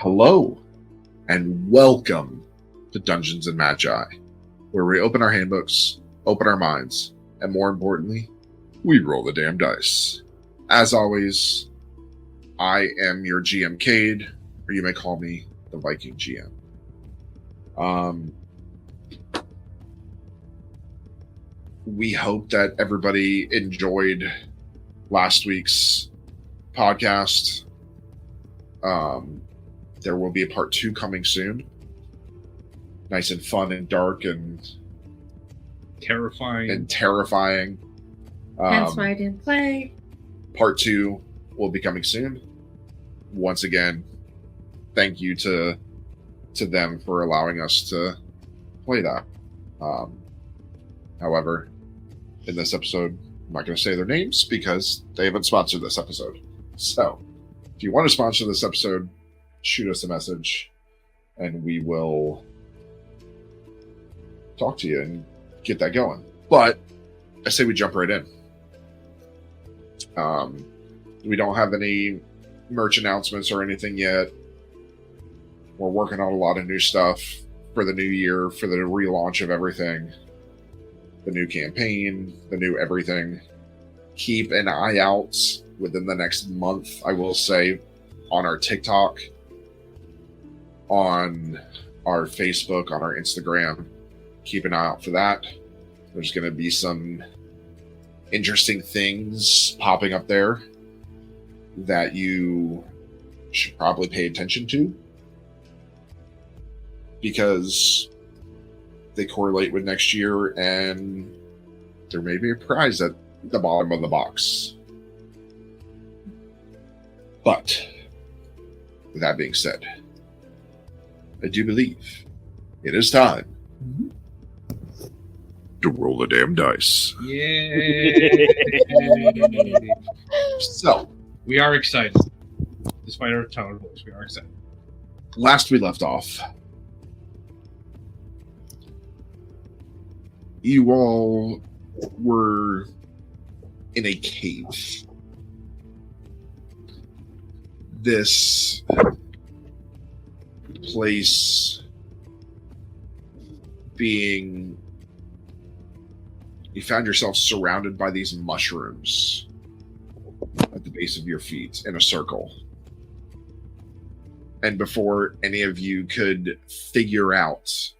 Hello, and welcome to Dungeons and Magi, where we open our handbooks, open our minds, and more importantly, we roll the damn dice. As always, I am your GM Cade, or you may call me the Viking GM. We hope that everybody enjoyed last week's podcast. There will be a part 2 coming soon. Nice and fun and dark and terrifying. That's why I didn't play. Part 2 will be coming soon. Once again, thank you to them for allowing us to play that. However, in this episode, I'm not going to say their names because they haven't sponsored this episode. So, if you want to sponsor this episode, shoot us a message and we will talk to you and get that going. But I say we jump right in. We don't have any merch announcements or anything yet. We're working on a lot of new stuff for the new year, for the relaunch of everything, the new campaign, the new everything. Keep an eye out within the next month, I will say, on our TikTok, on our Facebook, on our Instagram. Keep an eye out for that. There's going to be some interesting things popping up there that you should probably pay attention to because they correlate with next year and there may be a prize at the bottom of the box. But with that being said, I do believe it is time to roll the damn dice. Yay! So, we are excited. Despite our tone of voice, we are excited. Last we left off, you all were in a cave. This place being, you found yourself surrounded by these mushrooms at the base of your feet in a circle. And before any of you could figure out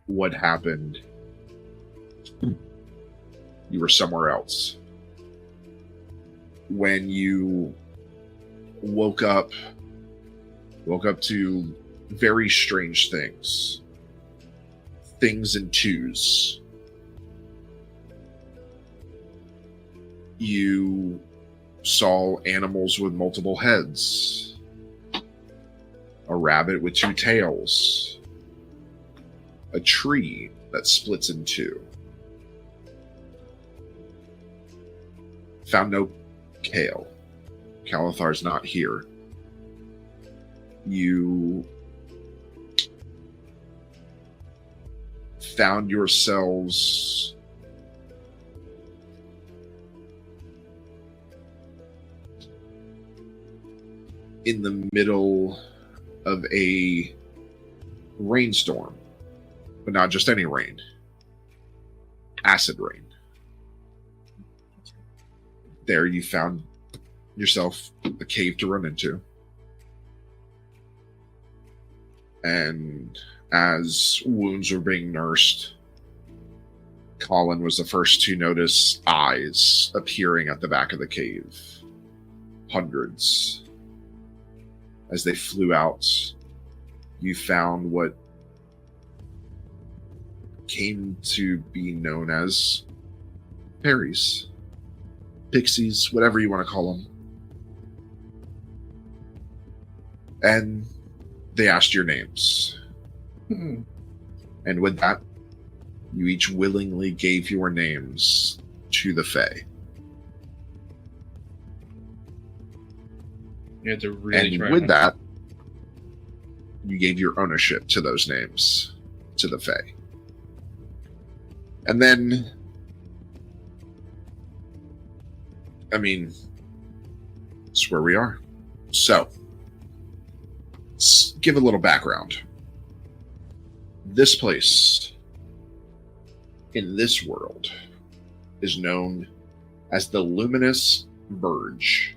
what happened, you were somewhere else. When you woke up to very strange things in twos. You saw animals with multiple heads, a rabbit with 2 tails, a tree that splits in 2. Found no Kale. Calithar's not here. You found yourselves in the middle of a rainstorm, but not just any rain. Acid rain. There you found yourself a cave to run into. And as wounds were being nursed, Colin was the first to notice eyes appearing at the back of the cave. Hundreds. As they flew out, you found what came to be known as fairies, pixies, whatever you want to call them. And they asked your names. And with that, you each willingly gave your names to the Fae. You had to really and with that, you gave your ownership to those names to the Fae. And then, I mean, it's where we are. So, Let's give a little background. This place in this world is known as the Luminous Verge.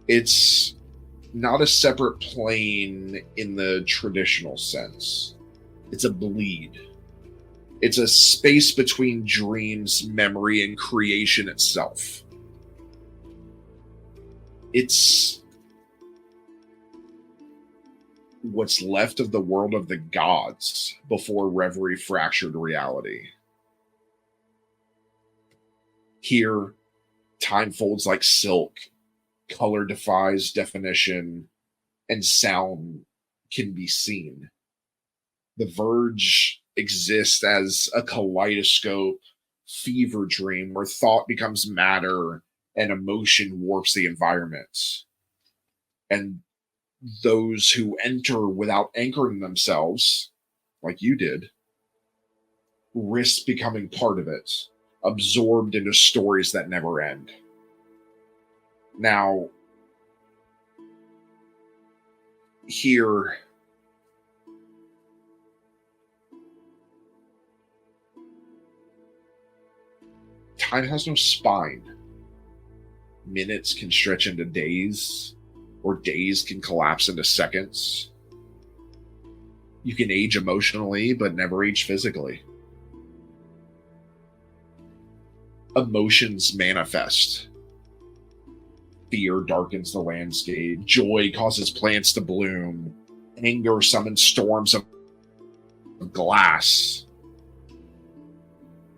It's not a separate plane in the traditional sense. It's a bleed. It's a space between dreams, memory, and creation itself. It's what's left of the world of the gods before reverie fractured reality. Here, time folds like silk, color defies definition, and sound can be seen. The verge exists as a kaleidoscope fever dream where thought becomes matter and emotion warps the environment. And those who enter without anchoring themselves, like you did, risk becoming part of it, absorbed into stories that never end. Now, here, time has no spine. Minutes can stretch into days, or days can collapse into seconds. You can age emotionally, but never age physically. Emotions manifest. Fear darkens the landscape. Joy causes plants to bloom. Anger summons storms of glass.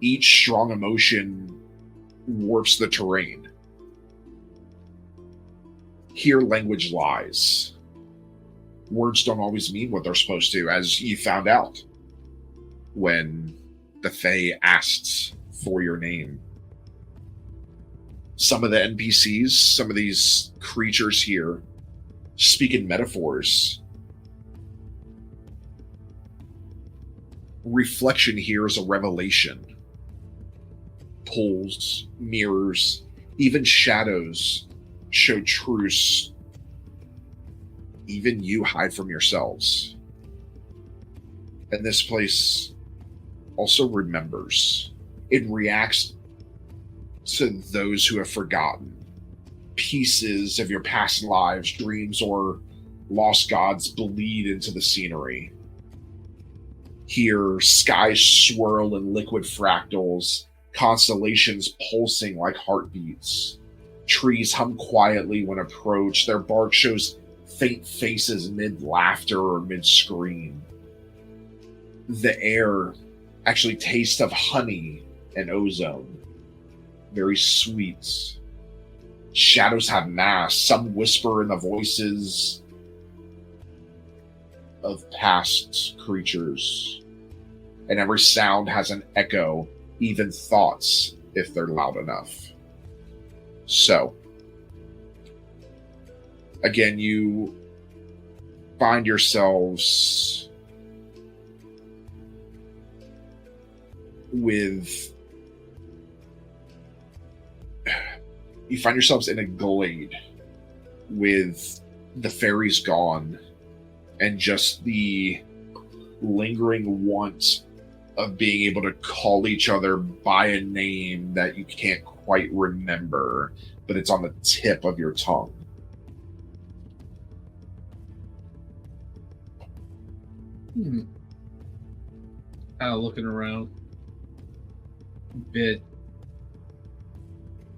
Each strong emotion warps the terrain. Here, language lies. Words don't always mean what they're supposed to, as you found out when the Fae asked for your name. Some of the NPCs, some of these creatures here, speak in metaphors. Reflection here is a revelation. Pools, mirrors, even shadows show truths. Even you hide from yourselves. And this place also remembers. It reacts to those who have forgotten. Pieces of your past lives, dreams, or lost gods bleed into the scenery. Here, skies swirl in liquid fractals, constellations pulsing like heartbeats. Trees hum quietly when approached. Their bark shows faint faces mid-laughter or mid-scream. The air actually tastes of honey and ozone. Very sweet. Shadows have masks. Some whisper in the voices of past creatures. And every sound has an echo, even thoughts, if they're loud enough. So, again, you find yourselves in a glade with the fairies gone and just the lingering want of being able to call each other by a name that you can't quite remember, but it's on the tip of your tongue. Looking around. A bit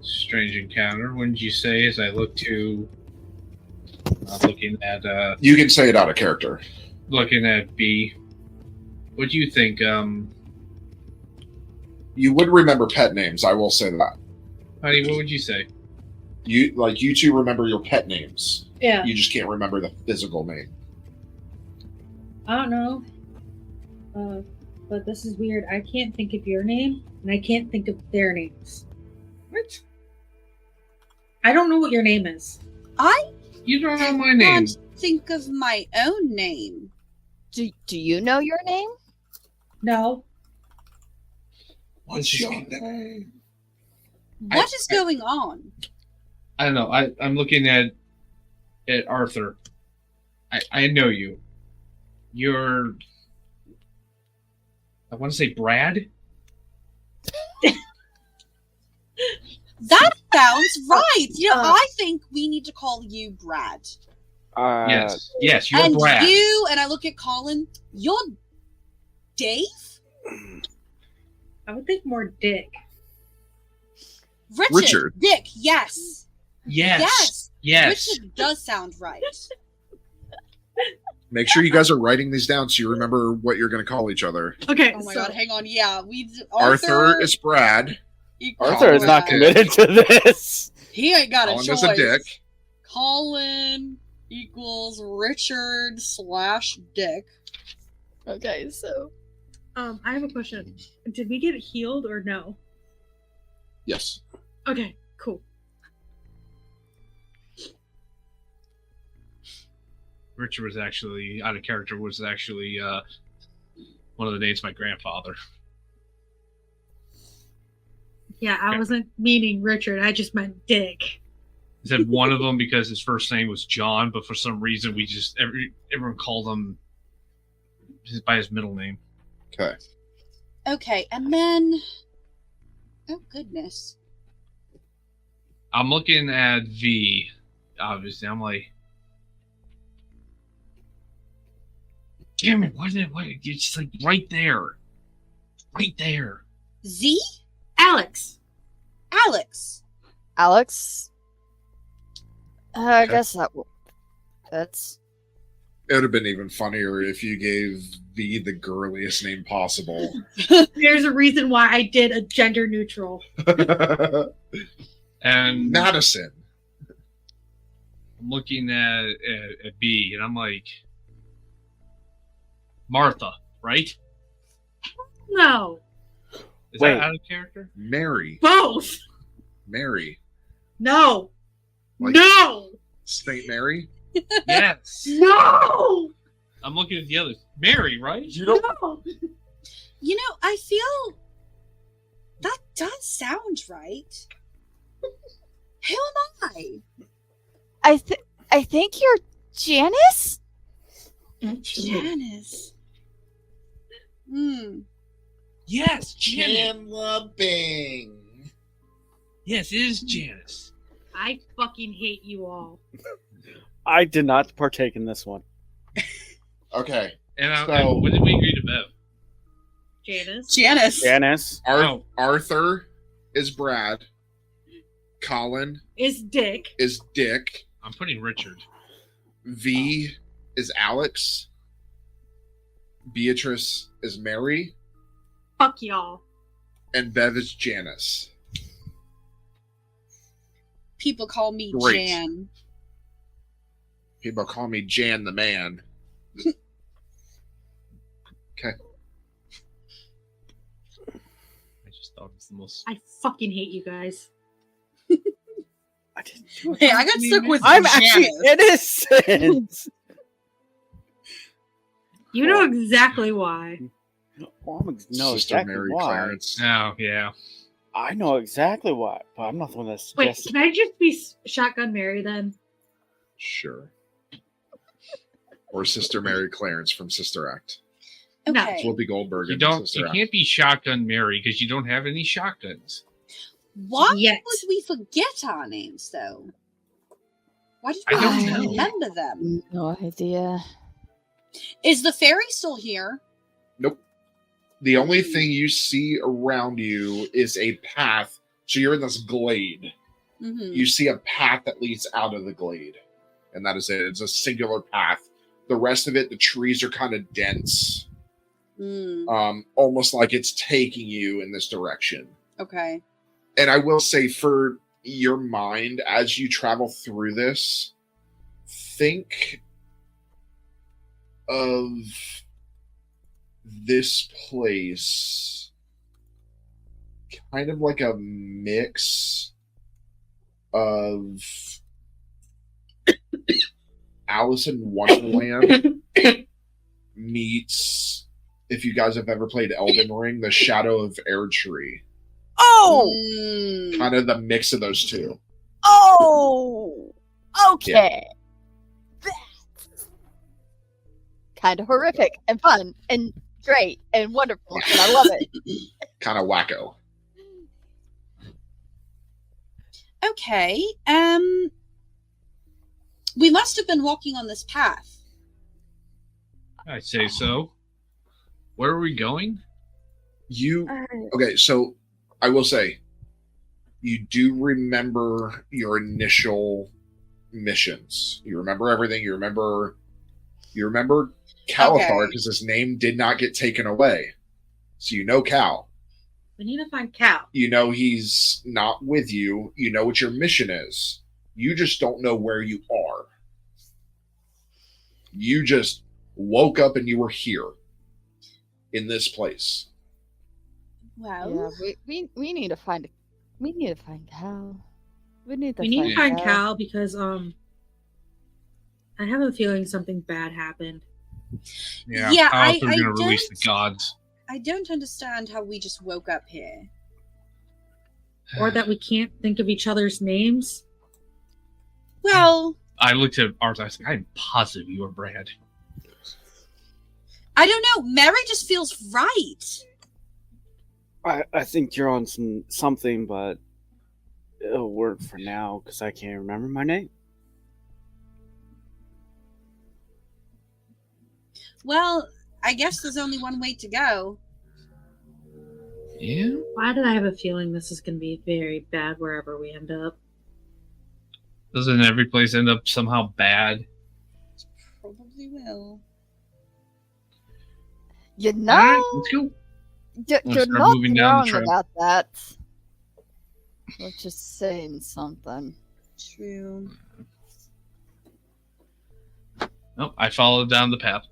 strange encounter, wouldn't you say, as I look to looking at you can say it out of character. Looking at B. What do you think? You would remember pet names, I will say that. Honey, what would you say? You two remember your pet names. Yeah. You just can't remember the physical name. I don't know. But this is weird. I can't think of your name, and I can't think of their names. What? I don't know what your name is. You don't know my name. Can't think of my own name. Do you know your name? No. What's your name? What is going on? I don't know. I'm looking at Arthur. I know you. You're. I want to say Brad. That sounds right. I think we need to call you Brad. Yes, you're And Brad. you, and I look at Colin, you're Dave? I would think more Dick. Richard. Dick, yes. Yes. Richard does sound right. Make sure you guys are writing these down so you remember what you're going to call each other. Okay. Oh my god, hang on. Yeah, Arthur is Brad. equals Arthur is not Brad. committed to this. He ain't got a Colin choice. is a dick. Colin equals Richard/Dick. Okay, so I have a question. Did we get healed or no? Yes. Okay, cool. Richard was actually out of character. Was actually one of the names of my grandfather. Yeah, I wasn't meaning Richard. I just meant Dick. I said one of them because his first name was John, but for some reason we just everyone called him by his middle name. Okay. Okay, and then... Oh, goodness. I'm looking at V. Obviously, I'm like, damn it! Why? It's just like right there. Z? Alex. Alex. Alex. I guess that's. It would have been even funnier if you gave V the girliest name possible. There's a reason why I did a gender neutral. And Madison. I'm looking at B, and I'm like, Martha, right? No. Is Wait. that out of character? Mary. Both. Mary. No. Like- No. St. Mary? Yes. No. I'm looking at the others. Mary, right? No. You know, I feel... That does sound right. Who am I? I think you're Janice? Janice. Hmm. Yes, Janice. Bing. Yes, it is Janice. I fucking hate you all. I did not partake in this one. Okay. And So- what did we agree to, Bev? Janice. Janice. Janice. No. Arthur is Brad. Colin Is Dick. is Dick. I'm putting Richard. V is Alex. Beatrice is Mary. Fuck y'all. And Bev is Janice. People call me Great. Jan. People call me Jan the Man. Okay. I just thought it was the most. I fucking hate you guys. I didn't do it. Hey, I got stuck with I'm Janice. actually innocent. You know exactly why. Well, no, Sister exactly Mary why. Clarence. Oh, yeah. I know exactly why, but I'm not the one that Wait, suggested. can I just be Shotgun Mary then? Sure. Or Sister Mary Clarence from Sister Act. No. Okay. Whoopi Goldberg You in don't. Sister You Act. can't be Shotgun Mary because you don't have any shotguns. Why Yet. would we forget our names, though? Why did I we don't not know. remember them? No idea. Is the fairy still here? Nope. The only thing you see around you is a path. So you're in this glade. Mm-hmm. You see a path that leads out of the glade. And that is it. It's a singular path. The rest of it, the trees are kind of dense. Almost like it's taking you in this direction. Okay. And I will say, for your mind, as you travel through this, think of this place kind of like a mix of Alice in Wonderland meets, if you guys have ever played Elden Ring, the Shadow of Erdtree. Oh! Kind of the mix of those two. Oh! Okay. kind of horrific and fun and great and wonderful, and I love it. Kind of wacko. Okay. We must have been walking on this path. I say so. Where are we going? Okay, so I will say, you do remember your initial missions. You remember everything. You remember Calathar because his name did not get taken away. So you know Cal. We need to find Cal. You know he's not with you. You know what your mission is. You just don't know where you are. You just woke up and you were here in this place. Well, Yeah, we need to find Cal. We need to find Cal because I have a feeling something bad happened. Yeah, I I going to release don't- the gods. I don't understand how we just woke up here. Or that we can't think of each other's names. Well, I looked at Arthur. I was like, I'm positive you are Brad. I don't know. Mary just feels right. I think you're on something, but it'll work for now because I can't remember my name. Well, I guess there's only one way to go. Yeah. Why did I have a feeling this is going to be very bad wherever we end up? Doesn't every place end up somehow bad? Probably will. You All right, know, let's go. you're Let's start not moving down the wrong trail. about that. We're just saying something. True. Nope, I followed down the path.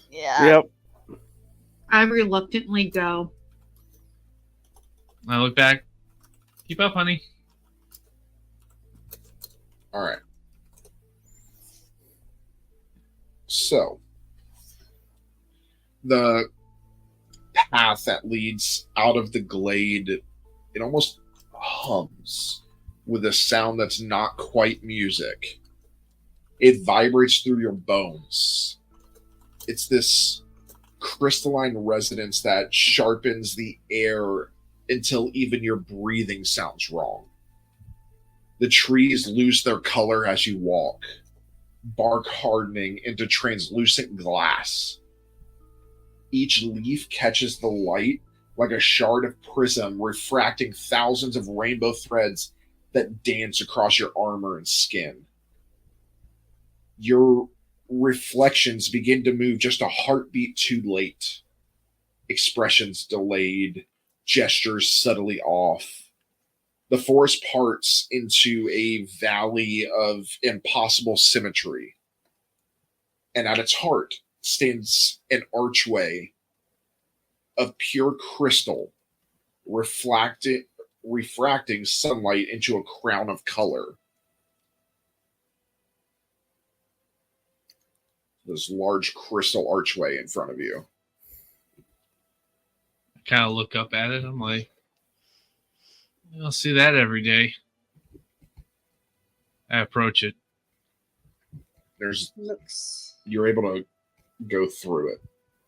Yeah. Yep. I reluctantly go. I look back. Keep up, honey. All right. So, the path that leads out of the glade, it almost hums with a sound that's not quite music. It vibrates through your bones. It's this crystalline resonance that sharpens the air until even your breathing sounds wrong. The trees lose their color as you walk, bark hardening into translucent glass. Each leaf catches the light like a shard of prism, refracting thousands of rainbow threads that dance across your armor and skin. Your reflections begin to move just a heartbeat too late. Expressions delayed, gestures subtly off. The forest parts into a valley of impossible symmetry. And at its heart stands an archway of pure crystal, refracting sunlight into a crown of color. This large crystal archway in front of you. I kind of look up at it. I'm like, I'll see that every day. I approach it. Looks. You're able to go through it.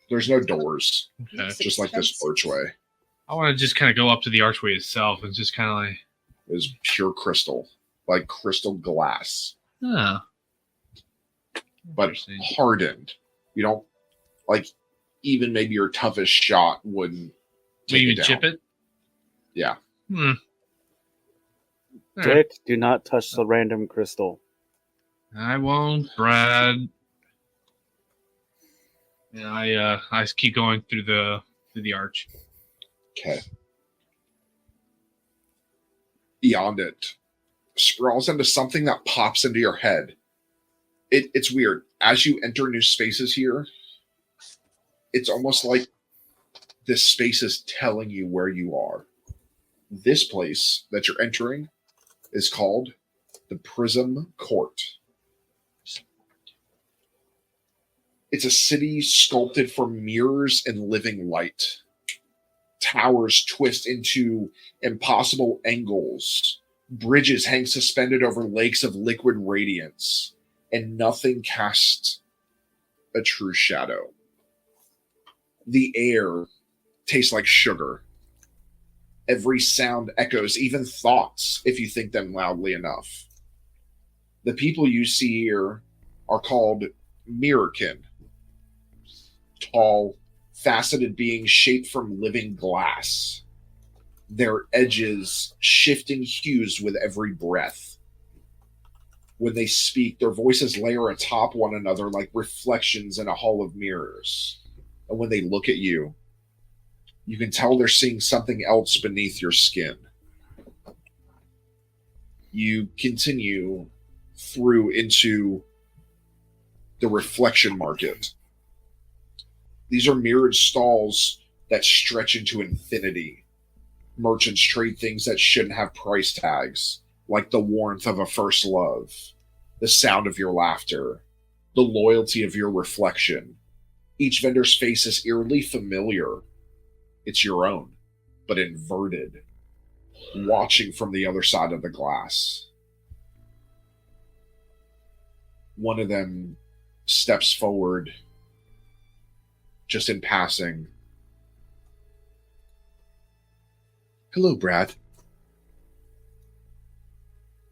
There's no doors, Okay. just like this archway. I want to just kind of go up to the archway itself and just kind of like, It's pure crystal, like crystal glass, huh. but Interesting. hardened. You don't like even maybe your toughest shot wouldn't Do you take even it down. chip it? Yeah. All right. Dick, do not touch the random crystal. I won't, Brad. Yeah, I keep going through the arch. Okay. Beyond it, sprawls into something that pops into your head. It's weird. As you enter new spaces here, it's almost like this space is telling you where you are. This place that you're entering is called the Prism Court. It's a city sculpted from mirrors and living light. Towers twist into impossible angles. Bridges hang suspended over lakes of liquid radiance. And nothing casts a true shadow. The air tastes like sugar. Every sound echoes, even thoughts, if you think them loudly enough. The people you see here are called mirrorkin. Tall, faceted beings shaped from living glass. Their edges shifting hues with every breath. When they speak, their voices layer atop one another like reflections in a hall of mirrors. And when they look at you, you can tell they're seeing something else beneath your skin. You continue through into the reflection market. These are mirrored stalls that stretch into infinity. Merchants trade things that shouldn't have price tags, like the warmth of a first love, the sound of your laughter, the loyalty of your reflection. Each vendor's face is eerily familiar. It's your own, but inverted, watching from the other side of the glass. One of them steps forward, just in passing. Hello, Brad.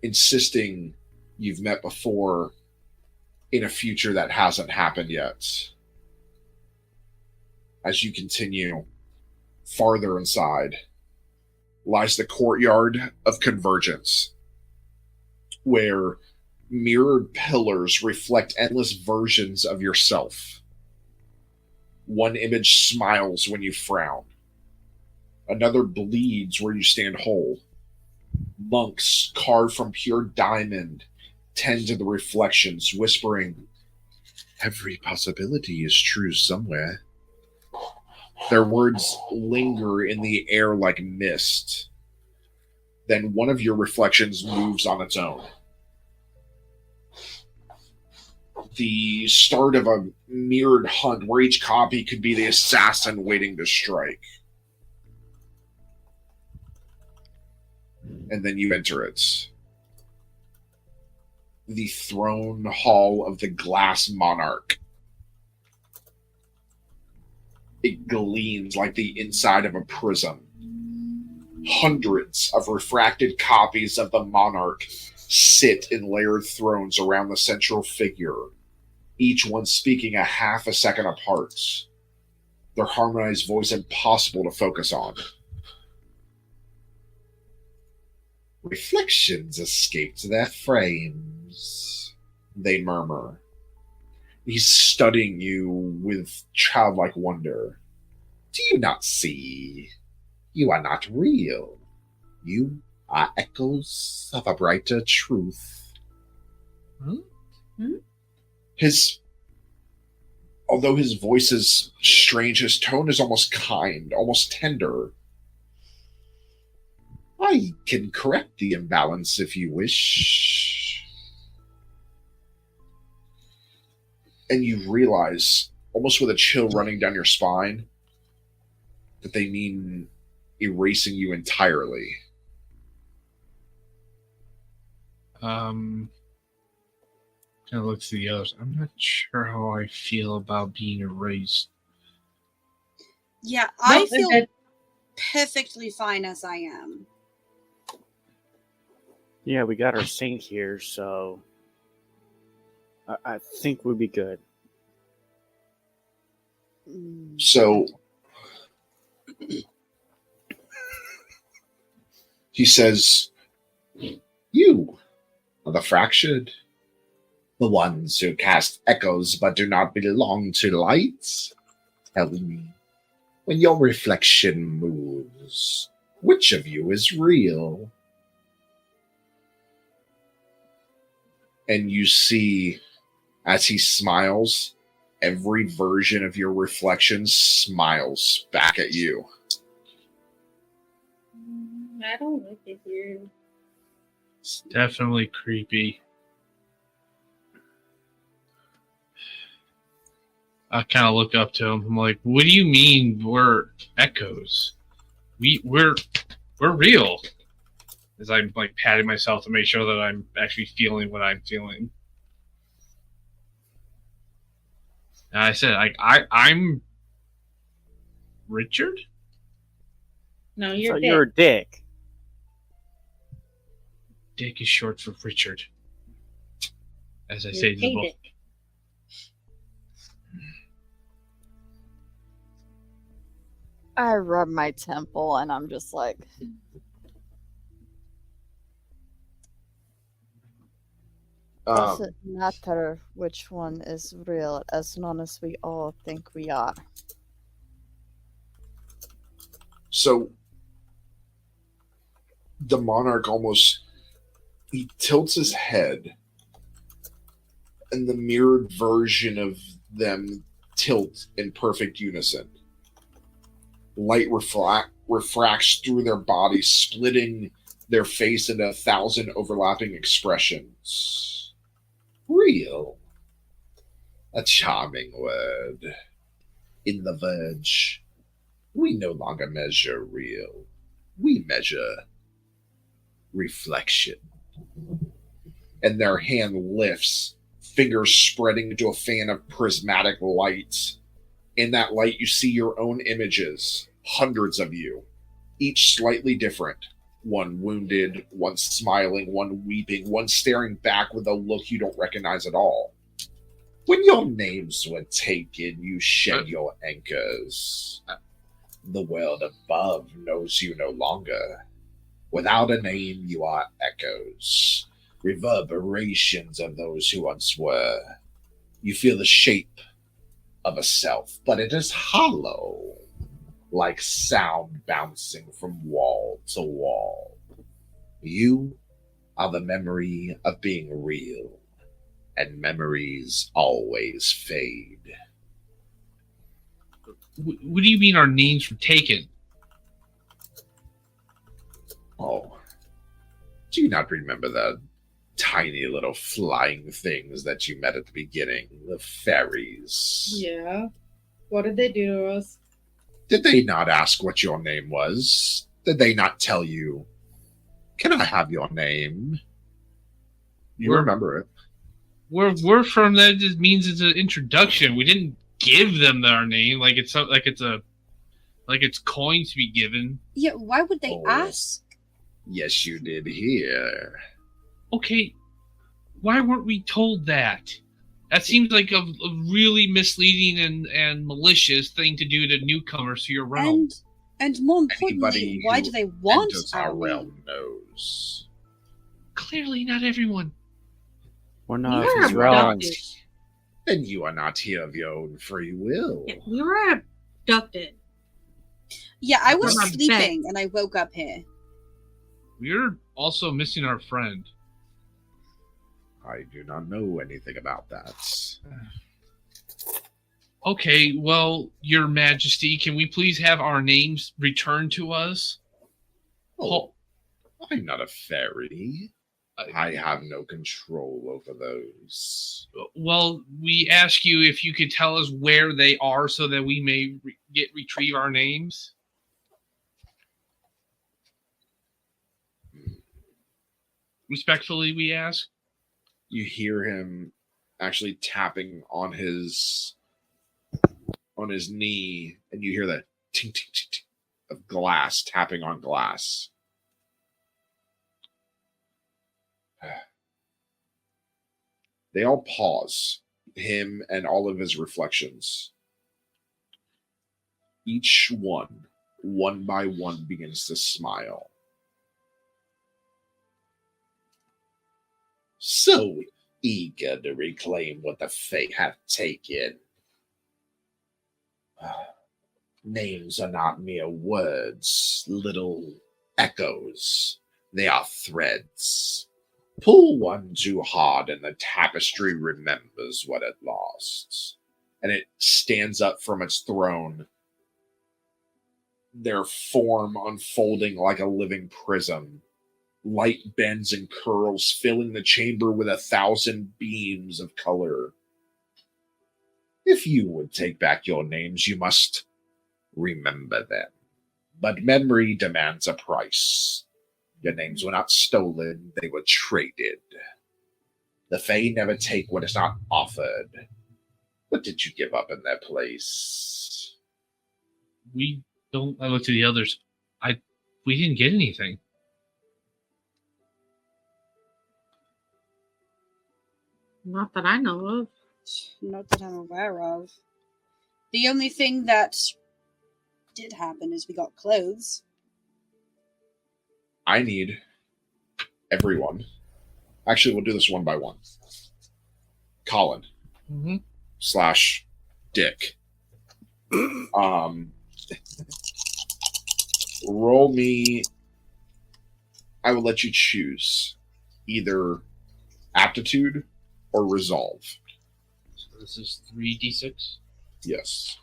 Insisting you've met before in a future that hasn't happened yet. As you continue farther inside lies the courtyard of Convergence, where mirrored pillars reflect endless versions of yourself. One image smiles when you frown. Another bleeds where you stand whole. Monks carved from pure diamond tend to the reflections, whispering, "Every possibility is true somewhere." Their words linger in the air like mist. Then one of your reflections moves on its own. The start of a mirrored hunt where each copy could be the assassin waiting to strike. And then you enter it. The throne hall of the Glass Monarch. It gleams like the inside of a prism. Hundreds of refracted copies of the monarch sit in layered thrones around the central figure, each one speaking a half a second apart. Their harmonized voice impossible to focus on. Reflections escaped their frames, they murmur. He's studying you with childlike wonder. Do you not see? You are not real. You are echoes of a brighter truth. Although his voice is strange, his tone is almost kind, almost tender. I can correct the imbalance if you wish. And you realize, almost with a chill running down your spine, that they mean erasing you entirely. Kind of looks to the others. I'm not sure how I feel about being erased. Yeah, I No, feel that- perfectly fine as I am. Yeah, we got our saint here, so I think we'll be good. So he says, "You are the fractured, the ones who cast echoes but do not belong to light. Tell me, when your reflection moves, which of you is real?" And you see, as he smiles, every version of your reflection smiles back at you. I don't like it here. It's definitely creepy. I kind of look up to him. I'm like, "What do you mean we're echoes? We're real." As I'm like patting myself to make sure that I'm actually feeling what I'm feeling. And I said, I'm Richard? No, you're So Dick. you're a dick. Dick is short for Richard. As I You're say to the Hey book. Dick. I rub my temple and I'm just like, does it matter which one is real as long as we all think we are? So the monarch he tilts his head, and the mirrored version of them tilt in perfect unison. Light refracts through their bodies, splitting their face into 1,000 overlapping expressions. Real. A charming word. In the Verge, we no longer measure real. We measure reflection. And their hand lifts, fingers spreading into a fan of prismatic light. In that light, you see your own images, hundreds of you, each slightly different. One wounded, one smiling, one weeping, one staring back with a look you don't recognize at all. When your names were taken, you shed your anchors. The world above knows you no longer. Without a name, you are echoes, reverberations of those who once were. You feel the shape of a self, but it is hollow, like sound bouncing from wall to wall. You are the memory of being real, and memories always fade. What do you mean our names were taken? Oh, do you not remember the tiny little flying things that you met at the beginning, the fairies? Yeah. What did they do to us? Did they not ask what your name was? Did they not tell you, can I have your name? You remember it. We're from that. Just means it's an introduction. We didn't give them our name like it's coin to be given. Yeah, why would they ask? Yes, you did here. Okay, why weren't we told that? That seems like a really misleading and malicious thing to do to newcomers to your realm. And more importantly, why do they want our our realm knows? Clearly, not everyone. We're not We were his realm. abducted. And you are not here of your own free will. Yeah, we were abducted. Yeah, I was From our sleeping and I woke up here. We're also missing our friend. I do not know anything about that. Okay, well, Your Majesty, can we please have our names returned to us? Oh, I'm not a fairy. I have no control over those. Well, we ask you if you could tell us where they are so that we may retrieve our names. Respectfully, we ask. You hear him actually tapping on his knee, and you hear the tink tink tink tink of glass tapping on glass. They all pause, him and all of his reflections. Each one by one, begins to smile. So eager to reclaim what the Fae have taken. Names are not mere words, little echoes. They are threads. Pull one too hard and the tapestry remembers what it lost. And it stands up from its throne, their form unfolding like a living prism. Light bends and curls, filling the chamber with 1,000 beams of color. If you would take back your names, you must remember them. But memory demands a price. Your names were not stolen, they were traded. The Fae never take what is not offered. What did you give up in that place? We don't. I looked at the others. We didn't get anything. Not that I know of. Not that I'm aware of. The only thing that did happen is we got clothes. I need everyone. Actually, we'll do this one by one. Colin Mm-hmm. / Dick. Roll me. I will let you choose either aptitude or resolve. So this is 3d6. Yes.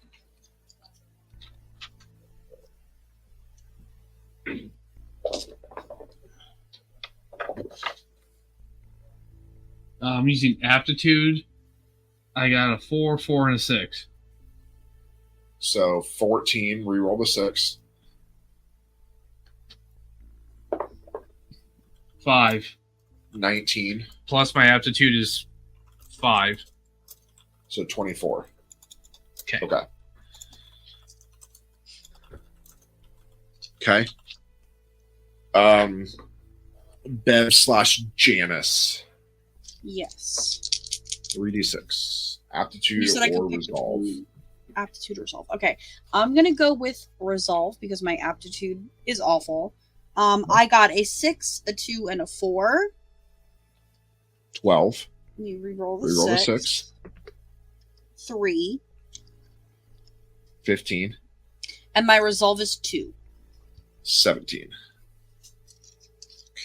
I'm using aptitude. I got a 4, 4, and a 6. So 14, reroll the 6. 5. 19, Plus my aptitude is 5. so 24. Okay. Okay. Okay. Bev / Janice. Yes. 3d6. You Aptitude said I or could pick resolve. between aptitude or resolve. Okay. I'm gonna go with resolve because my aptitude is awful. I got a 6, a 2, and a 4. 12. You reroll the Reroll the 6. 6. 3. 15. And my resolve is 2. 17.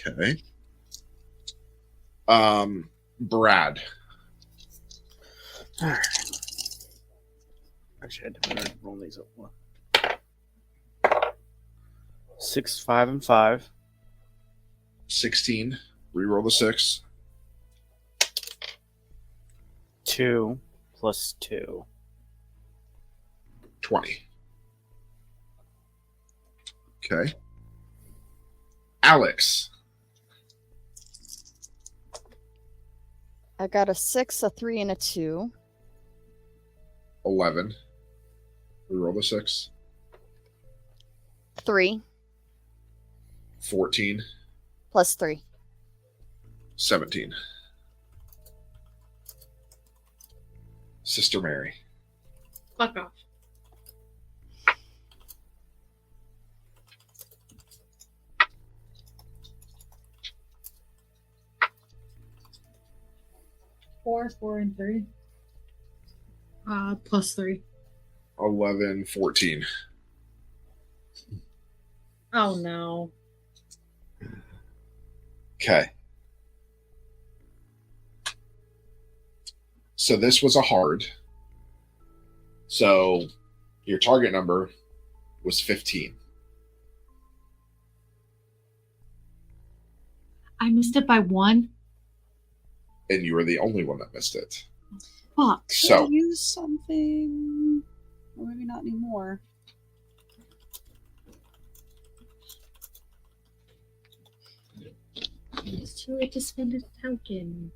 Okay. Brad. All right. Actually, I had to roll these up one. 6, 5, and 5. 16. Reroll the 6. 2 plus 2. 20. Okay. Alex. I got a 6, a 3, and a 2. 11. Reroll the 6. 3 14. plus 3. 17. Sister Mary. Fuck off. Four, 4, and 3. Plus 3. 11, 14. Oh no. Okay. So this was a hard. So your target number was 15. I missed it by 1. And you were the only one that missed it. Fuck. So Use something. Or maybe not anymore. It's too late to spend a token.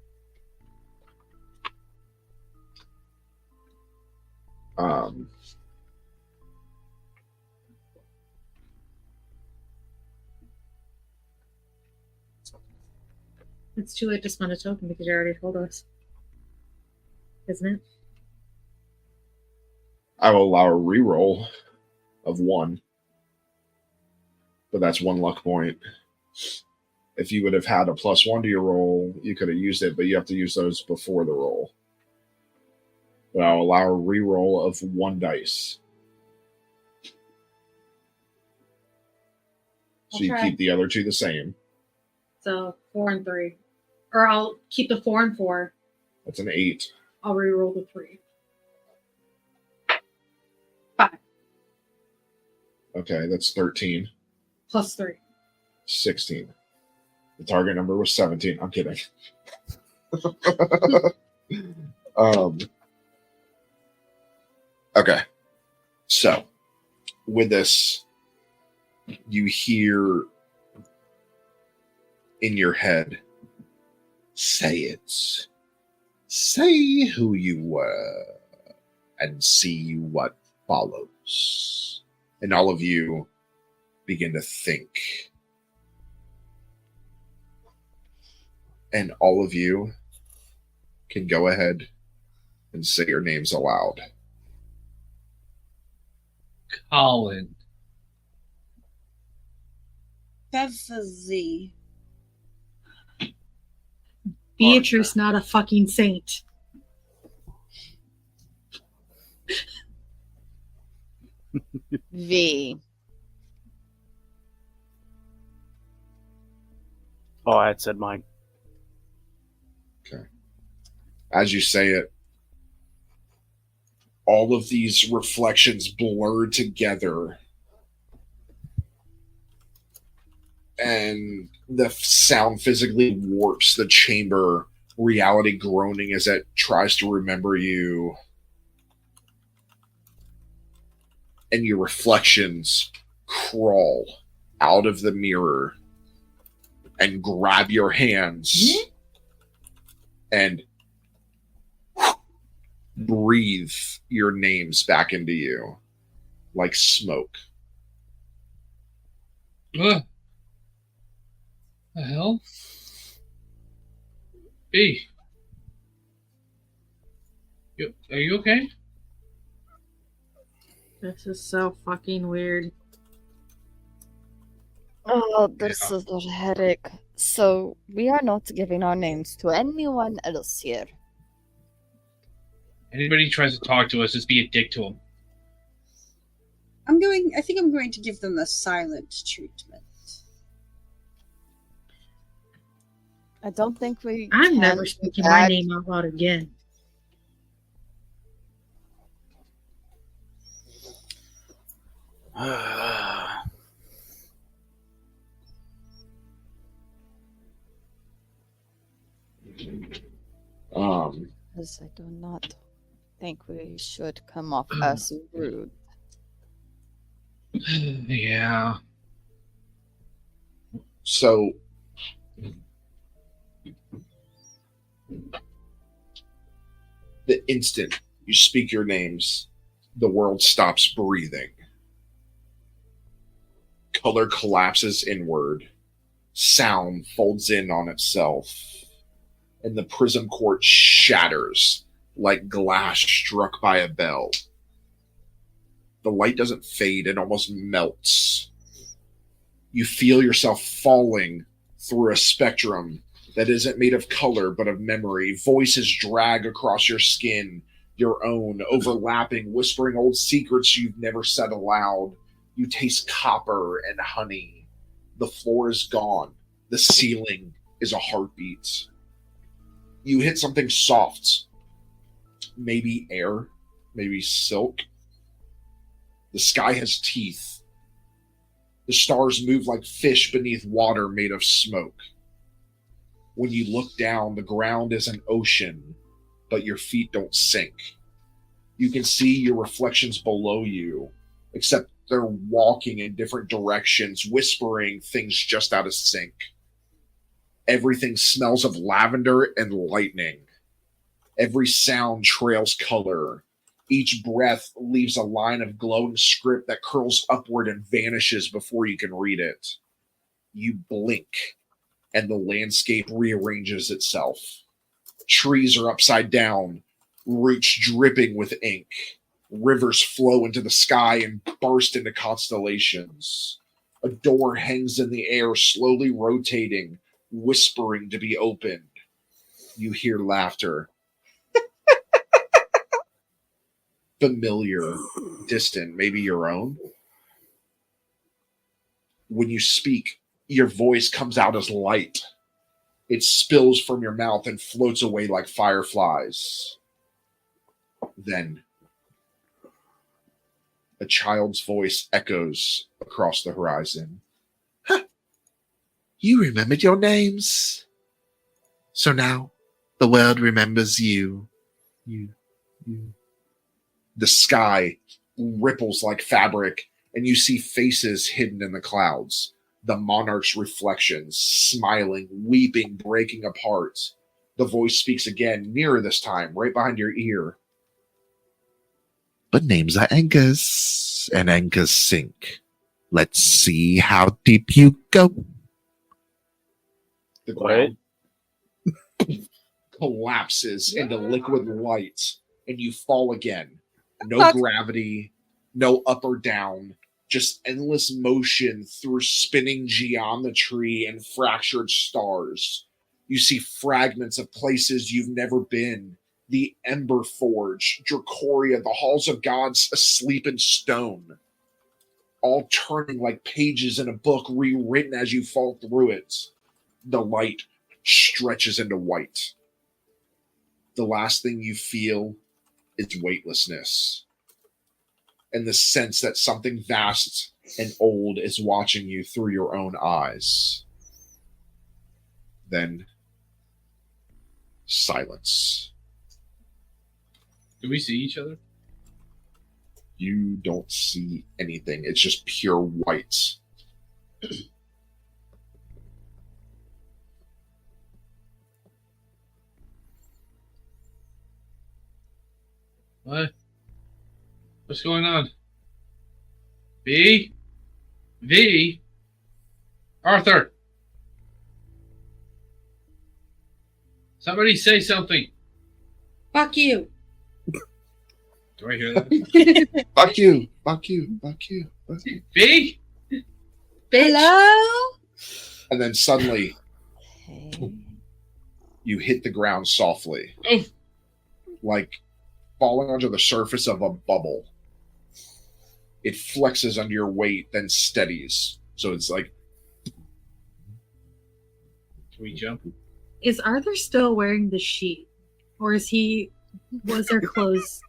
um It's too late to spend a token because you already told us. Isn't it? I will allow a reroll of 1. But that's 1 luck point. If you would have had a +1 to your roll, you could have used it, but you have to use those before the roll. But I'll allow a reroll of 1 dice. So I'll you try. keep the other 2 the same. So 4 and 3. Or I'll keep the 4 and 4. That's an 8. I'll reroll the 3. 5 Okay, that's 13. plus 3. 16. The target number was 17. I'm kidding. Okay. So, with this, you hear in your head, say it. Say who you were. and see what follows. And all of you begin to think. And all of you can go ahead and say your names aloud. Colin. Beverly. Beatrice, not a fucking saint. V. Oh, I had said mine. Okay. As you say it, all of these reflections blur together, and the sound physically warps the chamber, reality groaning as it tries to remember you. And your reflections crawl out of the mirror and grab your hands and breathe your names back into you like smoke. What the hell? B. Are you okay? This is so fucking weird. Oh, this is a headache. So, we are not giving our names to anyone else here. Anybody tries to talk to us, just be a dick to them. I think I'm going to give them the silent treatment. I don't think we I'm can never do speaking that. my name out loud again. Because I do not think we should come off as rude. Yeah. So the instant you speak your names, the world stops breathing. Color collapses inward. Sound folds in on itself. And the prism court shatters like glass struck by a bell. The light doesn't fade, it almost melts. You feel yourself falling through a spectrum that isn't made of color but of memory. Voices drag across your skin, your own, overlapping, whispering old secrets you've never said aloud. You taste copper and honey. The floor is gone. The ceiling is a heartbeat. You hit something soft. Maybe air, maybe silk. The sky has teeth. The stars move like fish beneath water made of smoke. When you look down, the ground is an ocean, but your feet don't sink. You can see your reflections below you, except they're walking in different directions, whispering things just out of sync. Everything smells of lavender and lightning. Every sound trails color. Each breath leaves a line of glowing script that curls upward and vanishes before you can read it. You blink, and the landscape rearranges itself. Trees are upside down, roots dripping with ink. Rivers flow into the sky and burst into constellations. A door hangs in the air, slowly rotating, whispering to be opened. You hear laughter. Familiar, distant, maybe your own. When you speak, your voice comes out as light. It spills from your mouth and floats away like fireflies. Then, a child's voice echoes across the horizon. Huh. You remembered your names. So now, the world remembers you. You. The sky ripples like fabric, and you see faces hidden in the clouds. The monarch's reflections, smiling, weeping, breaking apart. The voice speaks again, nearer this time, right behind your ear. but names are anchors, and anchors sink. Let's see how deep you go. The ground collapses into liquid light, and you fall again. No gravity, no up or down, just endless motion through spinning geometry and fractured stars. You see fragments of places you've never been. The Ember Forge, Dracoria, the Halls of Gods asleep in stone. All turning like pages in a book rewritten as you fall through it. The light stretches into white. The last thing you feel is weightlessness. And the sense that something vast and old is watching you through your own eyes. Then silence. Do we see each other? You don't see anything. It's just pure white. What? What's going on? V? V? Arthur! Somebody say something. Fuck you. Do I hear that? Fuck you. Fuck you. Fuck you. Fuck you. V? Hello? And then suddenly Okay. you hit the ground softly. Oh. Like falling onto the surface of a bubble. It flexes under your weight, then steadies. So it's like, Can we jump? Is Arthur still wearing the sheet? Or was there clothes?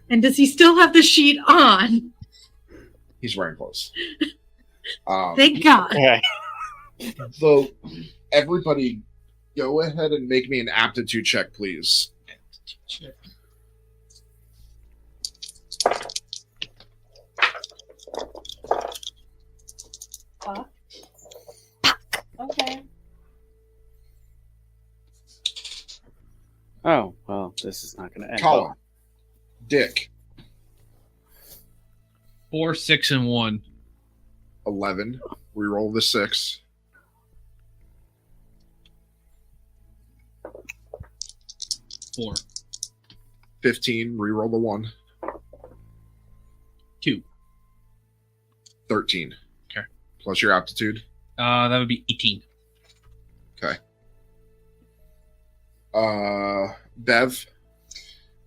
And does he still have the sheet on? he's wearing clothes. Thank God. Okay. So everybody, go ahead and make me an aptitude check, please. Fuck. Okay. Oh, well, this is not going to end Colin, well. Dick, 4, 6, and 1. 11. Reroll the 6. 4. 15. Reroll the 1. 2. 13. Okay. Plus your aptitude. That would be 18. Okay. Bev,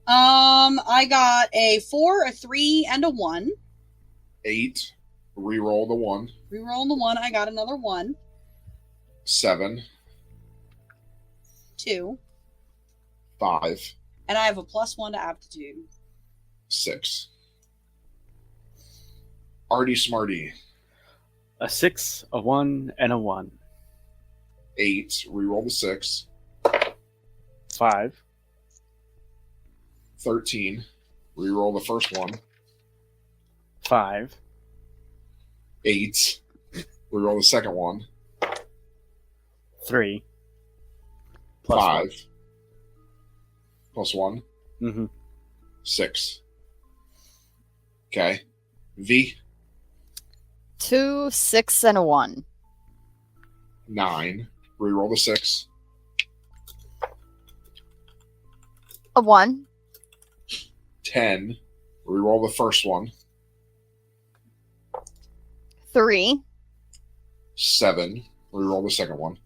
I got a 4, a 3, and a 1. 8. Reroll the 1. Reroll the 1. I got another 1. 7. 2. 5. And I have a +1 to aptitude. 6. Artie Smarty, A 6, a 1, and a 1. 8. Reroll the 6. 5. 13. Reroll the first one. 5. 8. Reroll the second one. 3. Plus 5. Plus 1. Mm-hmm. 6. Okay. V, 2, 6, and a 1. 9. Reroll the 6. A 1. 10. Reroll the first one. 3. 7. Reroll the second one.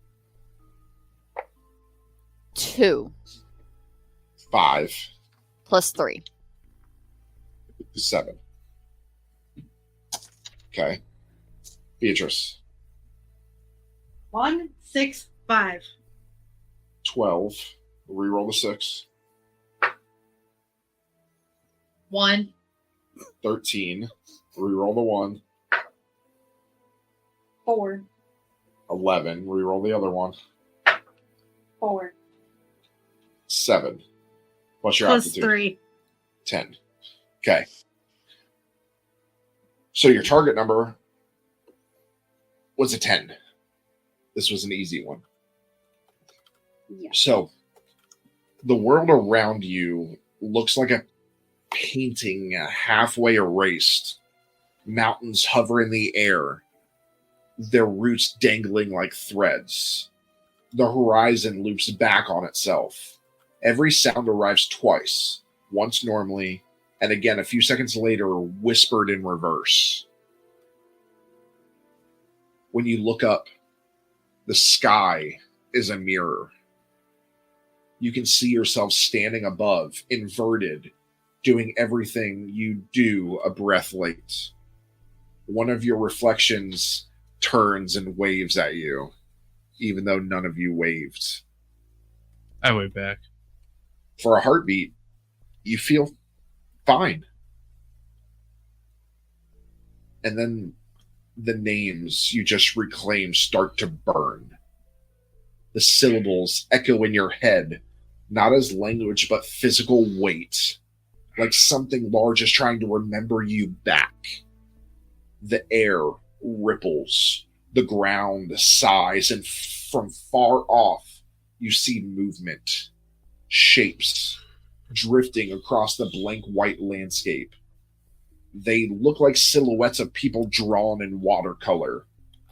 2. 5. Plus 3. 7. Okay. Beatrice, 1, 6, 5. 12. Reroll the 6. 1. 13. Reroll the 1. 4. 11. Reroll the other one. 4. 7. Plus your Plus aptitude. 3. 10. Okay. So your target number was a 10. This was an easy one. Yeah. So the world around you looks like a painting halfway erased. Mountains hover in the air, their roots dangling like threads. The horizon loops back on itself. Every sound arrives twice, once normally, and again a few seconds later, whispered in reverse. When you look up, the sky is a mirror. You can see yourself standing above, inverted, doing everything you do a breath late. One of your reflections turns and waves at you, even though none of you waved. I wave back. For a heartbeat, you feel fine. And then the names you just reclaimed start to burn. The syllables echo in your head, not as language, but physical weight, like something large is trying to remember you back. The air ripples, the ground sighs, and from far off, you see movement, shapes, drifting across the blank white landscape. They look like silhouettes of people drawn in watercolor,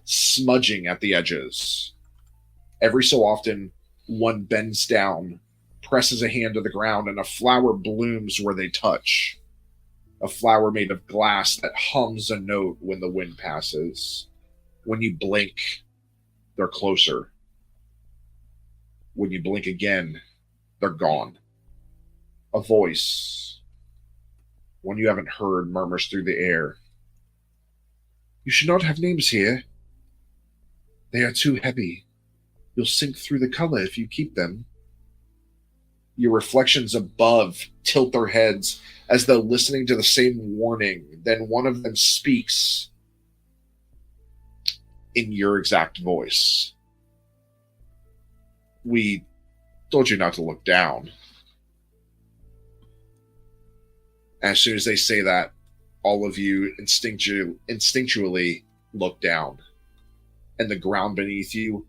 smudging at the edges. Every so often, one bends down, presses a hand to the ground, and a flower blooms where they touch. A flower made of glass that hums a note when the wind passes. When you blink, they're closer. When you blink again, they're gone. A voice, one you haven't heard, murmurs through the air. You should not have names here. They are too heavy. You'll sink through the color if you keep them. Your reflections above tilt their heads as though listening to the same warning. Then one of them speaks in your exact voice. We told you not to look down. As soon as they say that, all of you instinctually look down, and the ground beneath you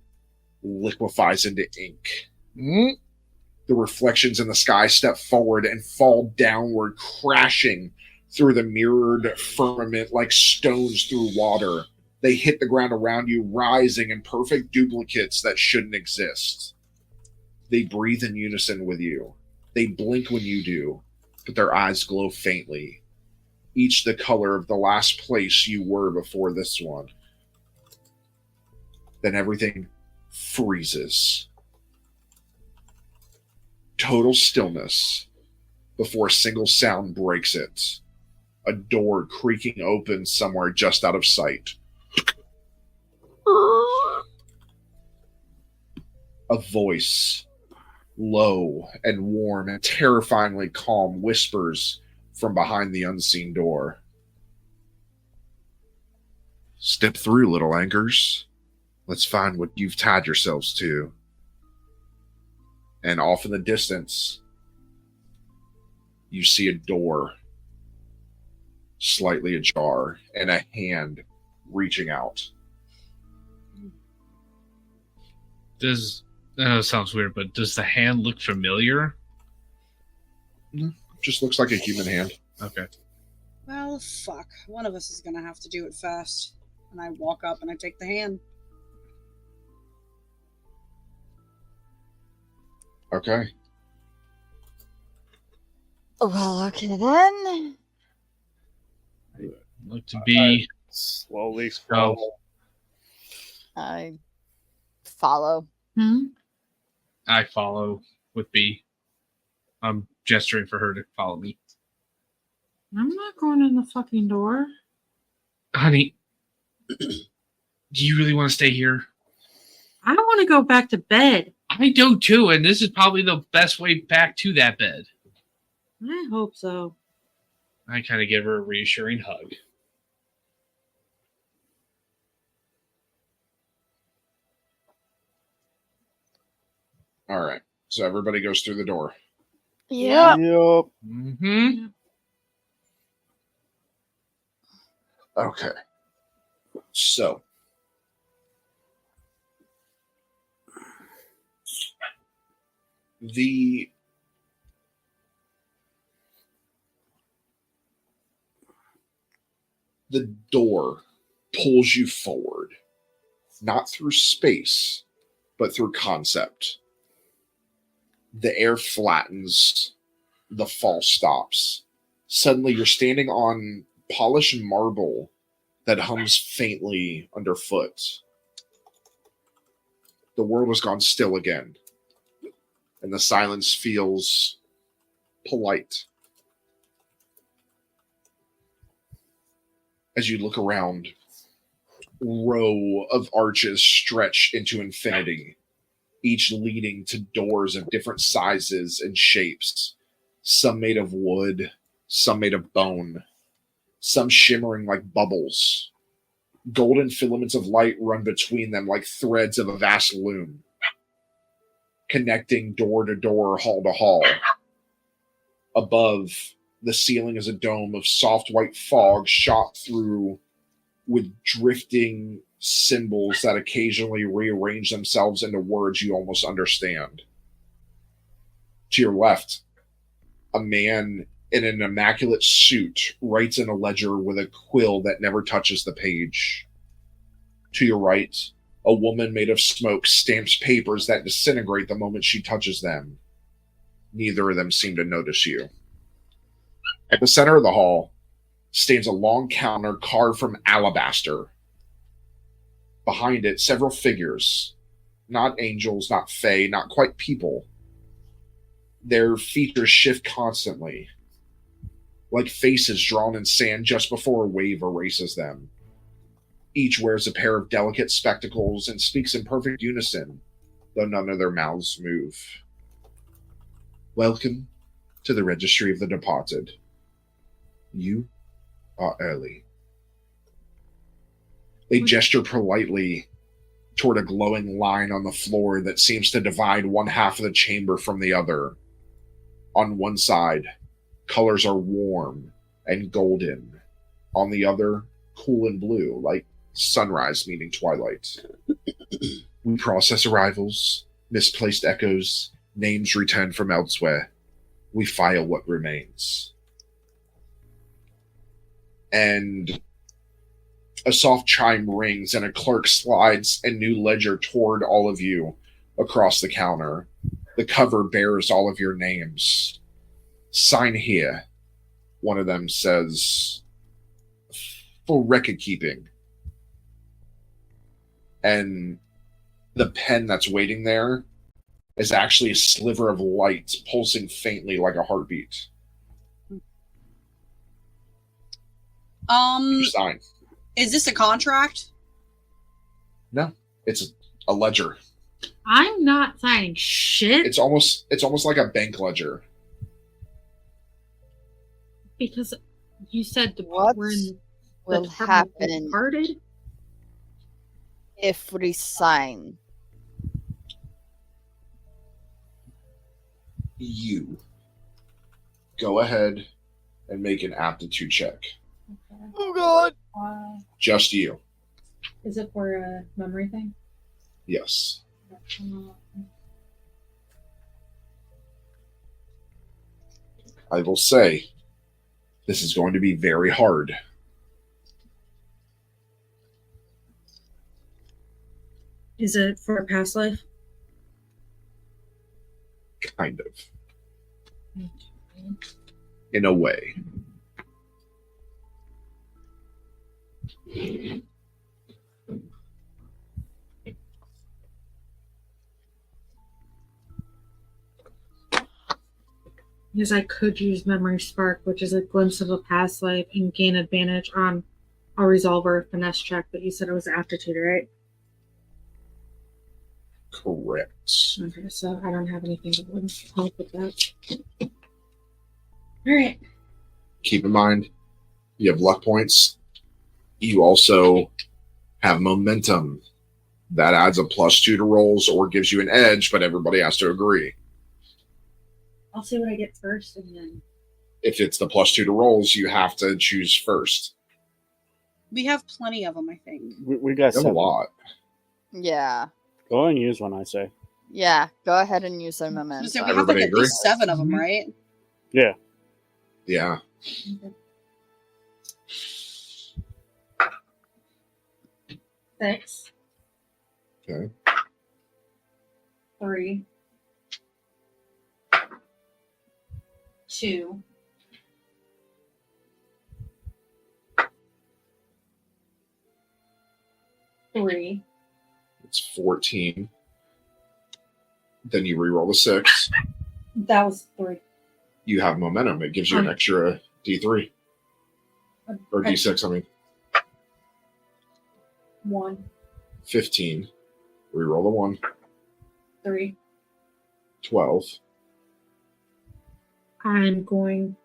liquefies into ink. The reflections in the sky step forward and fall downward, crashing through the mirrored firmament like stones through water. They hit the ground around you, rising in perfect duplicates that shouldn't exist. They breathe in unison with you. They blink when you do, but their eyes glow faintly, each the color of the last place you were before this one. Then everything freezes. Total stillness before a single sound breaks it. A door creaking open somewhere just out of sight. A voice, low and warm and terrifyingly calm, whispers from behind the unseen door. Step through, little anchors. Let's find what you've tied yourselves to. And off in the distance, you see a door slightly ajar and a hand reaching out. I know it sounds weird, but does the hand look familiar? Just looks like a human hand. Okay. Well, fuck. One of us is gonna have to do it fast. And I walk up and I take the hand. Okay. Well, okay then. Look to be Slowly scroll. I follow. I follow with B. I'm gesturing for her to follow me. I'm not going in the fucking door. Honey, do you really want to stay here? I want to go back to bed. I do too, and this is probably the best way back to that bed. I hope so. I kind of give her a reassuring hug. All right. So everybody goes through the door. Yeah. Yep. Mm-hmm. Okay. So the The door pulls you forward, not through space, but through concept. The air flattens, the fall stops. Suddenly you're standing on polished marble that hums faintly underfoot. The world has gone still again, and the silence feels polite. As you look around, row of arches stretch into infinity, each leading to doors of different sizes and shapes, some made of wood, some made of bone, some shimmering like bubbles. Golden filaments of light run between them like threads of a vast loom, connecting door to door, hall to hall. Above, the ceiling is a dome of soft white fog shot through with drifting symbols that occasionally rearrange themselves into words you almost understand. To your left, a man in an immaculate suit writes in a ledger with a quill that never touches the page. To your right, a woman made of smoke stamps papers that disintegrate the moment she touches them. Neither of them seem to notice you. At the center of the hall stands a long counter carved from alabaster. Behind it, several figures, not angels, not fae, not quite people. Their features shift constantly, like faces drawn in sand just before a wave erases them. Each wears a pair of delicate spectacles and speaks in perfect unison, though none of their mouths move. Welcome to the Registry of the Departed. You are early. They gesture politely toward a glowing line on the floor that seems to divide one half of the chamber from the other. On one side, colors are warm and golden. On the other, cool and blue, like sunrise meeting twilight. We process arrivals, misplaced echoes, names returned from elsewhere. We file what remains. And a soft chime rings and a clerk slides a new ledger toward all of you across the counter. The cover bears all of your names. Sign here, one of them says, for record keeping. And the pen that's waiting there is actually a sliver of light pulsing faintly like a heartbeat. You sign. Is this a contract? No, it's a ledger. I'm not signing shit It's almost like a bank ledger. because you said What we're in the will Department of happen Departed. if we sign? You go ahead and make an aptitude check. Okay. Oh god! Just you. Is it for a memory thing? Yes. I will say, this is going to be very hard. Is it for a past life? Kind of. In a way. Because I could use Memory Spark, which is a glimpse of a past life, and gain advantage on a resolve or a finesse check, but you said it was aptitude, right? Correct. Okay, so I don't have anything that would help with that. Alright. Keep in mind, you have luck points. You also have momentum. That adds a +2 to rolls or gives you an edge, but everybody has to agree. I'll see what I get first, and then... If it's the +2 to rolls, you have to choose first. We have plenty of them, I think. We got That's a 7. lot. Yeah. Go and use one, I say. Yeah, go ahead and use our momentum. So we have Everybody like at agree? least 7 of them, Mhm. right? Yeah. Yeah. 6. Okay. 3. 2. 3. It's 14. Then you reroll the 6. That was 3. You have momentum. It gives you an extra D3. Or D6, I mean. 1. 15. Reroll the 1. 3. 12. I'm going.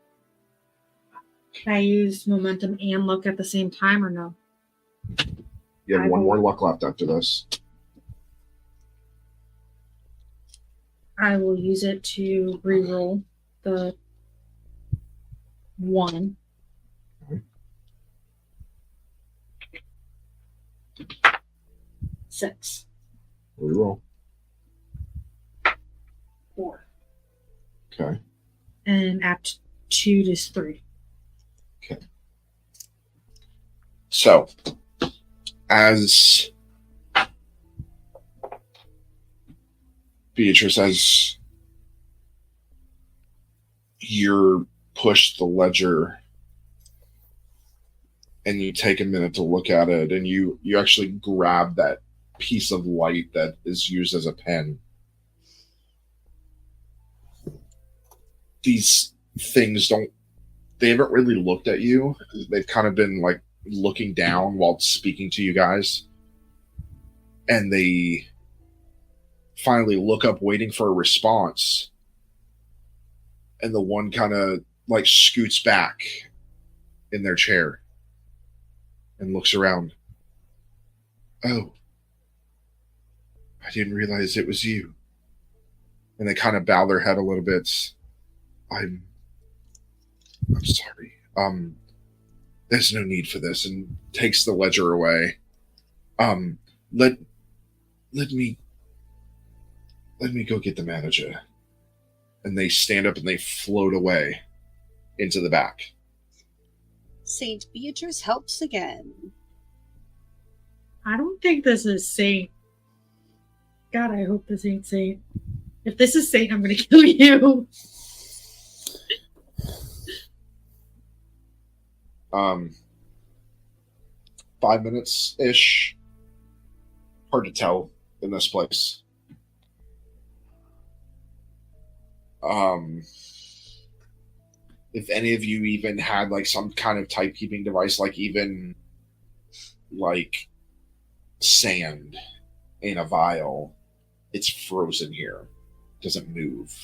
Can I use momentum and look at the same time or no? You have one more luck left after this. I will use it to reroll the 1. Okay. 6. Reroll. 4. Okay. And aptitude is 3. Okay. So, as Beatrice, as you're pushed the ledger and you take a minute to look at it and you actually grab that piece of light that is used as a pen. These things they haven't really looked at you. They've kind of been like looking down while speaking to you guys. And they finally look up waiting for a response. And the one kind of like scoots back in their chair and looks around. Oh, I didn't realize it was you. And they kind of bow their head a little bit. I'm sorry. There's no need for this, and takes the ledger away. Let me go get the manager. And they stand up and they float away into the back. Saint Beatrice helps again. I don't think this is Saint. God, I hope this ain't Saint. If this is Saint, I'm going to kill you. 5 minutes-ish. Hard to tell in this place. If any of you even had like some kind of typekeeping device, like even like sand in a vial, it's frozen here. Doesn't move.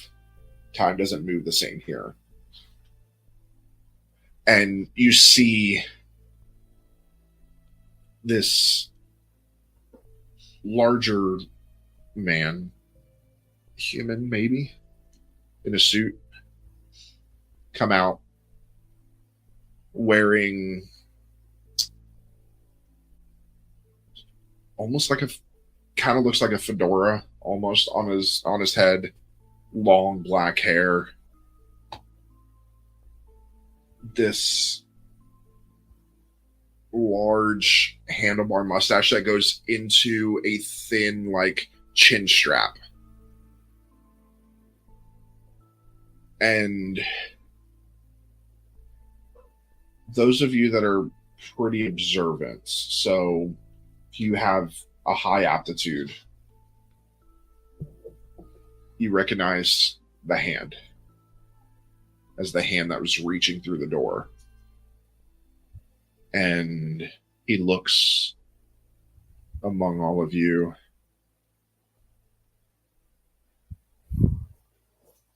Time doesn't move the same here. And you see this larger man, human maybe, in a suit, come out wearing almost like kind of looks like a fedora almost on his head, long black hair, this large handlebar mustache that goes into a thin like chin strap. And those of you that are pretty observant, so if you have a high aptitude, you recognize the hand as the hand that was reaching through the door. And he looks among all of you.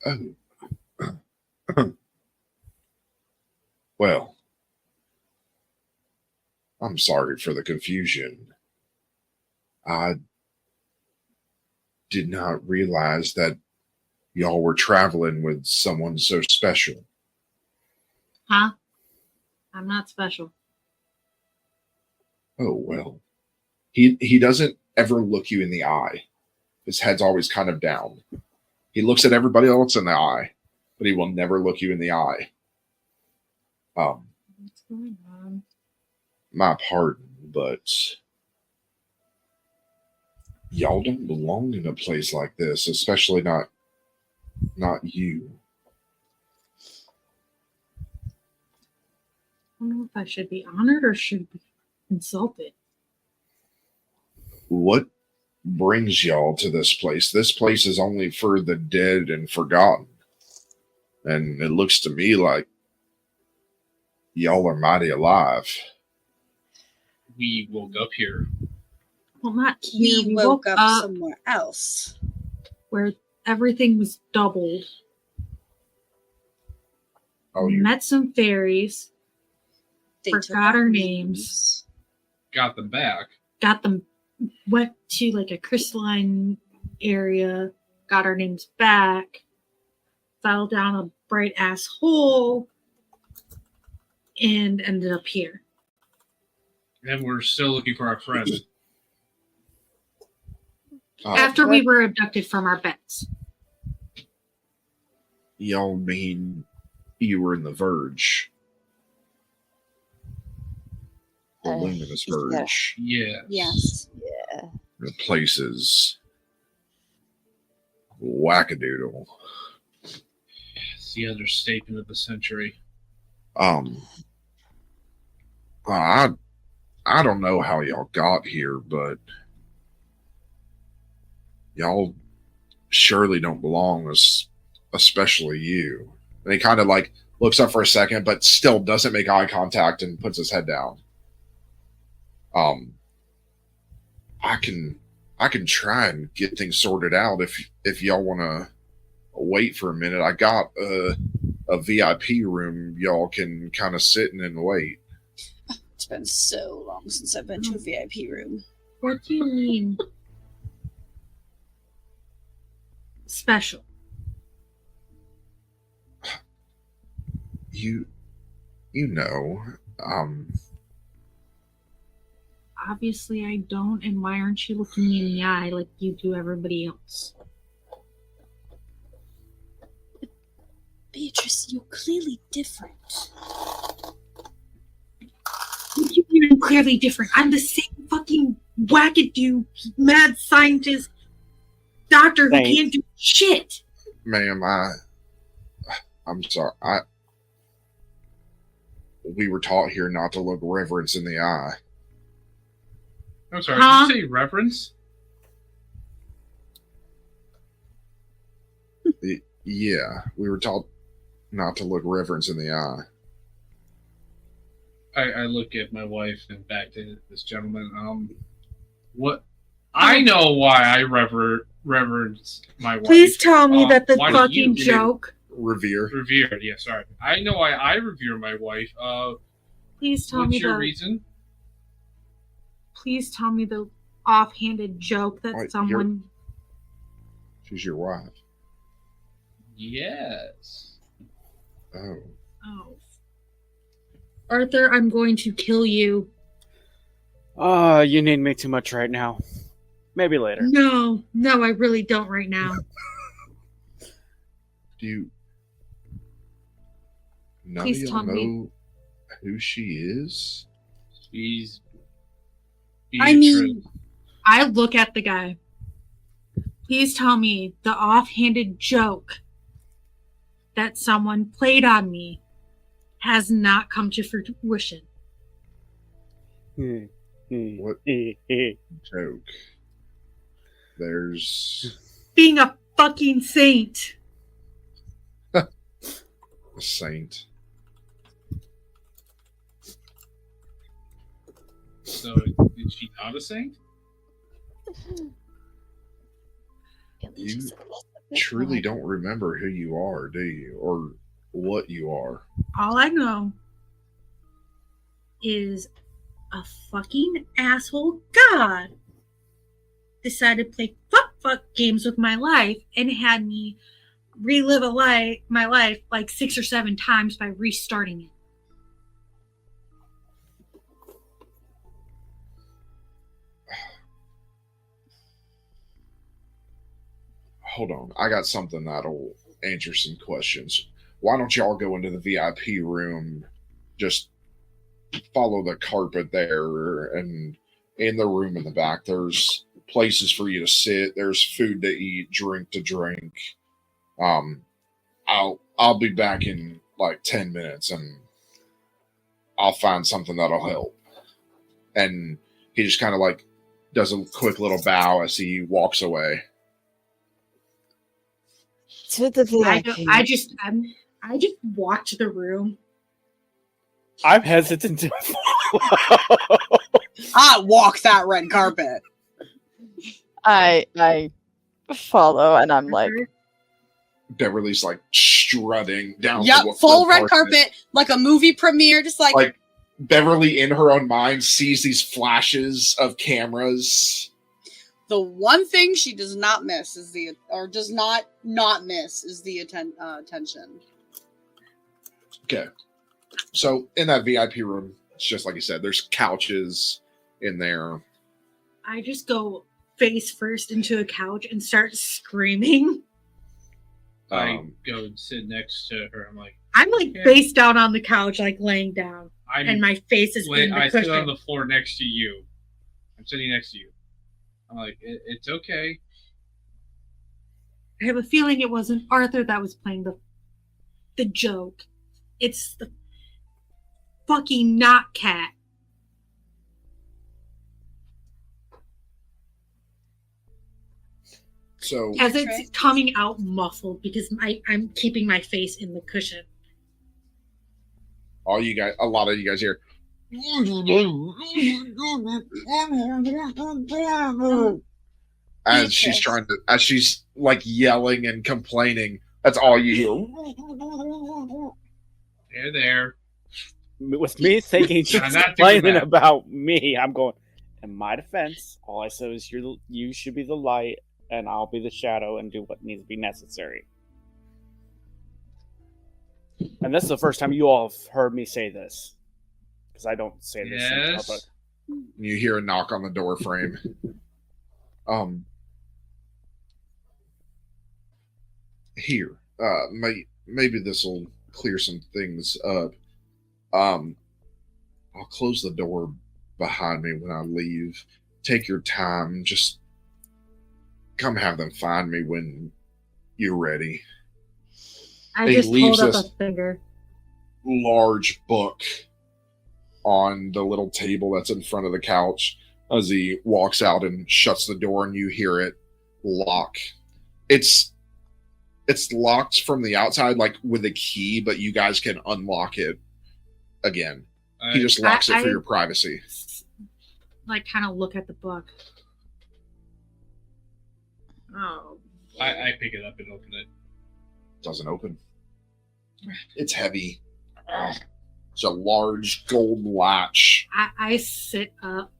Oh. Well, I'm sorry for the confusion. I did not realize that y'all were traveling with someone so special. Huh? I'm not special. Oh, well. He doesn't ever look you in the eye. His head's always kind of down. He looks at everybody else in the eye, but he will never look you in the eye. What's going on? My pardon, but Y'all don't belong in a place like this, especially not you. I don't know if I should be honored or should be insulted. What brings y'all to this place? This place is only for the dead and forgotten. And it looks to me like y'all are mighty alive. We woke up here. Well, not here. We woke up somewhere else. Where everything was doubled. Oh, We you met some fairies. They Forgot took our names. Got them back. Got them, went to like a crystalline area. Got our names back. Fell down a bright ass hole. And ended up here. And we're still looking for our friend. After we were abducted from our beds. y'all mean you were in the Verge? The Luminous Verge. Yeah. Yes. Yeah. The place is wackadoodle. It's the understatement of the century. I don't know how y'all got here, but y'all surely don't belong, especially you. And he kind of like looks up for a second, but still doesn't make eye contact and puts his head down. I can try and get things sorted out if y'all want to wait for a minute. I got a VIP room y'all can kind of sit in and wait. It's been so long since I've been to a VIP room. What do you mean? Special. You know, Obviously I don't, and why aren't you looking me in the eye like you do everybody else? Beatrice, you're clearly different. What do you mean I'm clearly different? I'm the same fucking wackadoo mad scientist doctor who Thanks. can't do shit. ma'am, I'm sorry. We were taught here not to look reverence in the eye. I'm sorry, Huh? did you say reverence? Yeah, we were taught not to look reverence in the eye. I look at my wife and back to this gentleman. What? I know why I reverence my wife. Please tell me that the why do fucking you joke. Revere. revered? Yeah, sorry. I know why I revere my wife. Please tell What's me your the. reason? Please tell me the offhanded joke that Wait, someone. She's your wife. Yes. Oh. Oh. Arthur, I'm going to kill you. You need me too much right now. Maybe later. No, I really don't right now. Do you? None Please of y'all tell me. know who she is? She's. I mean, I look at the guy. Please tell me the offhanded joke that someone played on me has not come to fruition. What joke? There's Being a fucking saint. a saint. So, is she not a saint? You truly don't remember who you are, do you? Or what you are? All I know is a fucking asshole god decided to play fuck games with my life and had me relive my life like 6 or 7 times by restarting it. Hold on. I got something that'll answer some questions. Why don't y'all go into the VIP room? Just follow the carpet there, and in the room in the back, there's places for you to sit. There's food to eat, drink to drink. I'll be back in like 10 minutes and I'll find something that'll help. And he just kind of like does a quick little bow as he walks away. To the VIP. I just watch the room. I'm hesitant to I walk that red carpet. I follow, and I'm like, Beverly's like strutting down. Yep, the full red carpet, like a movie premiere, just like Beverly in her own mind sees these flashes of cameras. the one thing she does not miss is does not miss is the attention. Okay. So in that VIP room, it's just like you said, there's couches in there. I just go face first into a couch and start screaming. I go and sit next to her. I'm like face down on the couch, like laying down, and my face is in the I cushion. sit on the floor next to you. I'm sitting next to you. I'm like, it's okay. I have a feeling it wasn't Arthur that was playing the joke. It's the fucking not cat. So As it's coming out muffled because I'm keeping my face in the cushion. a lot of you guys hear. As she's like yelling and complaining, that's all you hear. There. with me thinking she's I'm not doing complaining that. about me. I'm going, in my defense, all I said is you should be the light and I'll be the shadow and do what needs to be necessary. And this is the first time you all have heard me say this. Because I don't say this in public. You hear a knock on the door frame. Here. Maybe this will clear some things up. I'll close the door behind me when I leave. Take your time. Just come have them find me when you're ready. I He just leaves hold up this a finger. large book on the little table that's in front of the couch as he walks out and shuts the door, and you hear it lock. It's locked from the outside, like with a key, but you guys can unlock it again. He just locks it for your privacy. Like, kind of look at the book. Oh. I pick it up and open it. Doesn't open. It's heavy. It's a large gold latch. I sit up,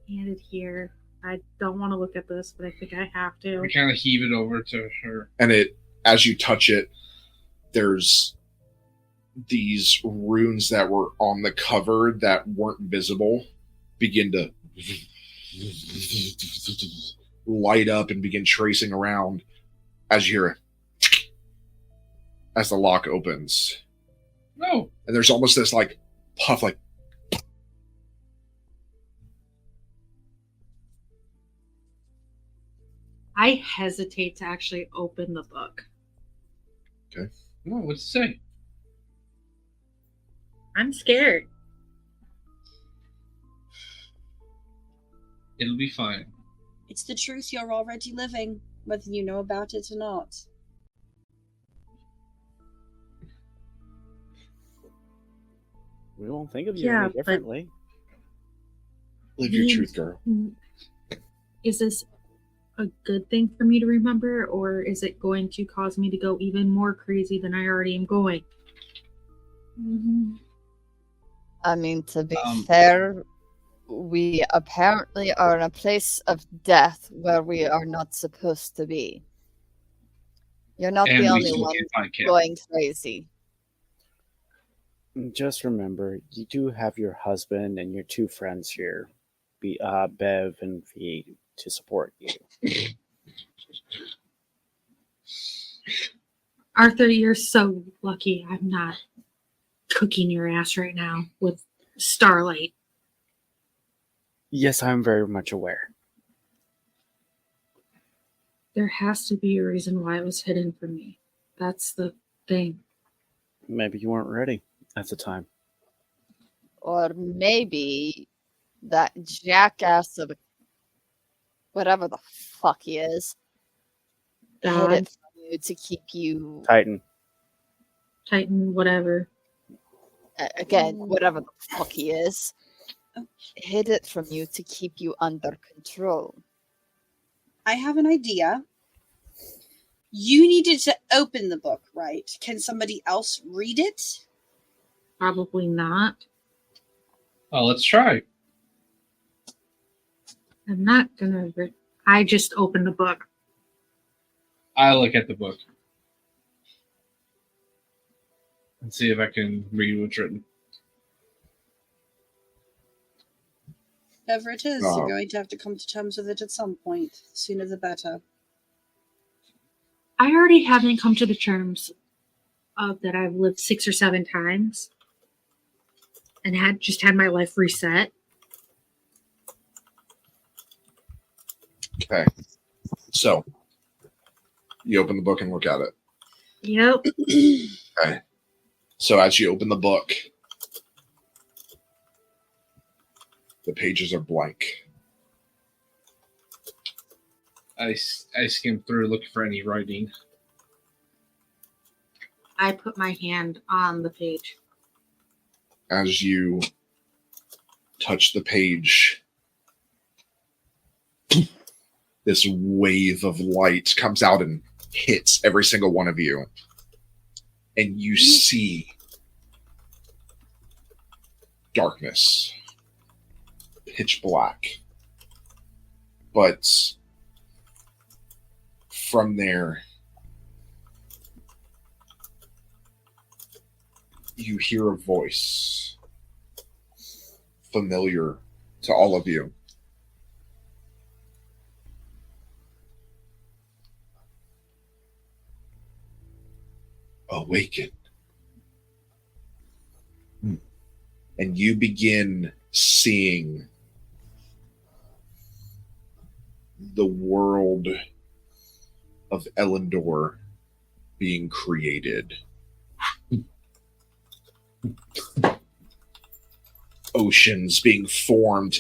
handed here. I don't want to look at this, but I think I have to. I kind of heave it over to her. And as you touch it, there's these runes that were on the cover that weren't visible begin to light up and begin tracing around as you hear it, as the lock opens. No. And there's almost this like puff, like I hesitate to actually open the book. Okay. No, what's it say? I'm scared. It'll be fine. It's the truth you're already living, whether you know about it or not. We won't think of you Yeah, any but- differently. live your truth, girl. Is this a good thing for me to remember, or is it going to cause me to go even more crazy than I already am going? I mean, to be Um, fair, we apparently are in a place of death where we are not supposed to be. You're not And the we only still one can't find Kim. going crazy. Just remember, you do have your husband and your two friends here, Bev and V, to support you. Arthur, you're so lucky I'm not cooking your ass right now with Starlight. Yes, I'm very much aware. there has to be a reason why it was hidden from me. That's the thing. Maybe you weren't ready at the time. Or maybe that jackass of a whatever the fuck he is hid God, it from you to keep you Titan. Titan, whatever. again, whatever the fuck he is, hid it from you to keep you under control. I have an idea. You needed to open the book, right? Can somebody else read it? Probably not. Oh, let's try. I'm not gonna. I just opened the book. I look at the book and see if I can read what's written. Whatever it is, Oh. you're going to have to come to terms with it at some point. Sooner the better. I already haven't come to the terms of that I've lived 6 or 7 times and had my life reset. Okay. So, you open the book and look at it. Yep. Okay. So, as you open the book, the pages are blank. I skim through looking for any writing. I put my hand on the page. As you touch the page, this wave of light comes out and hits every single one of you. And you see darkness, pitch black. But from there, you hear a voice familiar to all of you. Awaken. And you begin seeing the world of Elyndor being created. Oceans being formed,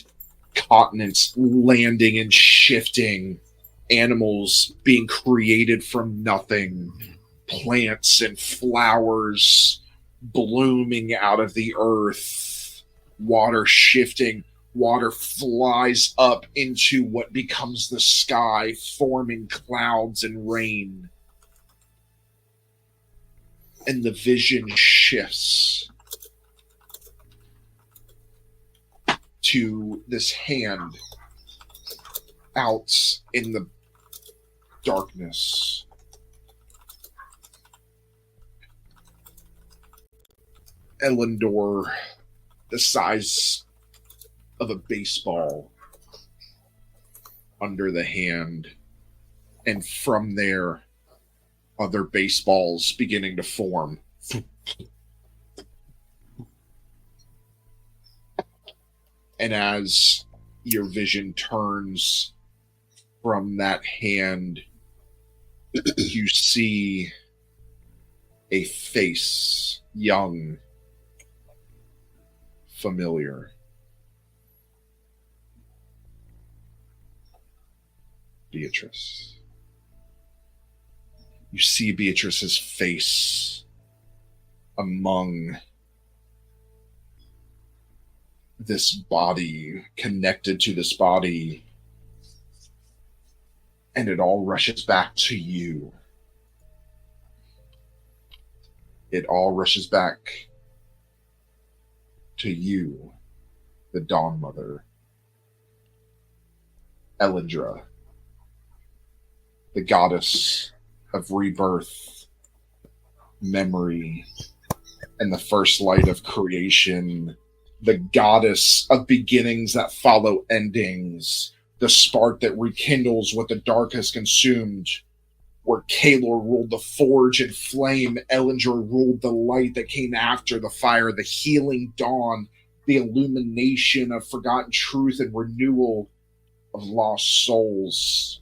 continents landing and shifting, animals being created from nothing, plants and flowers blooming out of the earth, water shifting, water flies up into what becomes the sky, forming clouds and rain. And the vision shifts to this hand out in the darkness. Elyndor, the size of a baseball under the hand, and from there, other baseballs beginning to form. And as your vision turns from that hand, you see a face, young, familiar. Beatrice. You see Beatrice's face among this body, connected to this body, and it all rushes back to you. It all rushes back to you, the DawnMother, Elyndor, the goddess of rebirth, memory, and the first light of creation, the goddess of beginnings that follow endings, the spark that rekindles what the dark has consumed. Where Kaelor ruled the forge and flame, Elyndor ruled the light that came after the fire, the healing dawn, the illumination of forgotten truth and renewal of lost souls.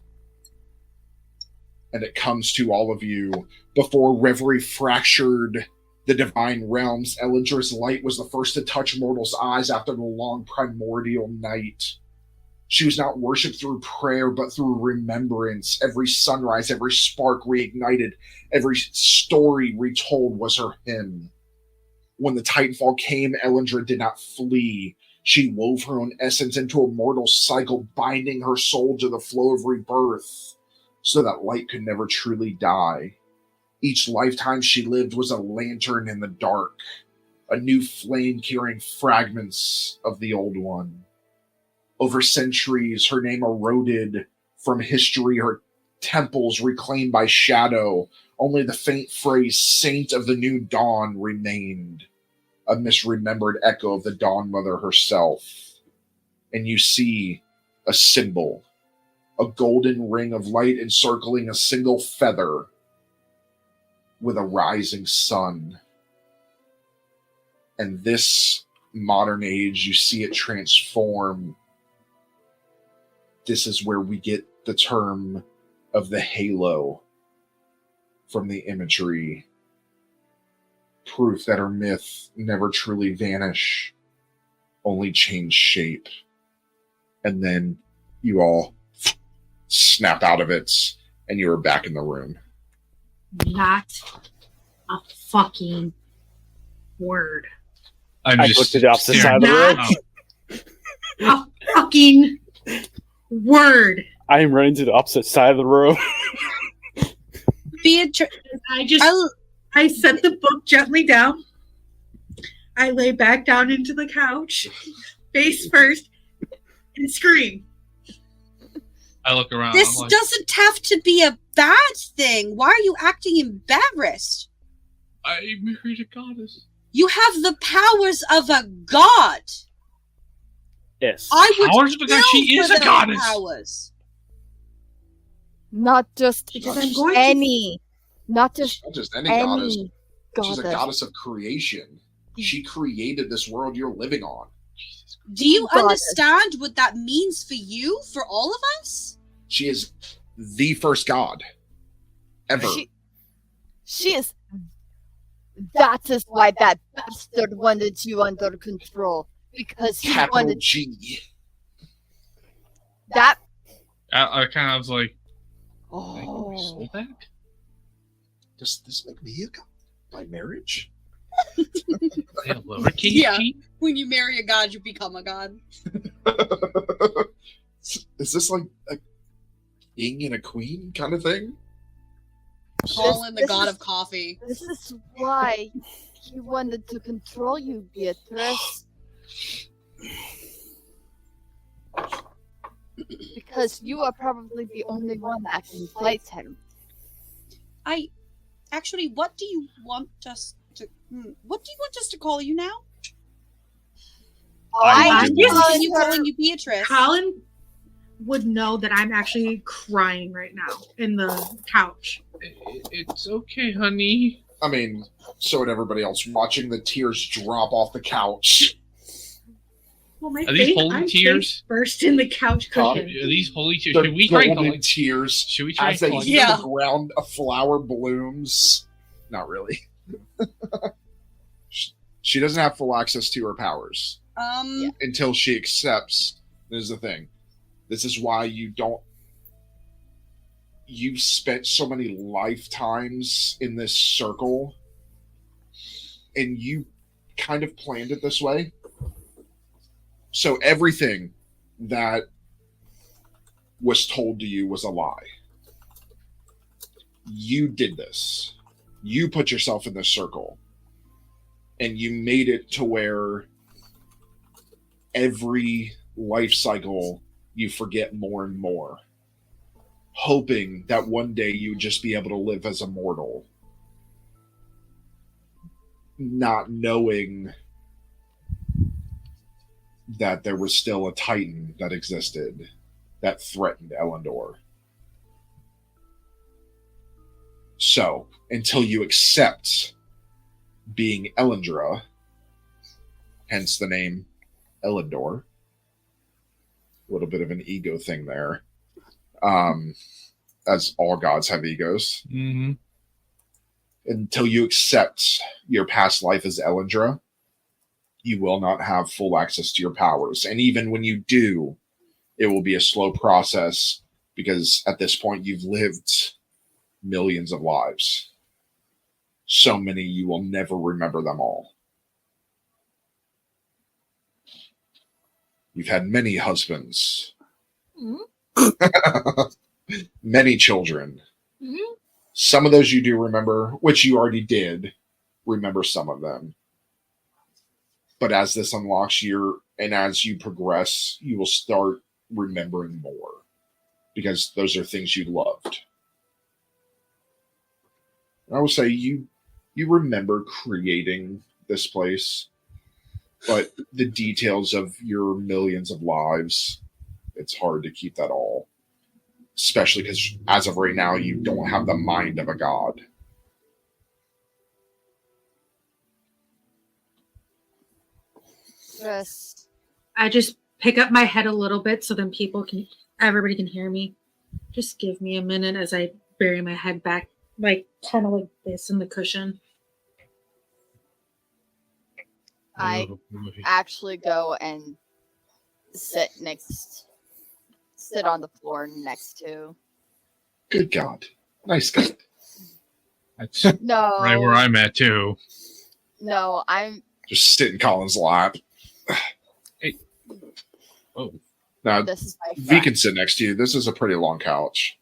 and it comes to all of you. Before reverie fractured the divine realms, Elyndra's light was the first to touch mortals' eyes after the long primordial night. She was not worshipped through prayer, but through remembrance. Every sunrise, every spark reignited, every story retold was her hymn. When the Titanfall came, Elyndor did not flee. She wove her own essence into a mortal cycle, binding her soul to the flow of rebirth, so that light could never truly die. Each lifetime she lived was a lantern in the dark, a new flame carrying fragments of the old one. Over centuries, her name eroded from history, her temples reclaimed by shadow. Only the faint phrase, Saint of the New Dawn, remained, a misremembered echo of the DawnMother herself. And you see a symbol, a golden ring of light encircling a single feather with a rising sun. And this modern age, you see it transform. This is where we get the term of the halo from the imagery. Proof that her myth never truly vanish, only change shape. And then you all snap out of it, and you are back in the room. Not a fucking word. I'm I just looked to the opposite side staring of the room. out. A fucking word. I am running to the opposite side of the room. Beatrice, I set the book gently down. I lay back down into the couch, face first, and scream. I look around. this I'm like, doesn't have to be a bad thing. Why are you acting embarrassed? I married a goddess. You have the powers of a god. Yes. I would Powers of a god? She kill is for a those goddess. Powers. Not just Because I'm going any, not just Not just any goddess. any She's a goddess. goddess of creation. She created this world you're living on. Do you Goddess. understand what that means for you, for all of us? She is the first god ever. She is. That is why that bastard wanted you under control. Because he Capital wanted G. that. I kind of was like, Oh. we sold that? Does this make me a god by marriage? They have lowercase Yeah. g? When you marry a god, you become a god. Is this like a king and a queen kind of thing? Colin, the this god is- of coffee. This is why he wanted to control you, Beatrice. Because you are probably the only one that can fight him. Actually, what do you want us to? What do you want us to call you now? I do. Continue calling you Beatrice. Colin would know that I'm actually crying right now in the couch. It's okay, honey. I mean, so would everybody else watching the tears drop off the couch. Well, my Are these face, holy I'm tears? face first in the couch God. Are cushion. these holy tears? The Should we try and golden collect? tears Should we try as and they collect? hit Yeah. the ground, a flower blooms. Not really. She doesn't have full access to her powers until she accepts. This is the thing. This is why you've spent so many lifetimes in this circle, and you kind of planned it this way. So everything that was told to you was a lie. You did this. You put yourself in this circle. And you made it to where every life cycle you forget more and more, hoping that one day you would just be able to live as a mortal, not knowing that there was still a Titan that existed that threatened Elyndor. So, until you accept being Elyndra, hence the name Elyndor, a little bit of an ego thing there, as all gods have egos. Mm-hmm. Until you accept your past life as Elyndor, you will not have full access to your powers. And even when you do, it will be a slow process because at this point you've lived millions of lives. So many you will never remember them all. You've had many husbands, many children. Mhm. Some of those you do remember, which you already did remember some of them. But as this unlocks and as you progress, you will start remembering more because those are things you loved. I will say you remember creating this place, but the details of your millions of lives, it's hard to keep that all. Especially because as of right now, you don't have the mind of a god. Chris, I just pick up my head a little bit so then everybody can hear me. Just give me a minute as I bury my head back, like kind of like this in the cushion. I actually go and sit on the floor next to. Good God. Nice God. That's No. right where I'm at too. No, I'm. Just sit in Colin's lap. Hey. Oh. Now, This is my V friend. can sit next to you. This is a pretty long couch.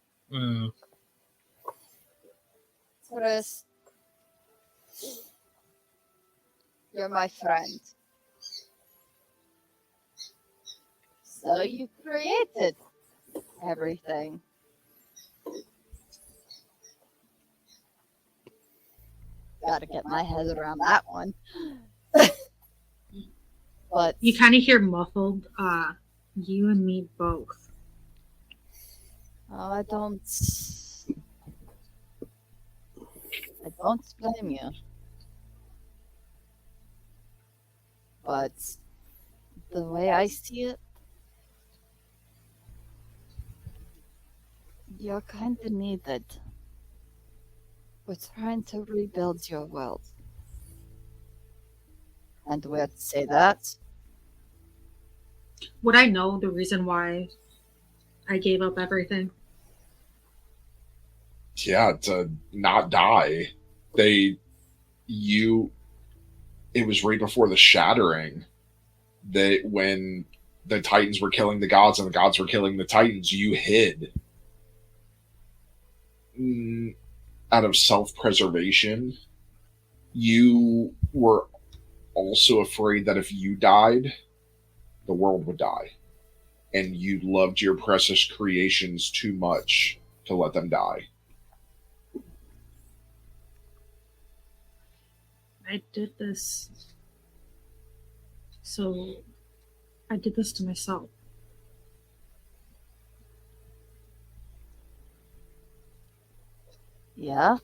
Chris, you're my friend. So you created everything. Gotta get my head around that one. But You kind of hear muffled, you and me both. I don't blame you. But the way I see it, you're kind of needed. We're trying to rebuild your world. And where to say that? Would I know the reason why I gave up everything? Yeah, to not die. It was right before the shattering that when the Titans were killing the gods and the gods were killing the Titans, you hid. Out of self-preservation. You were also afraid that if you died, the world would die. And you loved your precious creations too much to let them die. I did this. So I did this to myself. Yeah?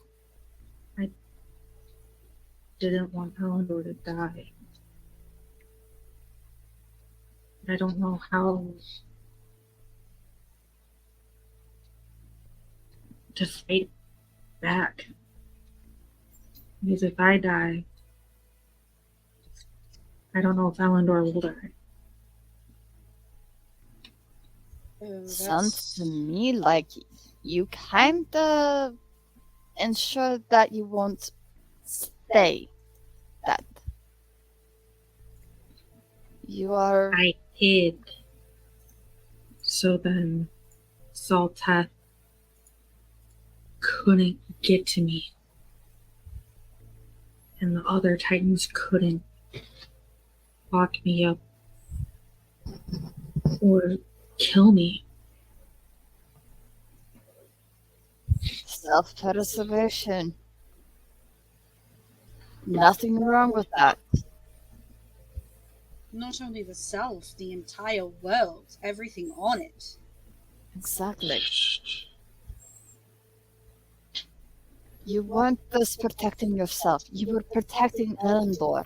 Didn't want Elyndor to die. I don't know how to fight back. Because if I die, I don't know if Elyndor will die. Sounds to me like you kinda ensure that you won't stay dead. You are. I hid. So then Salteth couldn't get to me. And the other Titans couldn't lock me up or kill me. Self-preservation. Nothing wrong with that. Not only the self, the entire world, everything on it. Exactly. You weren't just protecting yourself, you were protecting Elyndor.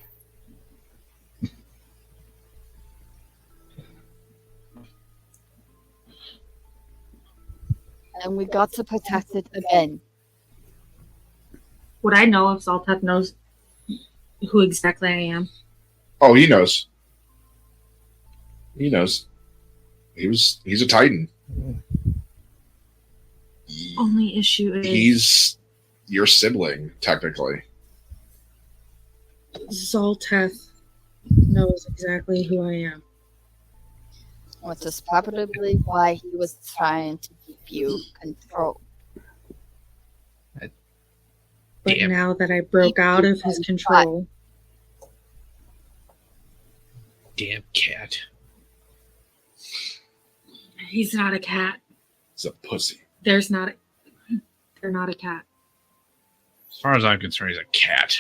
and we got to protect it again. Would I know if Zolteth knows who exactly I am? Oh, he knows. He knows. He's a Titan. Only issue is He's your sibling, technically. Zolteth knows exactly who I am. Which is probably why he was trying to keep you controlled. But Damn. now that I broke out of his control, Damn cat. he's not a cat. He's a pussy. They're not a cat. As far as I'm concerned, he's a cat.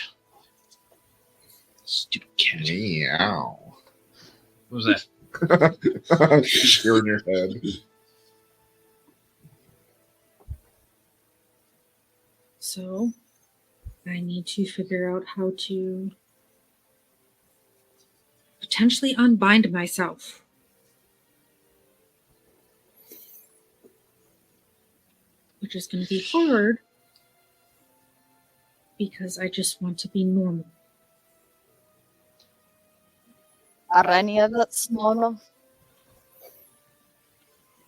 Stupid cat. Meow. What was that? You're in your head. So I need to figure out how to potentially unbind myself. Which is going to be hard because I just want to be normal. Are any of us normal?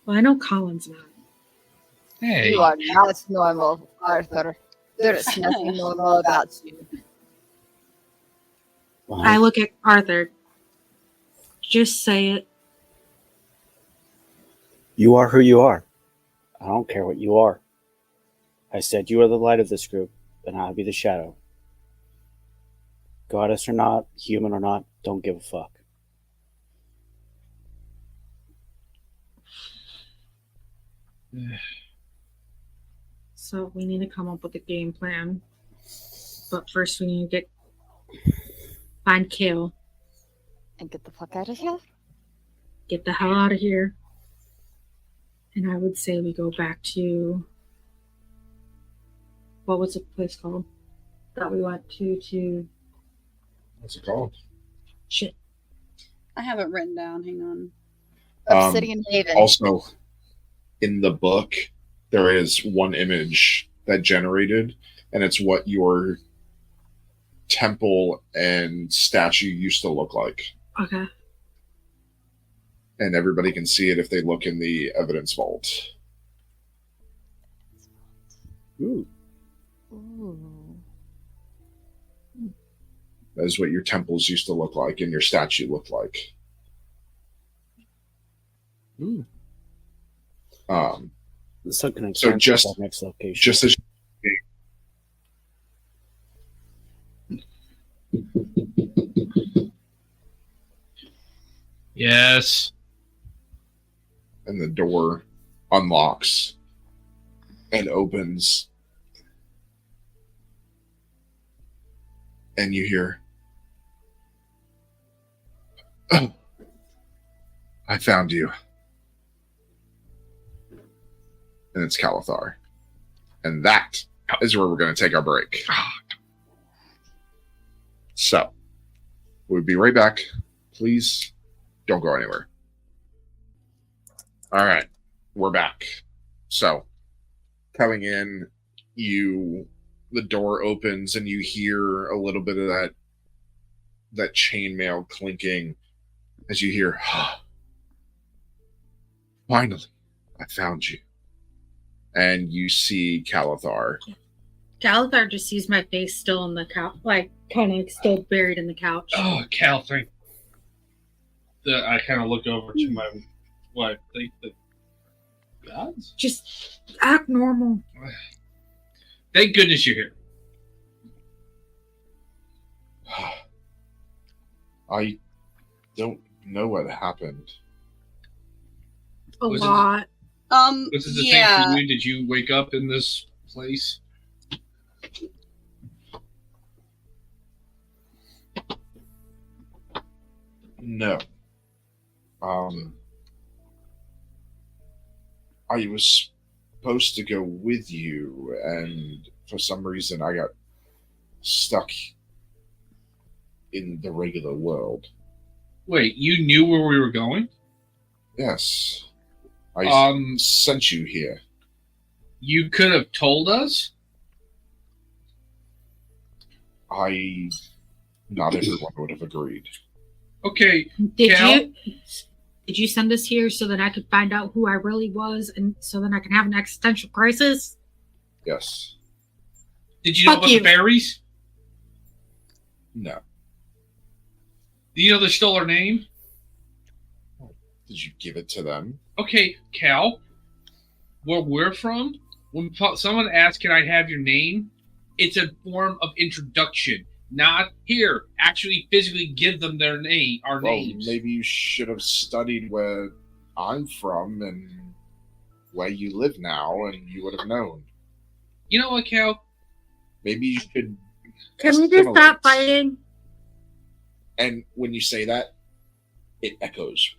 Well, I know Colin's not. Hey. You are not normal, Arthur. There is nothing normal about you. Well, I look at Arthur. Just say it. you are who you are. I don't care what you are. I said you are the light of this group, and I'll be the shadow. Goddess or not, human or not, don't give a fuck. So we need to come up with a game plan. But first we need to find Kale. And get the fuck out of here? Get the hell out of here. And I would say we go back to, what was the place called that we went to What's it called? shit. I have it written down. Hang on. Obsidian Haven. Also, in the book, there is one image that generated, and it's what your temple and statue used to look like. Okay. And everybody can see it if they look in the evidence vault. Ooh. Ooh. That is what your temples used to look like and your statue looked like. Ooh. So can I So cancel just- that next location? Just as Yes. and the door unlocks and opens, and you hear, "Oh, I found you." And it's Calathar. And that is where we're going to take our break. So, we'll be right back. Please don't go anywhere. All right, we're back. So, coming in, the door opens and you hear a little bit of that chainmail clinking as you hear, "Finally, I found you." And you see Calathar. Calathar just sees my face still in the couch, like kind of still buried in the couch. Oh, Cal, thank. I kind of look over to my wife. The gods? Just act normal. Thank goodness you're here. I don't know what happened. A Was it- lot. Was it the Yeah. same for you? Did you wake up in this place? No. I was supposed to go with you, and for some reason I got stuck in the regular world. Wait, you knew where we were going? Yes. I Um, sent you here. You could have told us? Not everyone would have agreed. Okay, Did Cal? you send us here so that I could find out who I really was, and so then I can have an existential crisis? Yes. Did you know Fuck about you. the fairies? No. Do you know they stole our name? Did you give it to them? Okay, Cal, where we're from, when someone asks, can I have your name? It's a form of introduction. Not here. Actually physically give them their name, our Well, names. maybe you should have studied where I'm from and where you live now, and you would have known. You know what, Cal? Maybe you should. Can we just assimilate. stop fighting? And when you say that, it echoes.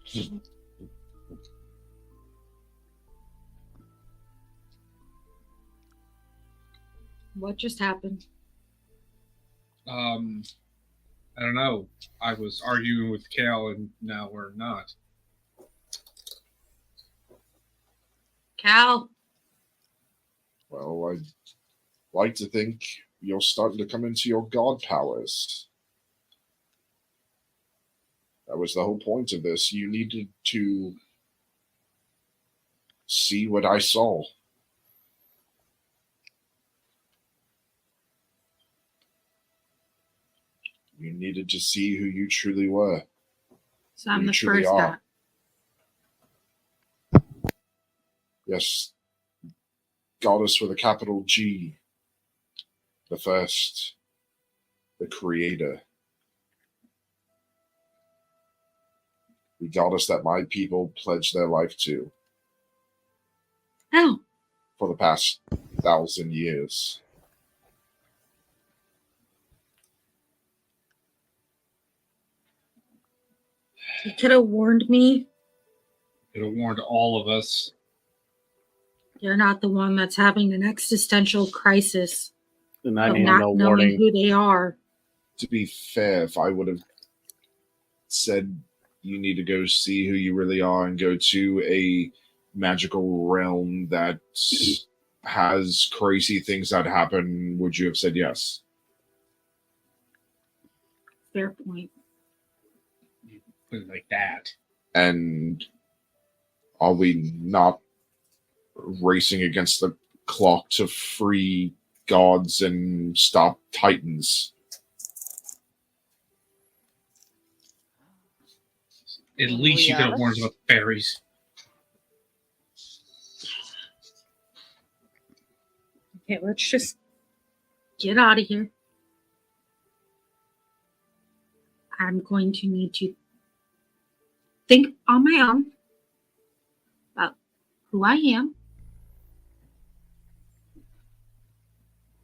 What just happened? I don't know. I was arguing with Cal, and now we're not. Cal, Well, I'd like to think you're starting to come into your god powers. That was the whole point of this. You needed to see what I saw. You needed to see who you truly were. so I'm You the truly first are. guy. Yes, goddess with a capital G. The first. The creator. The goddess that my people pledged their life to Oh, for the past 1,000 years. you could have warned me. Could have warned all of us. You're not the one that's having an existential crisis And I of need not no knowing warning. who they are. To be fair, if I would have said you need to go see who you really are and go to a magical realm that has crazy things that happen, would you have said yes? Fair point. Put it like that. And are we not racing against the clock to free gods and stop titans? At least you could have warned Yes. about the fairies. Okay, let's just get out of here. I'm going to need to think on my own about who I am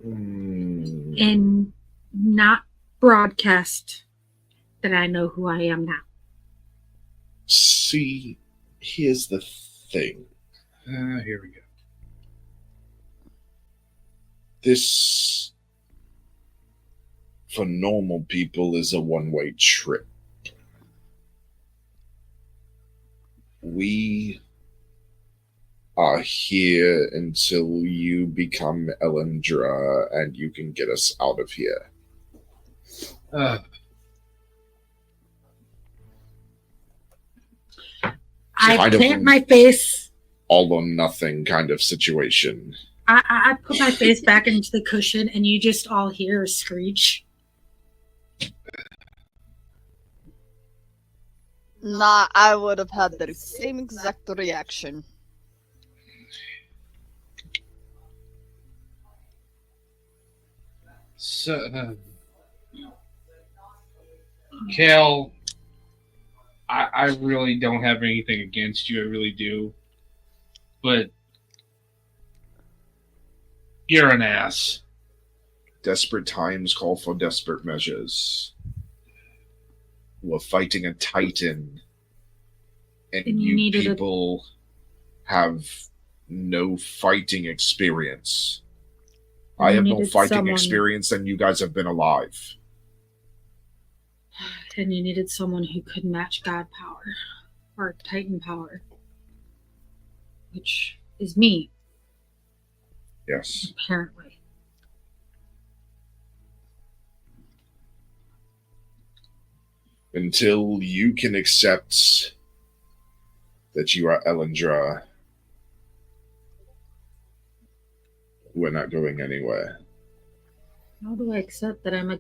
and not broadcast that I know who I am now. See, here's the thing. Here we go. This, for normal people, is a one-way trip. We are here until you become Elyndor and you can get us out of here. I Kind of plant my face. All or nothing kind of situation. I put my face back into the cushion, and you just all hear a screech. Nah, I would have had the same exact reaction. So, Cal, I really don't have anything against you. I really do. But you're an ass. Desperate times call for desperate measures. We're fighting a titan, and And you you needed a- people have no fighting experience. And I you have no needed fighting someone- experience, and you guys have been alive. And you needed someone who could match God power or Titan power, which is me. Yes. Apparently. Until you can accept that you are Elyndor, we're not going anywhere. How do I accept that I'm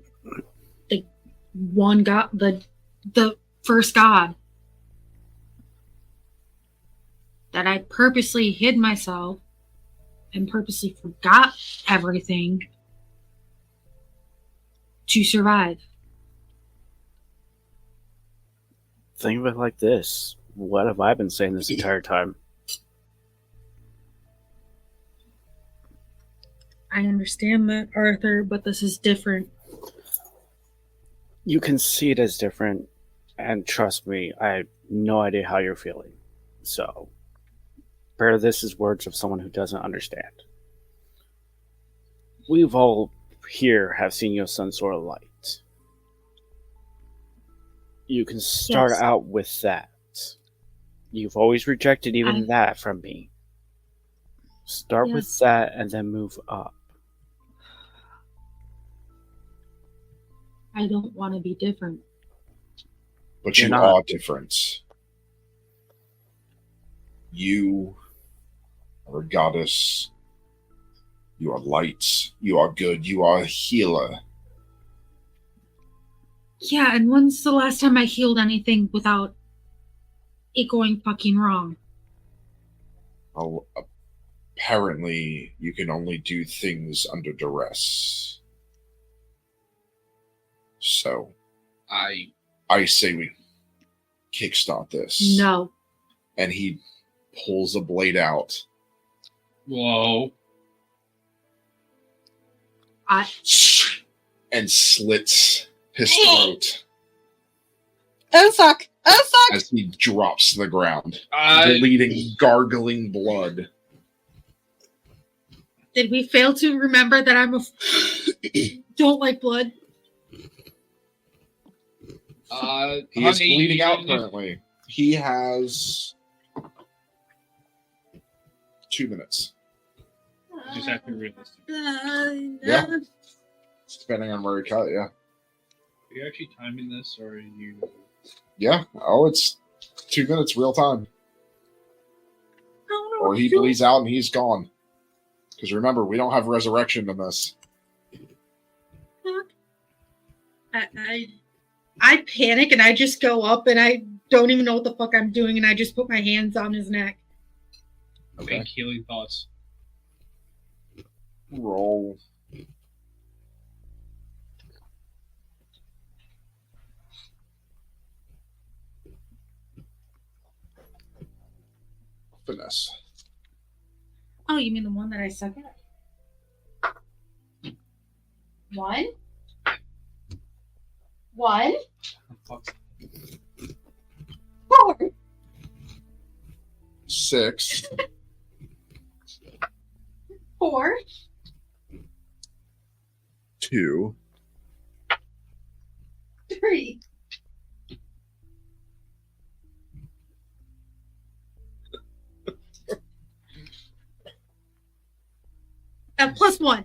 the one god, the first god? That I purposely hid myself and purposely forgot everything to survive. Think of it like this. What have I been saying this entire time? I understand that, Arthur, but this is different. You can see it as different, and trust me, I have no idea how you're feeling. So, bear this as words of someone who doesn't understand. We've all here have seen your some sort of light. You can start Yes. out with that. You've always rejected even that from me. Start with Yes. that and then move up. I don't want to be different. But You're you not. are different. You are a goddess. You are light. You are good. You are a healer. Yeah, and when's the last time I healed anything without it going fucking wrong? Well, apparently, you can only do things under duress. So, I say we kickstart this. No. And he pulls a blade out. Whoa. And slits his throat Oh fuck! Oh fuck! as he drops to the ground, I bleeding, gargling blood. Did we fail to remember that I'm don't like blood? He is bleeding out currently. He has 2 minutes. Just have to be realistic. Yeah. Depending on where he cut, yeah. Are you actually timing this, or are you? Yeah. Oh, it's 2 minutes real time. Or he bleeds out and he's gone. Because remember, we don't have resurrection in this. I panic and I just go up and I don't even know what the fuck I'm doing and I just put my hands on his neck. Okay. Think healing thoughts. Roll. Finesse. Oh, you mean the one that I suck at? 1? 1? Oh, fuck. 4. 6. 4. 2. 3. Plus 1.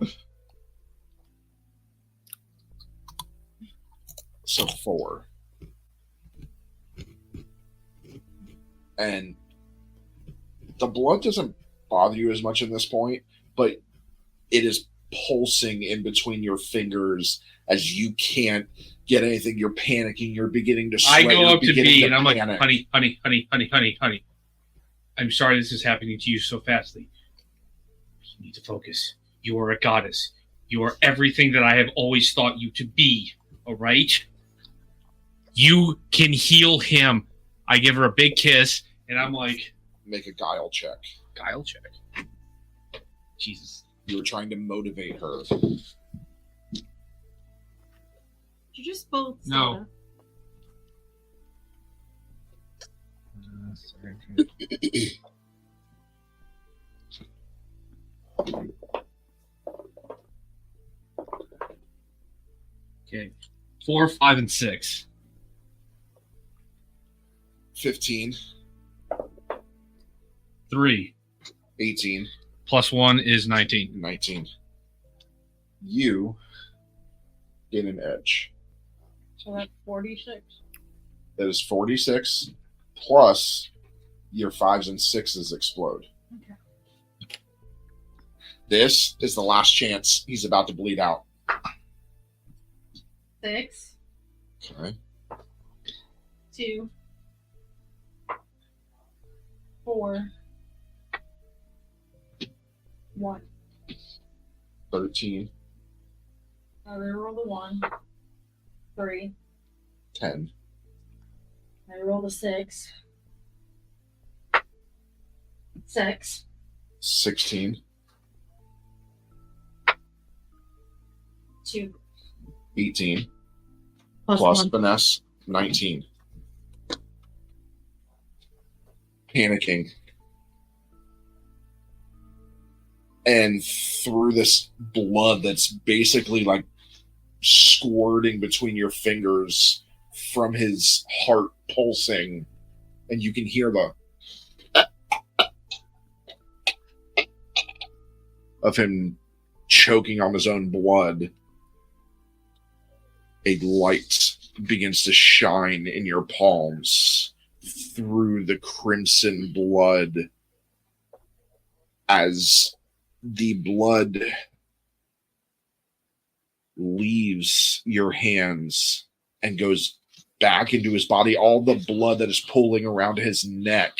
So 4. And the blood doesn't bother you as much at this point, but it is pulsing in between your fingers as you can't get anything. You're panicking. You're beginning to sweat. I go you're up to beginning B and I'm like, panic. honey. I'm sorry this is happening to you so fastly. You need to focus. You are a goddess. You are everything that I have always thought you to be. All right? You can heal him. I give her a big kiss, and I'm like, Make a guile check. guile check. Jesus. You were trying to motivate her. You just both. No. Okay. 4, 5, and 6. 15, 3. 18, Plus 1 is 19. 19. You gain an edge. So that's 46. That is 46 plus your 5s and 6s explode. Okay. This is the last chance. He's about to bleed out. 6, Okay. 2, 4, 1. 13, I reroll the 1. 3. 10, I rolled a 6. 6. 16, 2. 18, Plus plus 1. finesse, 19. Panicking. And through this blood that's basically like squirting between your fingers from his heart pulsing, and you can hear the of him choking on his own blood. A light begins to shine in your palms through the crimson blood as the blood leaves your hands and goes back into his body. All the blood that is pooling around his neck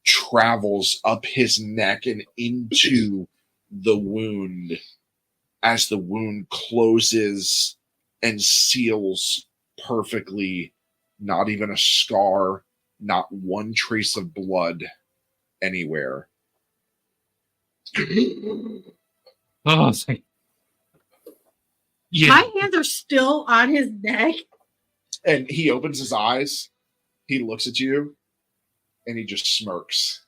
travels up his neck and into the wound as the wound closes and seals perfectly. Not even a scar, not one trace of blood anywhere. Oh, thank yeah. My hands are still on his neck. And he opens his eyes, he looks at you, and he just smirks.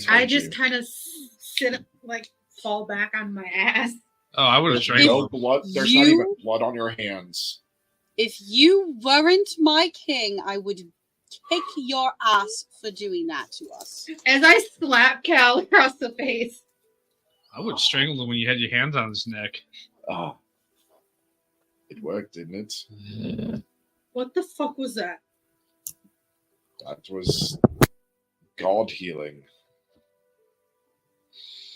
I just kind of sit, like, fall back on my ass. Oh, I would have There's strangled no him. blood. There's not even blood on your hands. If you weren't my king, I would kick your ass for doing that to us. As I slap Cal across the face. I would have strangled him when you had your hands on his neck. Ah, it worked, didn't it? What the fuck was that? That was God healing.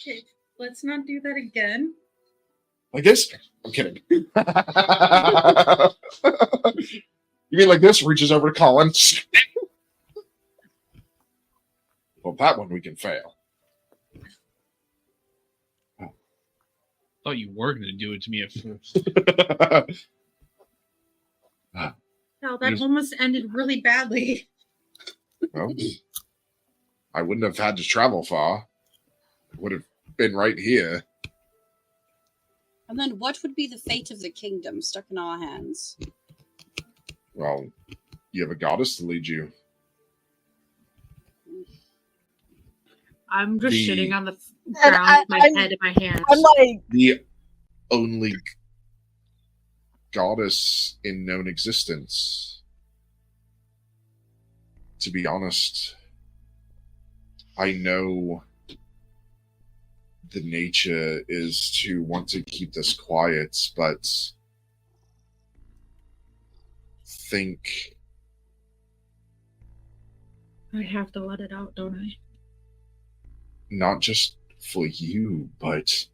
Okay, let's not do that again. I guess I'm kidding. You mean like this? Reaches over to Colin. Well, that one we can fail. Thought you were going to do it to me at first. No, that almost ended really badly. Well, I wouldn't have had to travel far. Would have been right here. And then what would be the fate of the kingdom stuck in our hands? Well, you have a goddess to lead you. I'm just The- shitting on the And ground with my I'm- head in my hands. I'm like, The only goddess in known existence. To be honest, I know the nature is to want to keep this quiet, but think I have to let it out, don't I? not just for you, but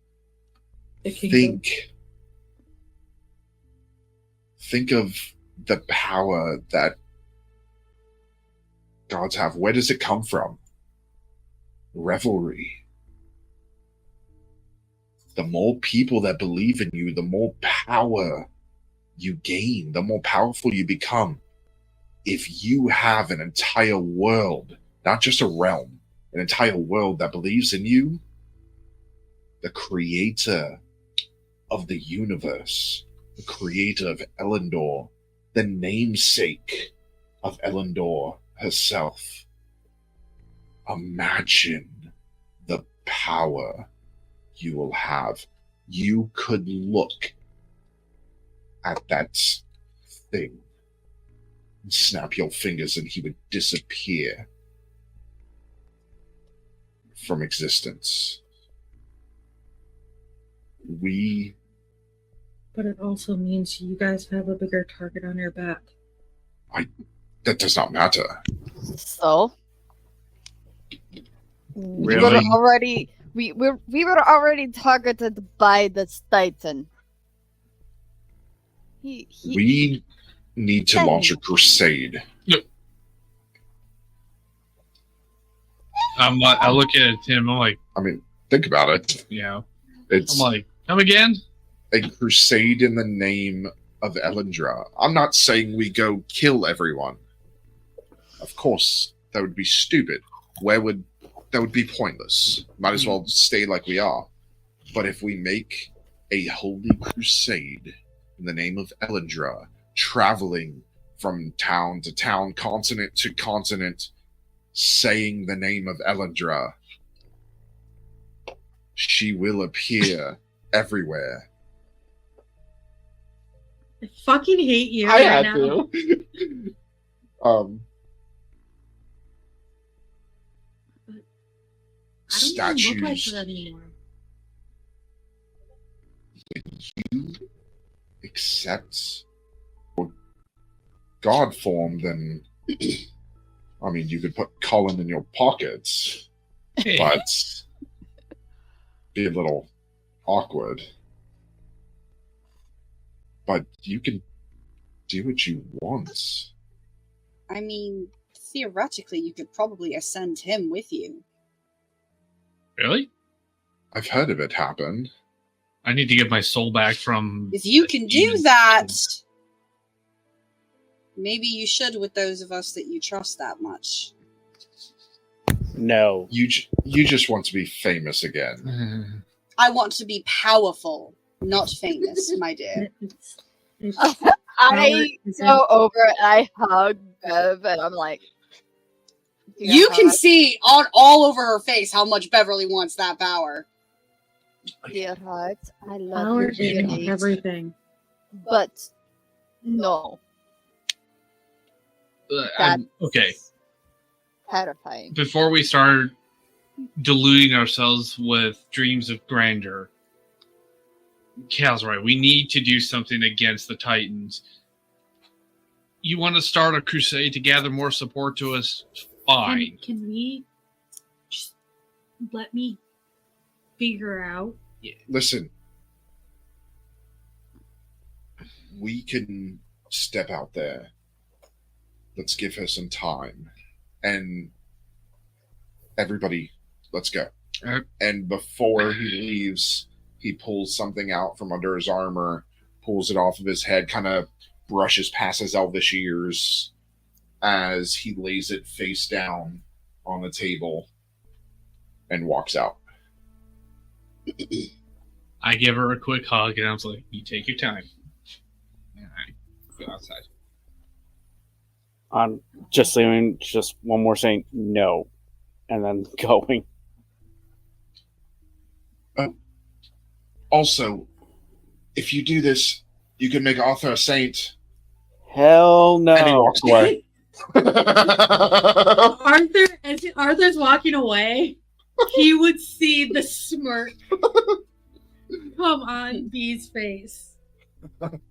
The kingdom. think of the power that gods have. Where does it come from? Revelry. The more people that believe in you, the more power you gain, the more powerful you become. If you have an entire world, not just a realm, an entire world that believes in you, the creator of the universe, the creator of Elyndor, the namesake of Elyndor herself. Imagine the power you will have. You could look at that thing and snap your fingers and he would disappear. from existence. But it also means you guys have a bigger target on your back. That does not matter. So Really? we were already targeted by this Titan. We need to launch a crusade. I look at him. I'm like, I mean, think about it. yeah. It's I'm like, come again? a crusade in the name of Elyndor. I'm not saying we go kill everyone. Of course, that would be stupid. That would be pointless. Might as well stay like we are. But if we make a holy crusade in the name of Elyndor, traveling from town to town, continent to continent, saying the name of Elyndor, she will appear everywhere. I fucking hate you I right had now. to. I don't even look like Statues. her anymore. You accept God form, then I mean, you could put Colin in your pockets, Hey, but be a little awkward. But you can do what you want. I mean, theoretically, you could probably ascend him with you. really? I've heard of it happen. I need to get my soul back from. If you can do demon. that, maybe you should with those of us that you trust that much. No. You just want to be famous again. I want to be powerful, not famous, my dear. It's I go over and I hug Bev, and I'm like, You can see on all over her face how much Beverly wants that power. dear heart, I love power you, isn't dearly, everything. but no, Okay. terrifying. Before we start deluding ourselves with dreams of grandeur, Cal's right. We need to do something against the Titans. You want to start a crusade to gather more support to us? Fine. Can we just let me figure out? Listen, we can step out there. Let's give her some time. And everybody, let's go. And before he leaves, he pulls something out from under his armor, pulls it off of his head, kind of brushes past his elvish ears as he lays it face down on the table and walks out. I give her a quick hug, and I was like, you take your time. And I go outside. I'm just leaving, just one more saying no, and then going. Also, if you do this, you can make Arthur a saint. Hell no. And he walks away. As Arthur's walking away, he would see the smirk come on B's face.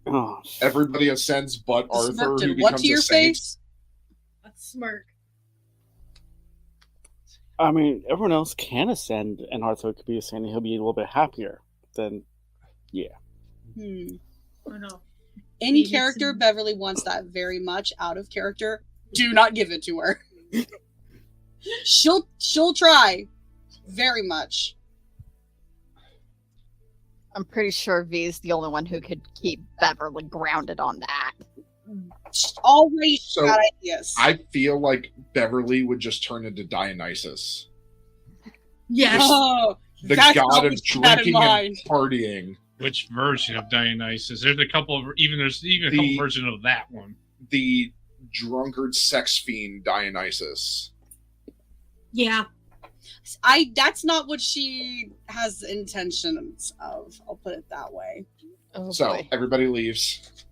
Oh, Everybody ascends but Arthur, Smirk who did what becomes to your a saint. face? A smirk. I mean, everyone else can ascend, and Arthur could be ascending. He'll be a little bit happier. Then, yeah. Oh no. In Maybe character, some- Beverly wants that very much. Out of character, do not give it to her. She'll try very much. I'm pretty sure V's the only one who could keep Beverly grounded on that. Already So, got ideas. I feel like Beverly would just turn into Dionysus, Yes. Oh, the that's god not of what you had in drinking and mind. partying. Which version of Dionysus? There's a couple of there's even a couple The- versions of that one. The drunkard sex fiend Dionysus. Yeah. That's not what she has intentions of. I'll put it that way. Oh So boy. everybody leaves.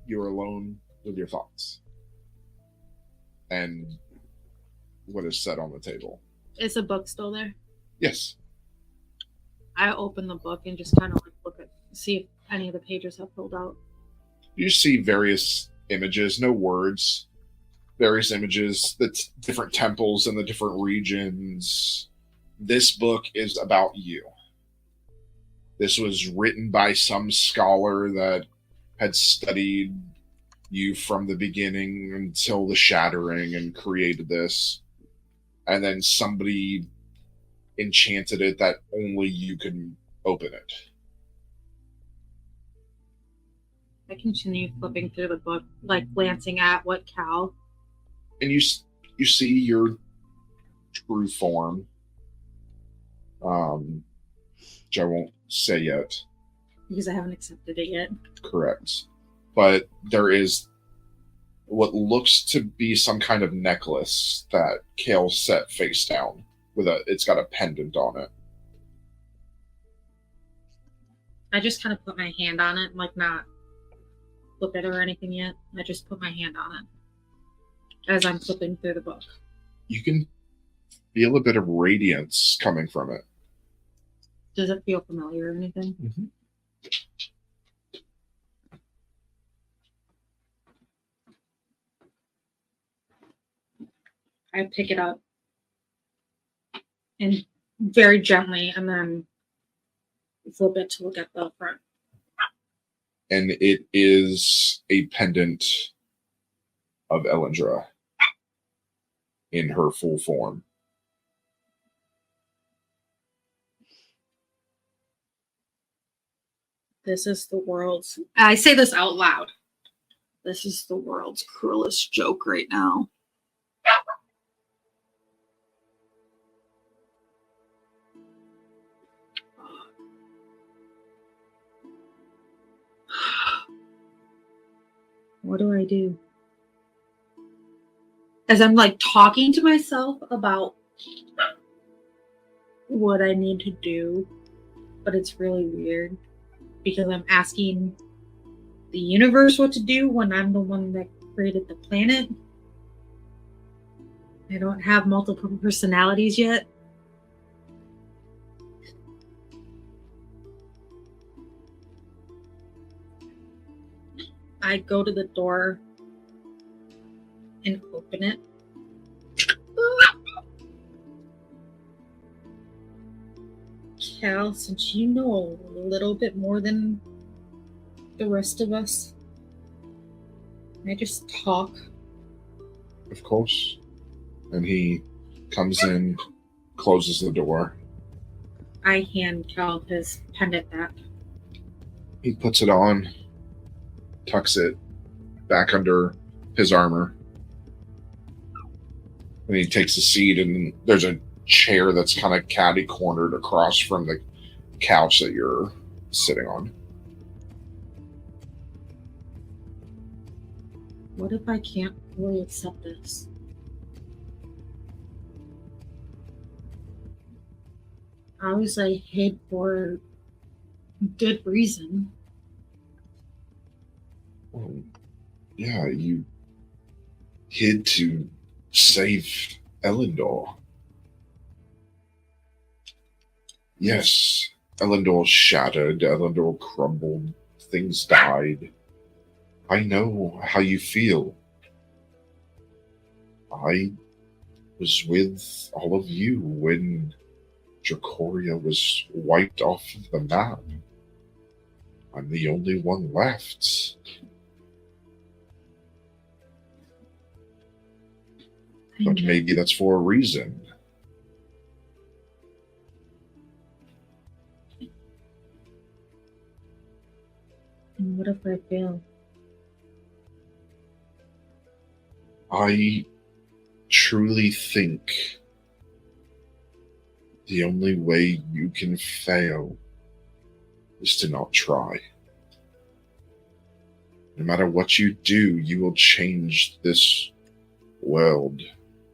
You're alone with your thoughts and what is set on the table. Is the book still there? Yes. I open the book and just kind of like look at, see if any of the pages have filled out. You see various images, no words. Various images, the different temples in the different regions. This book is about you. This was written by some scholar that had studied you from the beginning until the shattering and created this. And then somebody enchanted it that only you can open it. I continue flipping through the book, like glancing at what Cal. And you see your true form, which I won't say yet. Because I haven't accepted it yet. Correct. But there is what looks to be some kind of necklace that Kale set face down with it's got a pendant on it. I just kind of put my hand on it, like not flip it or anything yet. I just put my hand on it as I'm flipping through the book. You can feel a bit of radiance coming from it. Does it feel familiar or anything? Mm-hmm. I pick it up and very gently, and then flip it to look at the front. And it is a pendant of Elyndor in her full form. This is the world's... I say this out loud. This is the world's cruelest joke right now. What do I do? As I'm like talking to myself about what I need to do, but it's really weird because I'm asking the universe what to do when I'm the one that created the planet. I don't have multiple personalities yet. I go to the door and open it. Cal, since you know a little bit more than the rest of us, can I just talk? Of course. And he comes in, closes the door. I hand Cal his pendant back. He puts it on, tucks it back under his armor. And he takes a seat, and there's a chair that's kind of catty-cornered across from the couch that you're sitting on. What if I can't really accept this? I was like hid for good reason. Well, yeah, you hid to save Elyndor. Yes, Elyndor shattered, Elyndor crumbled, things died. I know how you feel. I was with all of you when Dracoria was wiped off of the map. I'm the only one left. But maybe that's for a reason. And what if I fail? I truly think the only way you can fail is to not try. No matter what you do, you will change this world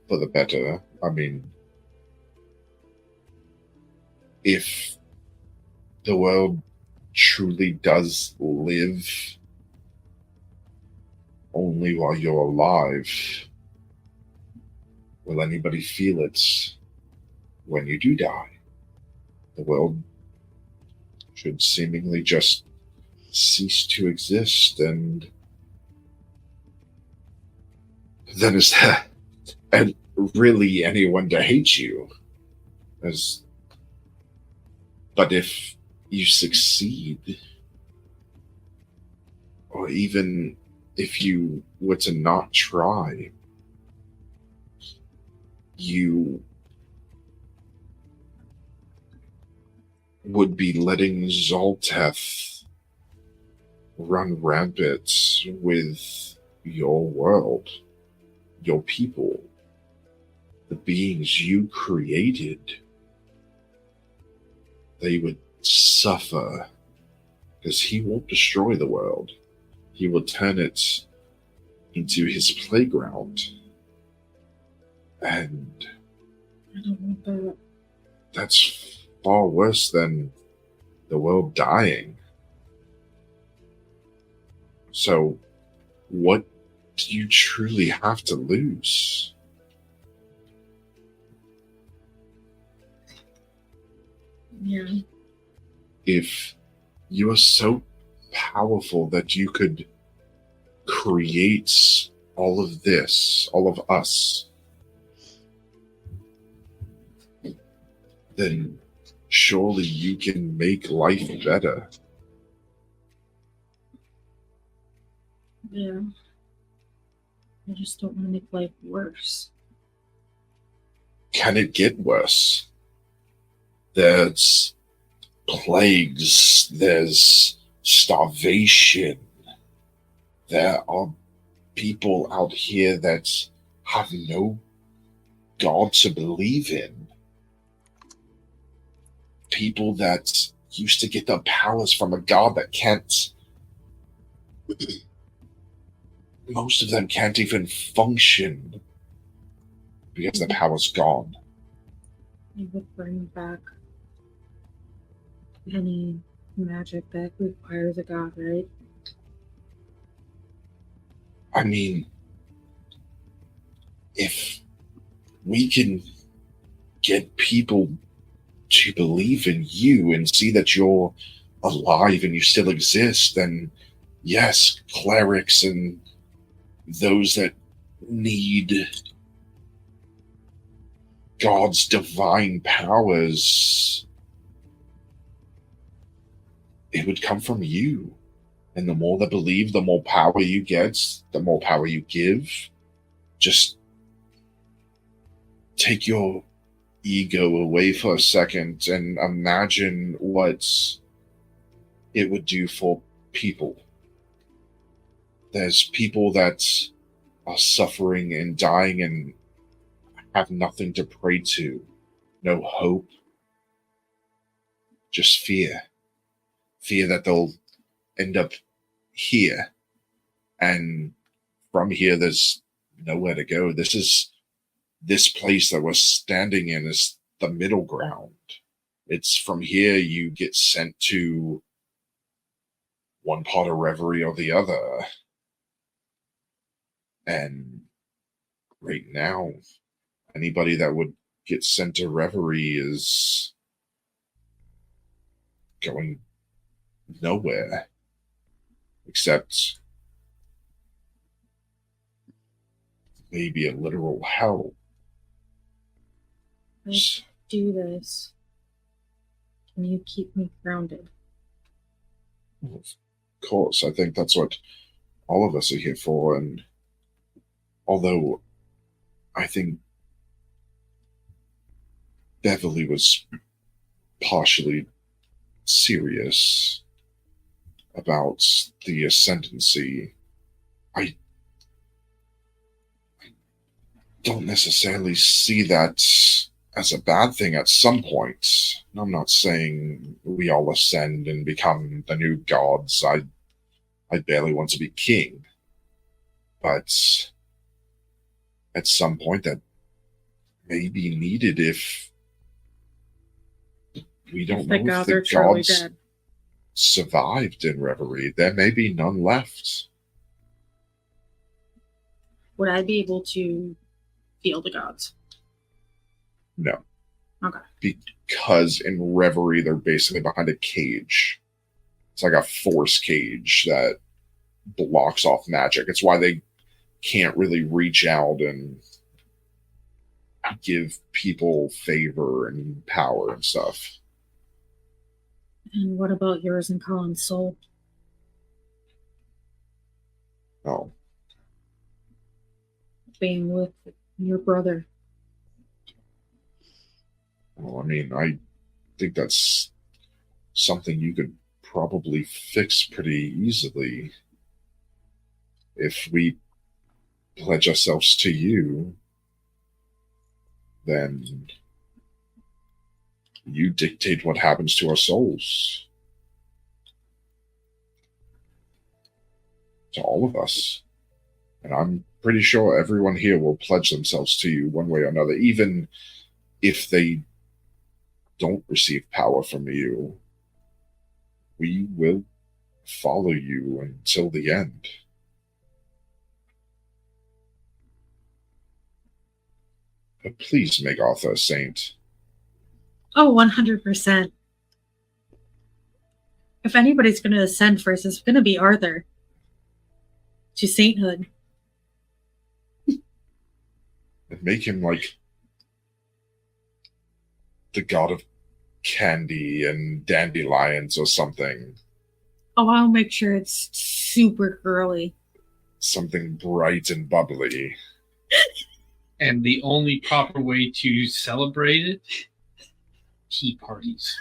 for the better. I mean, if the world truly does live only while you're alive, will anybody feel it? when you do die, the world should seemingly just cease to exist, and then is there and really anyone to hate you? But if you succeed, or even if you were to not try, you would be letting Zolteth run rampant with your world, your people, the beings you created. They would suffer, because he won't destroy the world. He will turn it into his playground. And I don't want that. that's far worse than the world dying. So, what do you truly have to lose? Yeah. If you are so powerful that you could create all of this, all of us, then surely you can make life better. Yeah. I just don't want to make life worse. Can it get worse? There's plagues, there's starvation. There are people out here that have no God to believe in. People that used to get their powers from a God that can't. Most of them can't even function because the power's gone. It would bring back any magic that requires a god, right? I mean, if we can get people to believe in you and see that you're alive and you still exist, then yes, clerics and those that need God's divine powers, it would come from you. And the more that believe, the more power you get, the more power you give. Just take your ego away for a second and imagine what it would do for people. There's people that are suffering and dying and have nothing to pray to, no hope, just fear. Fear that they'll end up here, and from here there's nowhere to go. This place that we're standing in is the middle ground. It's from here you get sent to one part of Reverie or the other. And right now, anybody that would get sent to Reverie is going nowhere. Except maybe a literal hell. Let's do this. Can you keep me grounded? Of course, I think that's what all of us are here for, and although I think Beverly was partially serious about the ascendancy, I don't necessarily see that as a bad thing at some point. I'm not saying we all ascend and become the new gods. I barely want to be king. But at some point that may be needed if we don't know if gods the are truly gods dead. survived in Reverie. There may be none left. Would I be able to feel the gods? No. Okay. Because in Reverie, they're basically behind a cage. It's like a force cage that blocks off magic. It's why they can't really reach out and give people favor and power and stuff. And what about yours and Colin's soul? Oh, Being with your brother. well, I mean, I think that's something you could probably fix pretty easily. If we pledge ourselves to you, then you dictate what happens to our souls. To all of us. And I'm pretty sure everyone here will pledge themselves to you one way or another, even if they don't receive power from you. We will follow you until the end. But please make Arthur a saint. Oh, 100%. If anybody's going to ascend first, it's going to be Arthur. To sainthood. And make him like the god of candy and dandelions or something. Oh, I'll make sure it's super girly. Something bright and bubbly. And the only proper way to celebrate it, tea parties.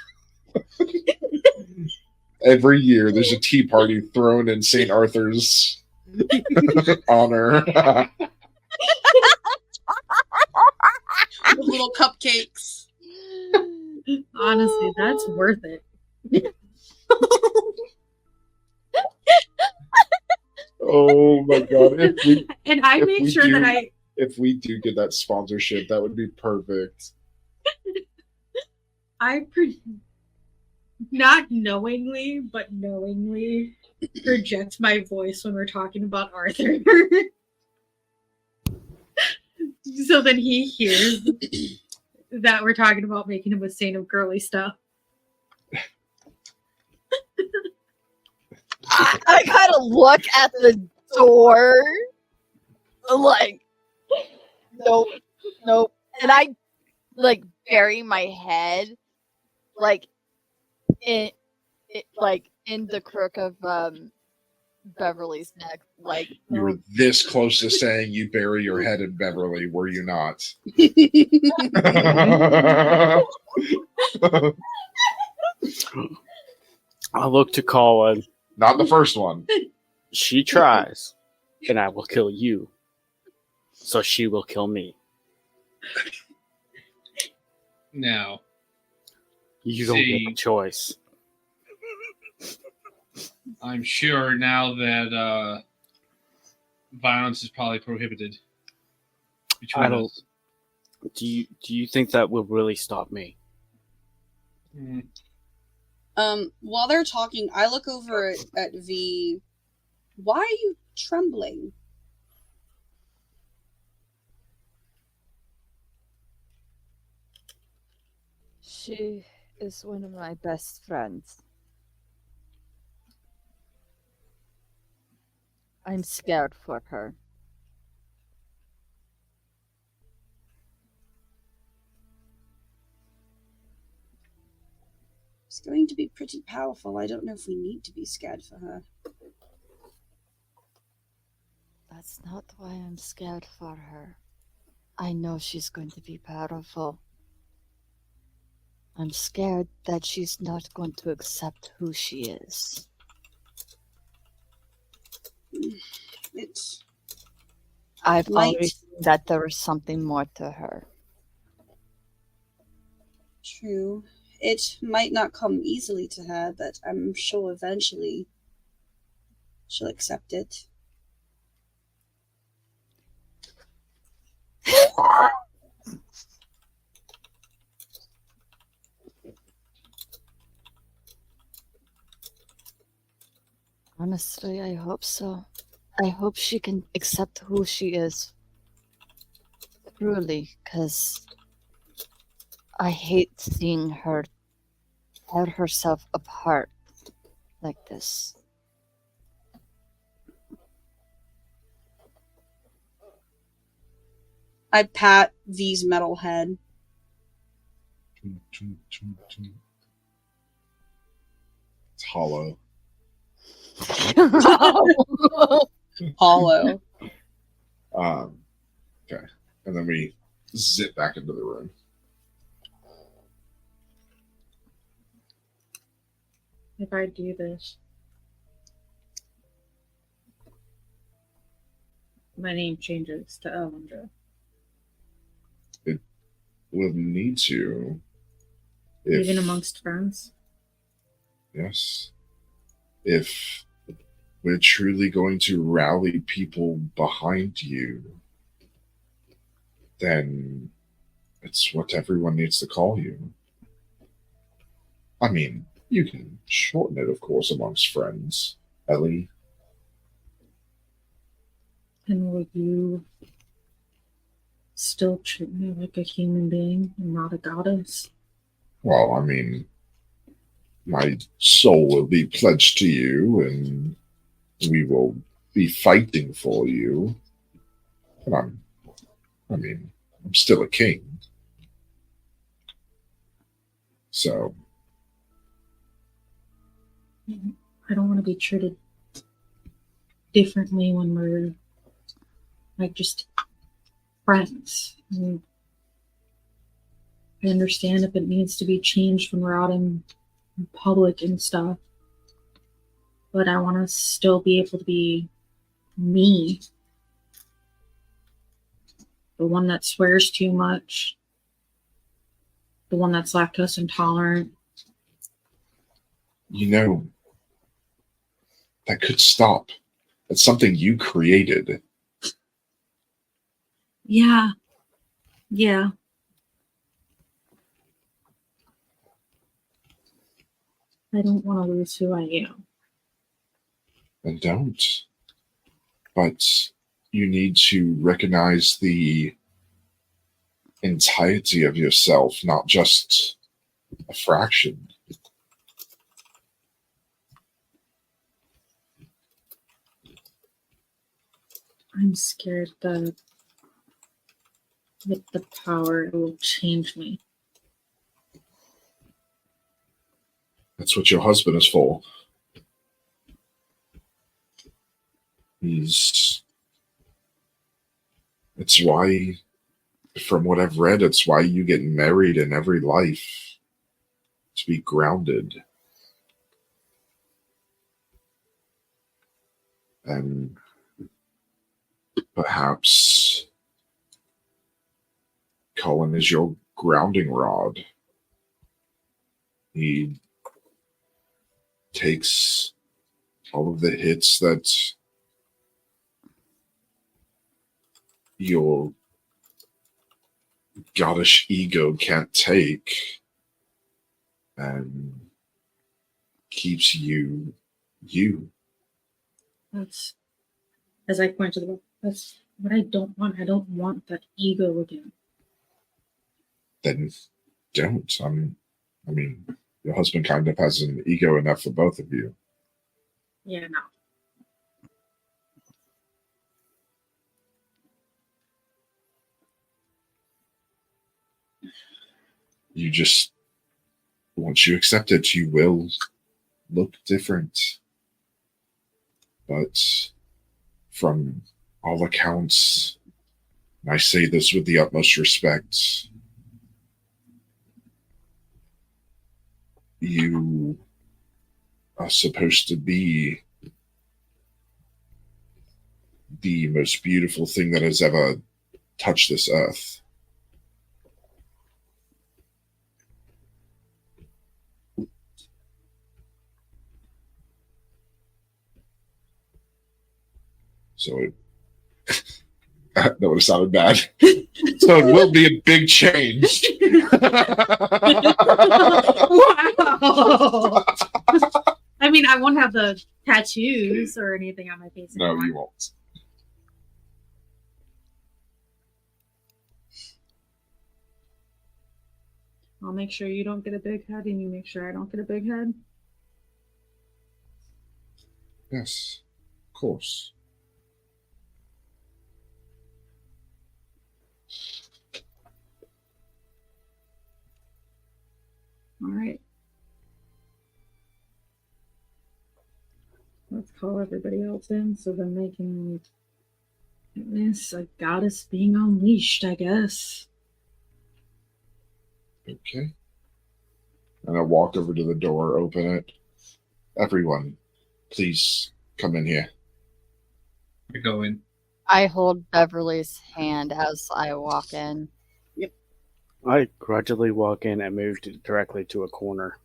Every year there's a tea party thrown in St. Arthur's honor. With little cupcakes. Honestly, that's worth it. Oh my god. And I if make we sure do- that If we do get that sponsorship, that would be perfect. not knowingly, but knowingly project my voice when we're talking about Arthur. So then he hears that we're talking about making him a saint of girly stuff. I kind of look at the door, like, nope, nope, and I like bury my head, like in the crook of Beverly's neck, like You were this close to saying you bury your head in Beverly, were you not? I look to Colin. Not the first one. She tries, and I will kill you. So she will kill me. Now, You don't See. get a choice. I'm sure now that violence is probably prohibited between I don't- us. Do you think that will really stop me? Mm. While they're talking, I look over at V. Why are you trembling? she is one of my best friends. I'm scared for her. She's going to be pretty powerful. I don't know if we need to be scared for her. That's not why I'm scared for her. I know she's going to be powerful. I'm scared that she's not going to accept who she is. It's I've Might- already seen that there is something more to her. true. It might not come easily to her, but I'm sure eventually she'll accept it. Honestly, I hope so. I hope she can accept who she is. Truly, because I hate seeing her tear herself apart like this. I pat V's metal head. It's hollow. Hollow. Okay. And then we zip back into the room. If I do this, my name changes to Elyndor. We'll need to. Even amongst friends. Yes. If we're truly going to rally people behind you, then it's what everyone needs to call you. I mean, you can shorten it, of course, amongst friends, Ellie. And will you still treat me like a human being and not a goddess? Well, I mean, my soul will be pledged to you, and we will be fighting for you. But I'm still a king. So. I don't want to be treated differently when we're like just friends. I understand if it needs to be changed when we're out in public and stuff, but I want to still be able to be me. The one that swears too much, the one that's lactose intolerant. You know, that could stop. That's something you created. Yeah. Yeah. I don't want to lose who I am. Then don't. But you need to recognize the entirety of yourself, not just a fraction. I'm scared that with the power, it will change me. That's what your husband is for. It's why, from what I've read, it's why you get married in every life. To be grounded. And perhaps Cullen is your grounding rod. He takes all of the hits that your goddish ego can't take and keeps you. That's, as I point to the book, that's what I don't want. I don't want that ego again. Then don't. I mean, your husband kind of has an ego enough for both of you. Yeah, no. You just, once you accept it, you will look different. But from all accounts, and I say this with the utmost respect, you are supposed to be the most beautiful thing that has ever touched this earth. So that would have sounded bad. So it will be a big change. Wow. I mean, I won't have the tattoos or anything on my face No, anymore. you won't. I'll make sure you don't get a big head, and you make sure I don't get a big head. Yes, of course. All right. Let's call everybody else in so then they can witness a goddess being unleashed, I guess. Okay. And I walk over to the door, open it. Everyone, please come in here. I go in. I hold Beverly's hand as I walk in. I grudgingly walk in and move directly to a corner.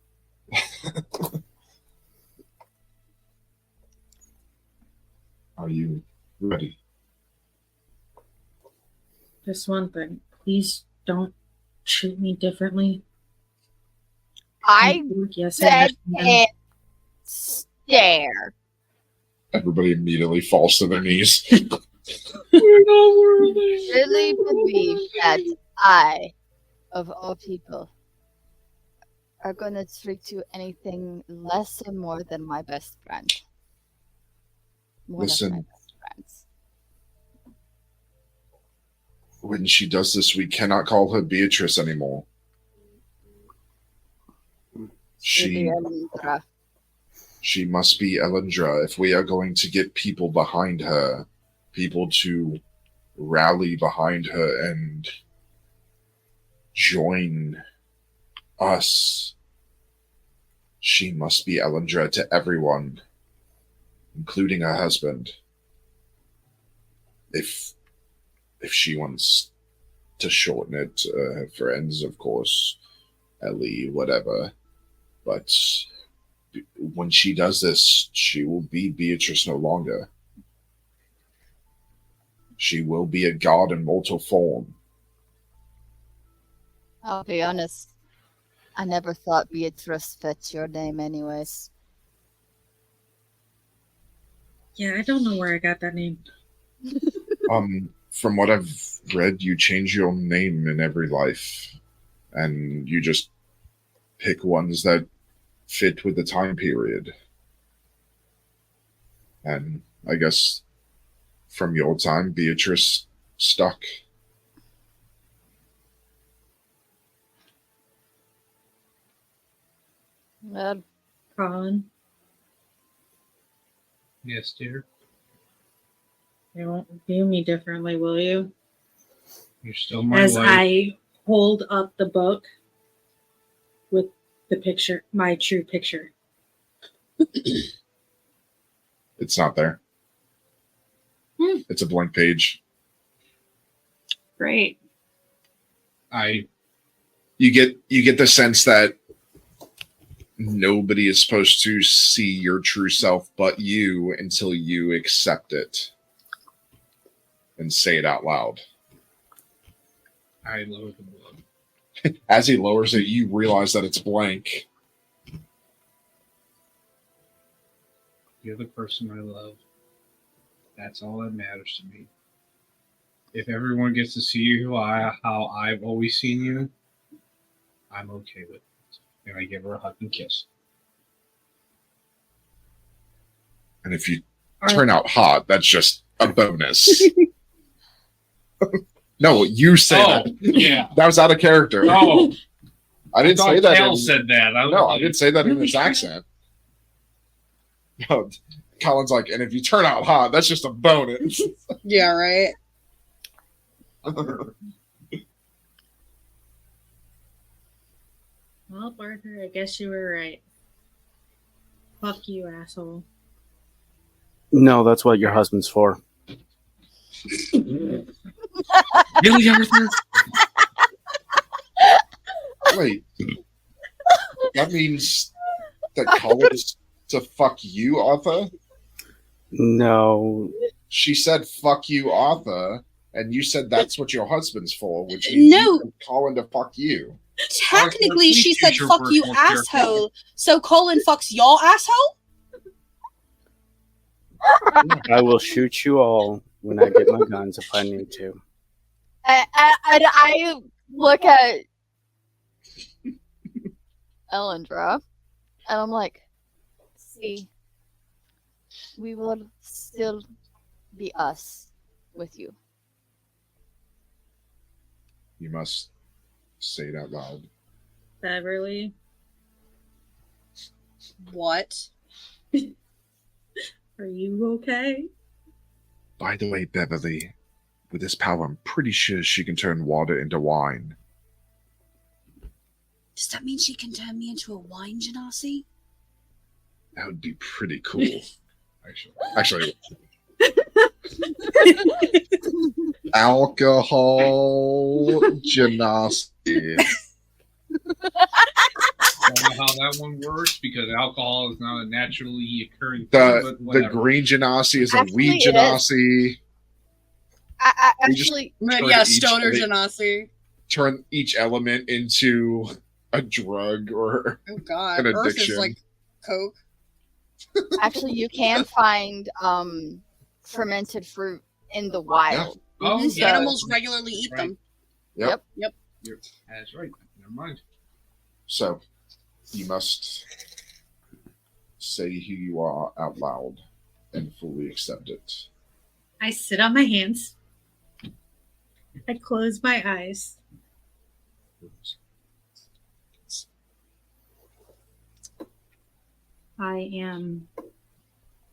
Are you ready? Just one thing. Please don't treat me differently. I Yes, said I understand. and stare. Everybody immediately falls to their knees. We're not worthy. Really believe that I, of all people, are going to treat you anything less or more than my best friend. One of Listen. my best friends. When she does this, we cannot call her Beatrice anymore. She Elyndor. She must be Elyndor if we are going to get people behind her, people to rally behind her and join us. She must be Elyndor to everyone, including her husband. If she wants to shorten it, her friends, of course, Ellie, whatever. But when she does this, she will be Beatrice no longer. She will be a god in mortal form. I'll be honest. I never thought Beatrice fit your name anyways. Yeah, I don't know where I got that name. From what I've read, you change your name in every life, and you just pick ones that fit with the time period. And I guess from your time, Beatrice stuck. Well, Colin, Yes, dear. you won't view me differently, will you? You're still my As wife. I hold up the book with the picture, my true picture. It's not there. It's a blank page. Great. You get the sense that nobody is supposed to see your true self but you until you accept it and say it out loud. I lower the book. As he lowers it, you realize that it's blank. You're the person I love. That's all that matters to me. If everyone gets to see you how I've always seen you, I'm okay with it. And I give her a hug and kiss. And if you turn out hot, that's just a bonus. No, you say that. Yeah. That was out of character. Oh, I didn't say that. Cal said that. I didn't say that in his accent. No, Colin's like, and if you turn out hot, that's just a bonus. Yeah, right. Well, Barker, I guess you were right. Fuck you, asshole. No, that's what your husband's for. Really, Arthur? Wait. That means that Colin is to fuck you, Arthur? No. She said fuck you, Arthur, and you said that's what your husband's for, which means No. you want Colin to fuck you. Technically, she said Future fuck you, virtual character. asshole. So Colin fucks y'all, asshole? I will shoot you all when I get my guns if I need to. I look at Elyndra, and I'm like, see, we will still be us with you. You must say it out loud. Beverly. What? Are you okay? By the way, Beverly, with this power, I'm pretty sure she can turn water into wine. Does that mean she can turn me into a wine genasi? That would be pretty cool. Actually, alcohol genasi. I don't know how that one works because alcohol is not a naturally occurring thing. But The whatever. green genasi is a Actually, weed it is. genasi. We just- Actually, Turn Yeah, each stoner of the- genasi. Turn each element into a drug or Oh god, an Earth addiction. is like Coke. you can find fermented fruit in the wild. Oh, Mhm, yeah. Animals regularly eat them. Yep. That's right. Never mind. So, you must say who you are out loud and fully accept it. I sit on my hands. I close my eyes. I am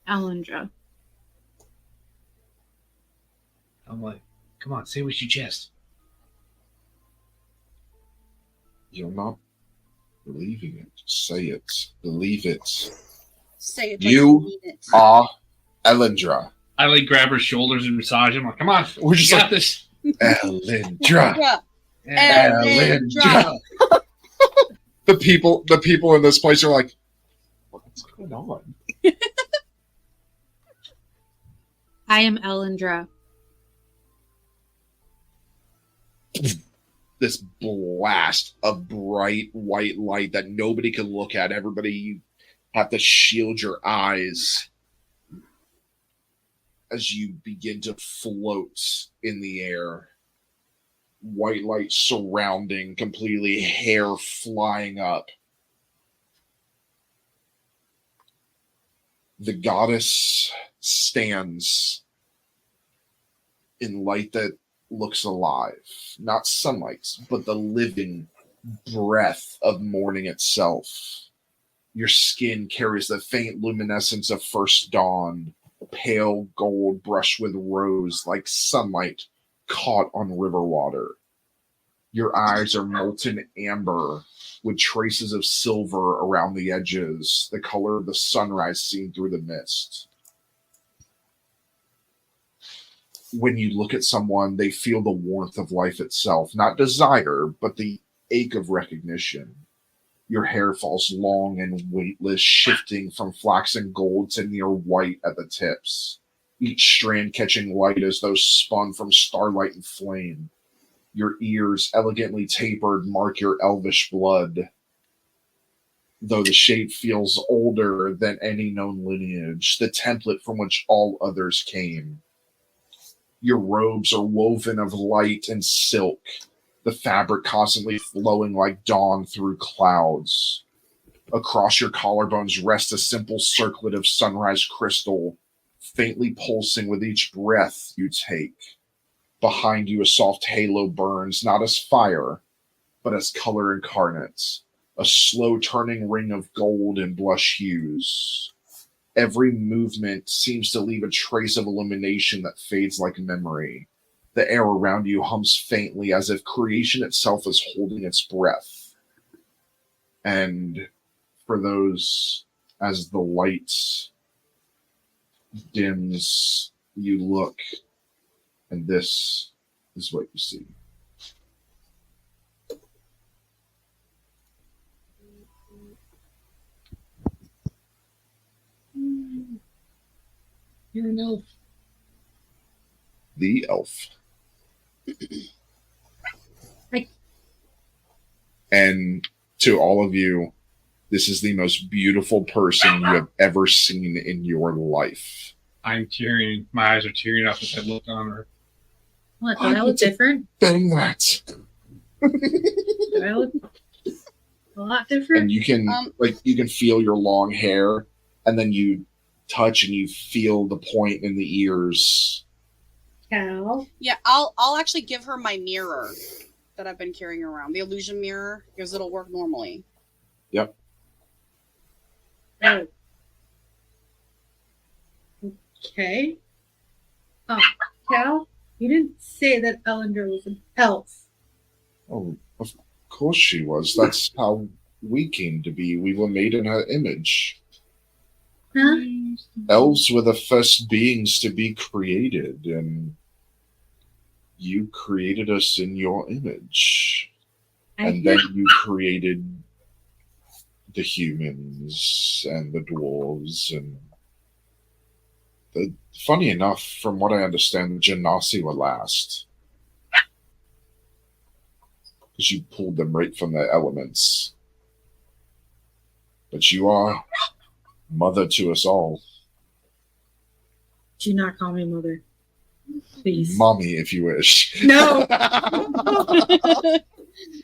Elyndra. I'm like, come on, say what you chest. You're not believing it. Say it. Believe it. Say it. You like mean it. are Elyndra. I like grab her shoulders and massage him. Like, come on, We're just you got like, this. Elyndra. Yeah. Elyndra. The people in this place are like, what's going on? I am Elyndra. This blast of bright white light that nobody can look at. Everybody, you have to shield your eyes as you begin to float in the air. White light surrounding, completely hair flying up. The goddess stands in light that looks alive. Not sunlight, but the living breath of morning itself. Your skin carries the faint luminescence of first dawn, pale gold brushed with rose like sunlight caught on river water. Your eyes are molten amber with traces of silver around the edges, the color of the sunrise seen through the mist. When you look at someone, they feel the warmth of life itself, not desire, but the ache of recognition. Your hair falls long and weightless, shifting from flaxen gold to near white at the tips, each strand catching light as though spun from starlight and flame. Your ears, elegantly tapered, mark your elvish blood, though the shape feels older than any known lineage, the template from which all others came. Your robes are woven of light and silk, the fabric constantly flowing like dawn through clouds. Across your collarbones rests a simple circlet of sunrise crystal, faintly pulsing with each breath you take. Behind you, a soft halo burns, not as fire, but as color incarnate, a slow-turning ring of gold and blush hues. Every movement seems to leave a trace of illumination that fades like memory. The air around you hums faintly as if creation itself is holding its breath. And for those, as the light dims, you look, and this is what you see. You're an elf. The elf. And to all of you, this is the most beautiful person you have ever seen in your life. I'm tearing. My eyes are tearing up as I look on her. What? Did I look different? Bang that. Did I look? A lot different. And you can you can feel your long hair, and then you touch and you feel the point in the ears. Cal. Yeah, I'll actually give her my mirror that I've been carrying around, the illusion mirror, because it'll work normally. Yep. Oh. Okay. Oh, Cal, you didn't say that Elyndor was an elf. Oh, of course she was. That's how we came to be. We were made in her image. Huh? Elves were the first beings to be created, and you created us in your image. And then you created the humans and the dwarves. And funny enough, from what I understand, the Genasi were last. Because you pulled them right from the elements. But you are mother to us all. Do not call me mother. Please. Mommy, if you wish. No.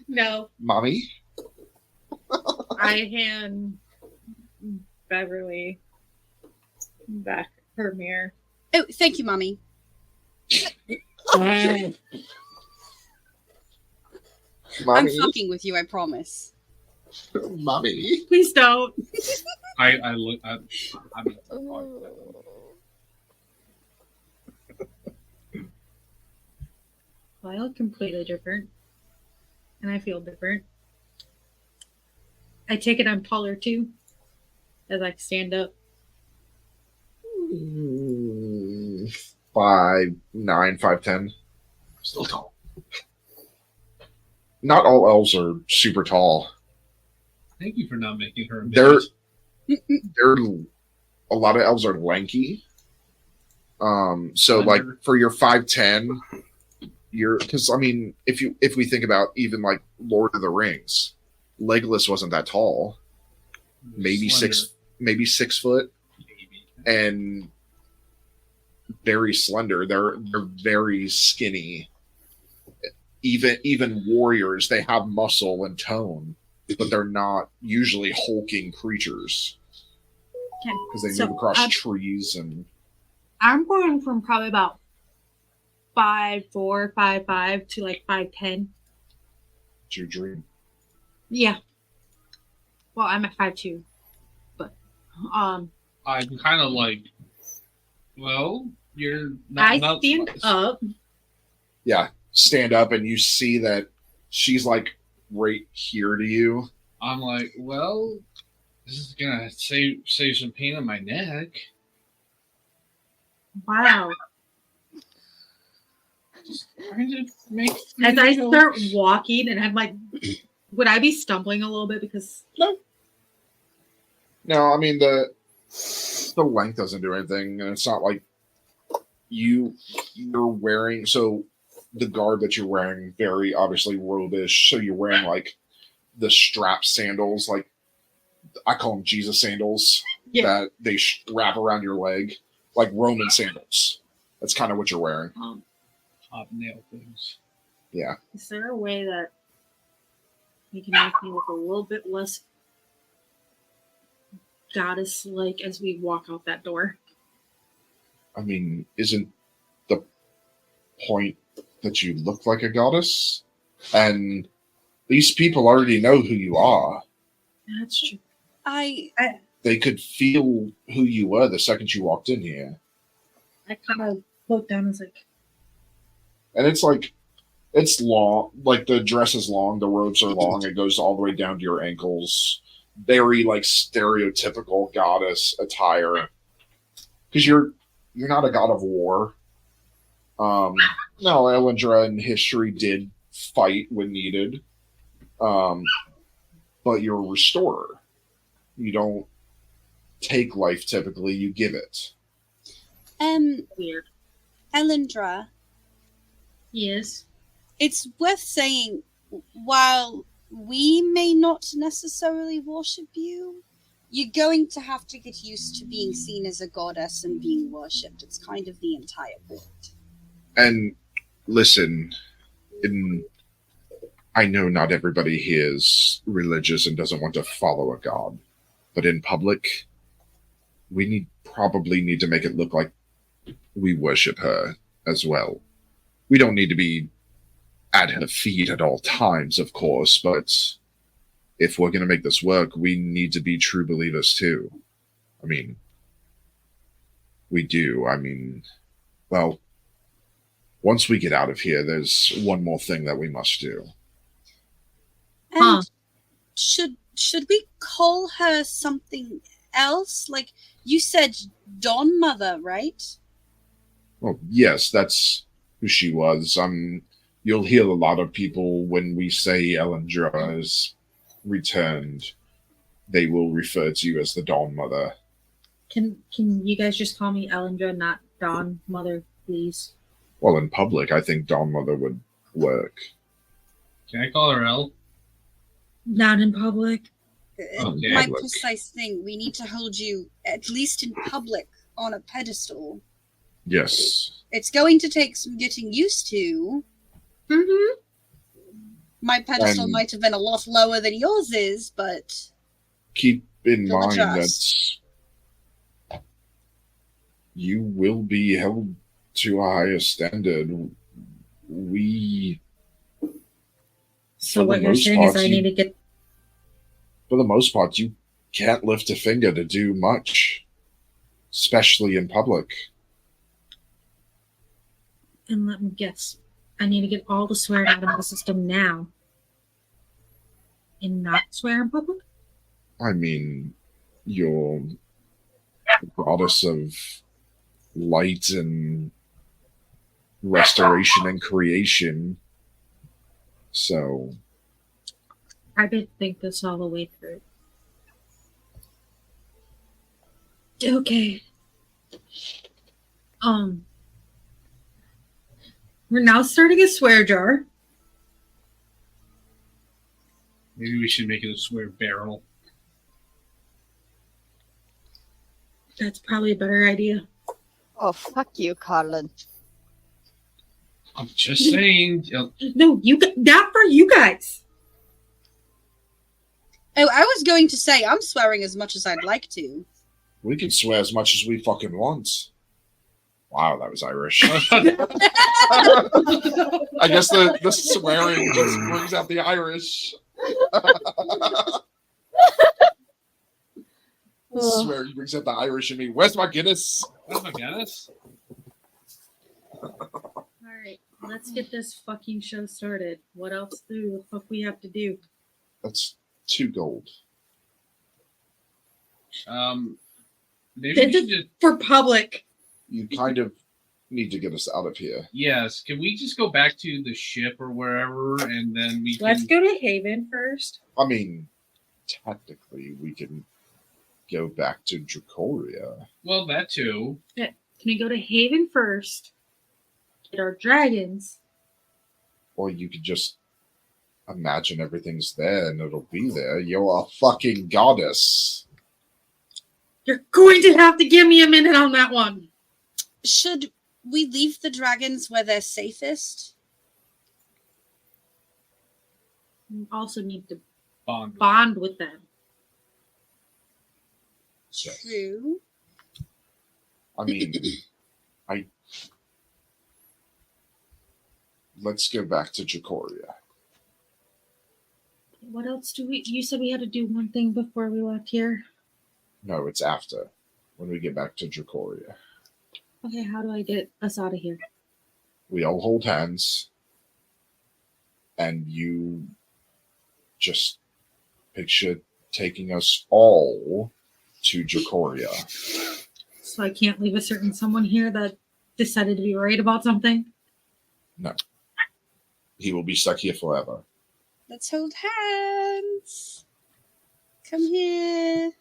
No. Mommy? I hand Beverly back her mirror. Oh, thank you, Mommy. Mommy? I'm fucking with you, I promise. Mommy? Please don't. I look. I'm Well, I look completely different. And I feel different. I take it I'm taller too. As I stand up. 5'9", 5'10". Still tall. Not all elves are super tall. Thank you for not making her a They're midget. a lot of elves are lanky. So like Slender. for your 5'10", because I mean, if we think about even like Lord of the Rings, Legolas wasn't that tall. Maybe Slender. 6 foot, Maybe. and very slender. They're very skinny. Even warriors, they have muscle and tone, but they're not usually hulking creatures because they move across trees. And I'm going from probably about 5'4", 5'5" to like 5'10". it's your dream. Yeah. Well, I'm at 5'2", but I'm kind of like, well, you're not. I not stand up. Yeah, stand up and you see that she's like right here to you. I'm like, well, this is gonna save some pain on my neck. Wow. Just trying to make. As I start walking, and I'm like, would I be stumbling a little bit because? No, I mean the length doesn't do anything, and it's not like you're wearing. So the garb that you're wearing, very obviously robish. So you're wearing like the strap sandals, like I call them Jesus sandals, that they wrap around your leg, like Roman sandals. That's kind of what you're wearing. Hobnail things. Yeah. Is there a way that you can make me look a little bit less goddess-like as we walk out that door? I mean, isn't the point that you look like a goddess? And these people already know who you are. That's true. They could feel who you were the second you walked in here. I kind of look down and was like, And it's like, it's long, like the dress is long, the robes are long, it goes all the way down to your ankles. Very like stereotypical goddess attire. Because you're not a god of war. No, Elyndor in history did fight when needed. But you're a restorer. You don't take life typically, you give it. weird. Elyndor, Yes. it's worth saying, while we may not necessarily worship you, you're going to have to get used to being seen as a goddess and being worshipped. It's kind of the entire point. And listen, I know not everybody here is religious and doesn't want to follow a god, but in public, we probably need to make it look like we worship her as well. We don't need to be at her feet at all times, of course, but if we're going to make this work, we need to be true believers too. I mean, we do. I mean, well, once we get out of here, there's one more thing that we must do. And Huh. should we call her something else? Like you said, DawnMother, right? Well, yes, that's who she was. You'll hear a lot of people when we say Elyndor has returned, they will refer to you as the DawnMother. Can you guys just call me Elyndor, not DawnMother, please? Well, in public, I think DawnMother would work. Can I call her L? Not in public. Okay. My Look. precise thing. We need to hold you, at least in public, on a pedestal. Yes. It's going to take some getting used to. Mm-hmm. My pedestal And- might have been a lot lower than yours is, but Keep in You'll mind adjust. that you will be held to a higher standard. We, So For what the you're most saying is part, I you- need to get... for the most part, you can't lift a finger to do much, especially in public. And let me guess. I need to get all the swearing out of the system now. And not swear in public? I mean, you're the goddess of light and restoration and creation. So, I didn't think this all the way through. Okay. We're now starting a swear jar. Maybe we should make it a swear barrel. That's probably a better idea. Oh, fuck you, Carlin. I'm just saying. No, not for you guys. oh, I was going to say I'm swearing as much as I'd like to. we can swear as much as we fucking want. Wow, that was Irish. I guess the swearing just brings out the Irish. Swearing brings out the Irish in me. Where's my Guinness? Oh my goodness. All right, let's get this fucking show started. What else do the fuck we have to do? That's 2 gold. Maybe we should just. For public. You kind of need to get us out of here. Yes. Can we just go back to the ship or wherever, and then we can? Let's go to Haven first. I mean, technically, we can go back to Dracoria. Well, that too. Can we go to Haven first? Get our dragons. Or you could just imagine everything's there and it'll be there. You're a fucking goddess. You're going to have to give me a minute on that one. Should we leave the dragons where they're safest? You also need to Bond. bond with them. Yes. True. I mean, let's go back to Dracoria. What else do we... You said we had to do one thing before we left here. No, it's after, when we get back to Dracoria. Okay, how do I get us out of here? We all hold hands, and you just picture taking us all to Dracoria. So I can't leave a certain someone here that decided to be worried about something? He will be stuck here forever. Let's hold hands. Come here.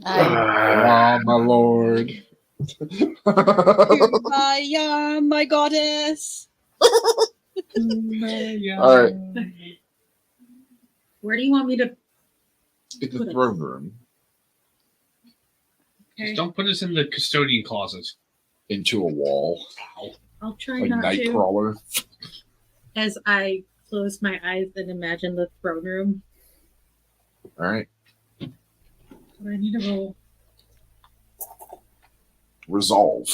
Ah, my lord. Kumbaya, my goddess. All right, Where do you want me to... in the throne room, Okay. Just don't put us in the custodian closet. into a wall, I'll try like not to. Nightcrawler. As I close my eyes and imagine the throne room. All right. What do I need to roll? Resolve.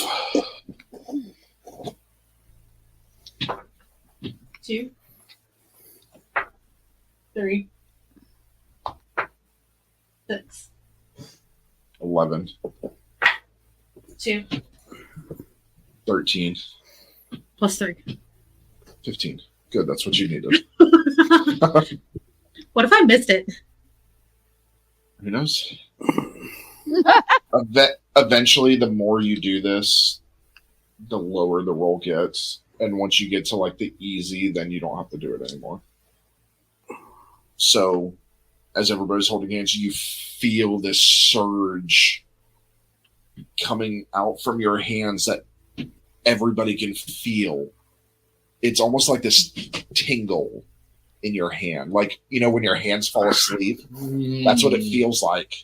2, 3, 6, 11, 2, 13, plus 3. 15. Good. That's what you needed. What if I missed it? Who knows? Eventually, the more you do this, the lower the roll gets. And once you get to like the easy, then you don't have to do it anymore. So, as everybody's holding hands, you feel this surge coming out from your hands that everybody can feel. It's almost like this tingle in your hand. Like, you know, when your hands fall asleep, that's what it feels like.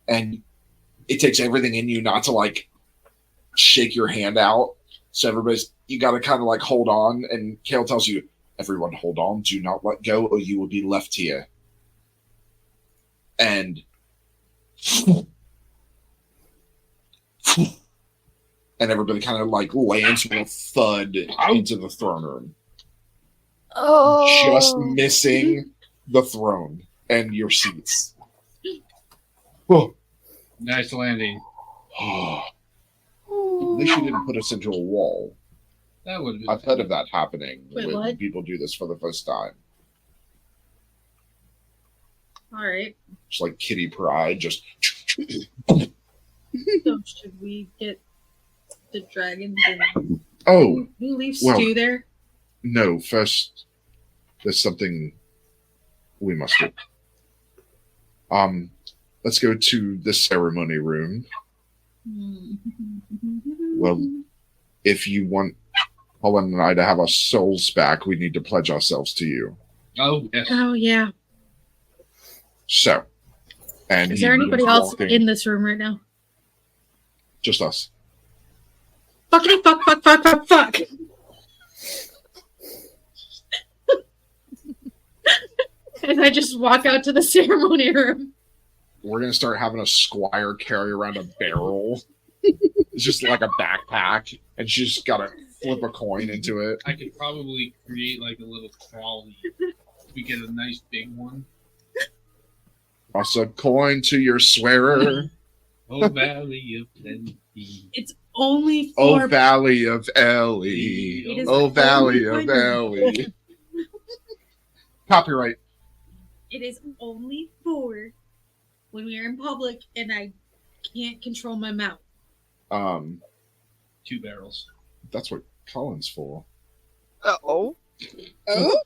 And it takes everything in you not to like shake your hand out. So you got to kind of like hold on. And Kale tells you, everyone hold on. Do not let go or you will be left here. And everybody kind of like lands with a thud into the throne room. Oh, Just missing the throne and your seats. Oh. Nice landing. At least you didn't put us into a wall. That would have been. I've heard of that happening Wait, when what? people do this for the first time. All right. Just like kitty pride, just. So should we get the dragons and Oh, who leaves well- Stu there? no, first, there's something we must do. Let's go to the ceremony room. Well, if you want Holland and I to have our souls back, we need to pledge ourselves to you. Oh, yes. Oh yeah. So, and Is he there anybody begins else walking. in this room right now? Just us. Fuckity fuck fuck fuck fuck fuck. And I just walk out to the ceremony room. We're gonna start having a squire carry around a barrel. It's just like a backpack, and she's just gotta flip a coin into it. I could probably create like a little trolley. We get a nice big one. Toss a coin to your swearer. Oh, Valley of Plenty. It's only Oh, for Valley of Ellie. It is Oh, Valley only of for- Ellie. Copyright. It is only for when we are in public and I can't control my mouth. 2 barrels. That's what Colin's for. oh. Oh,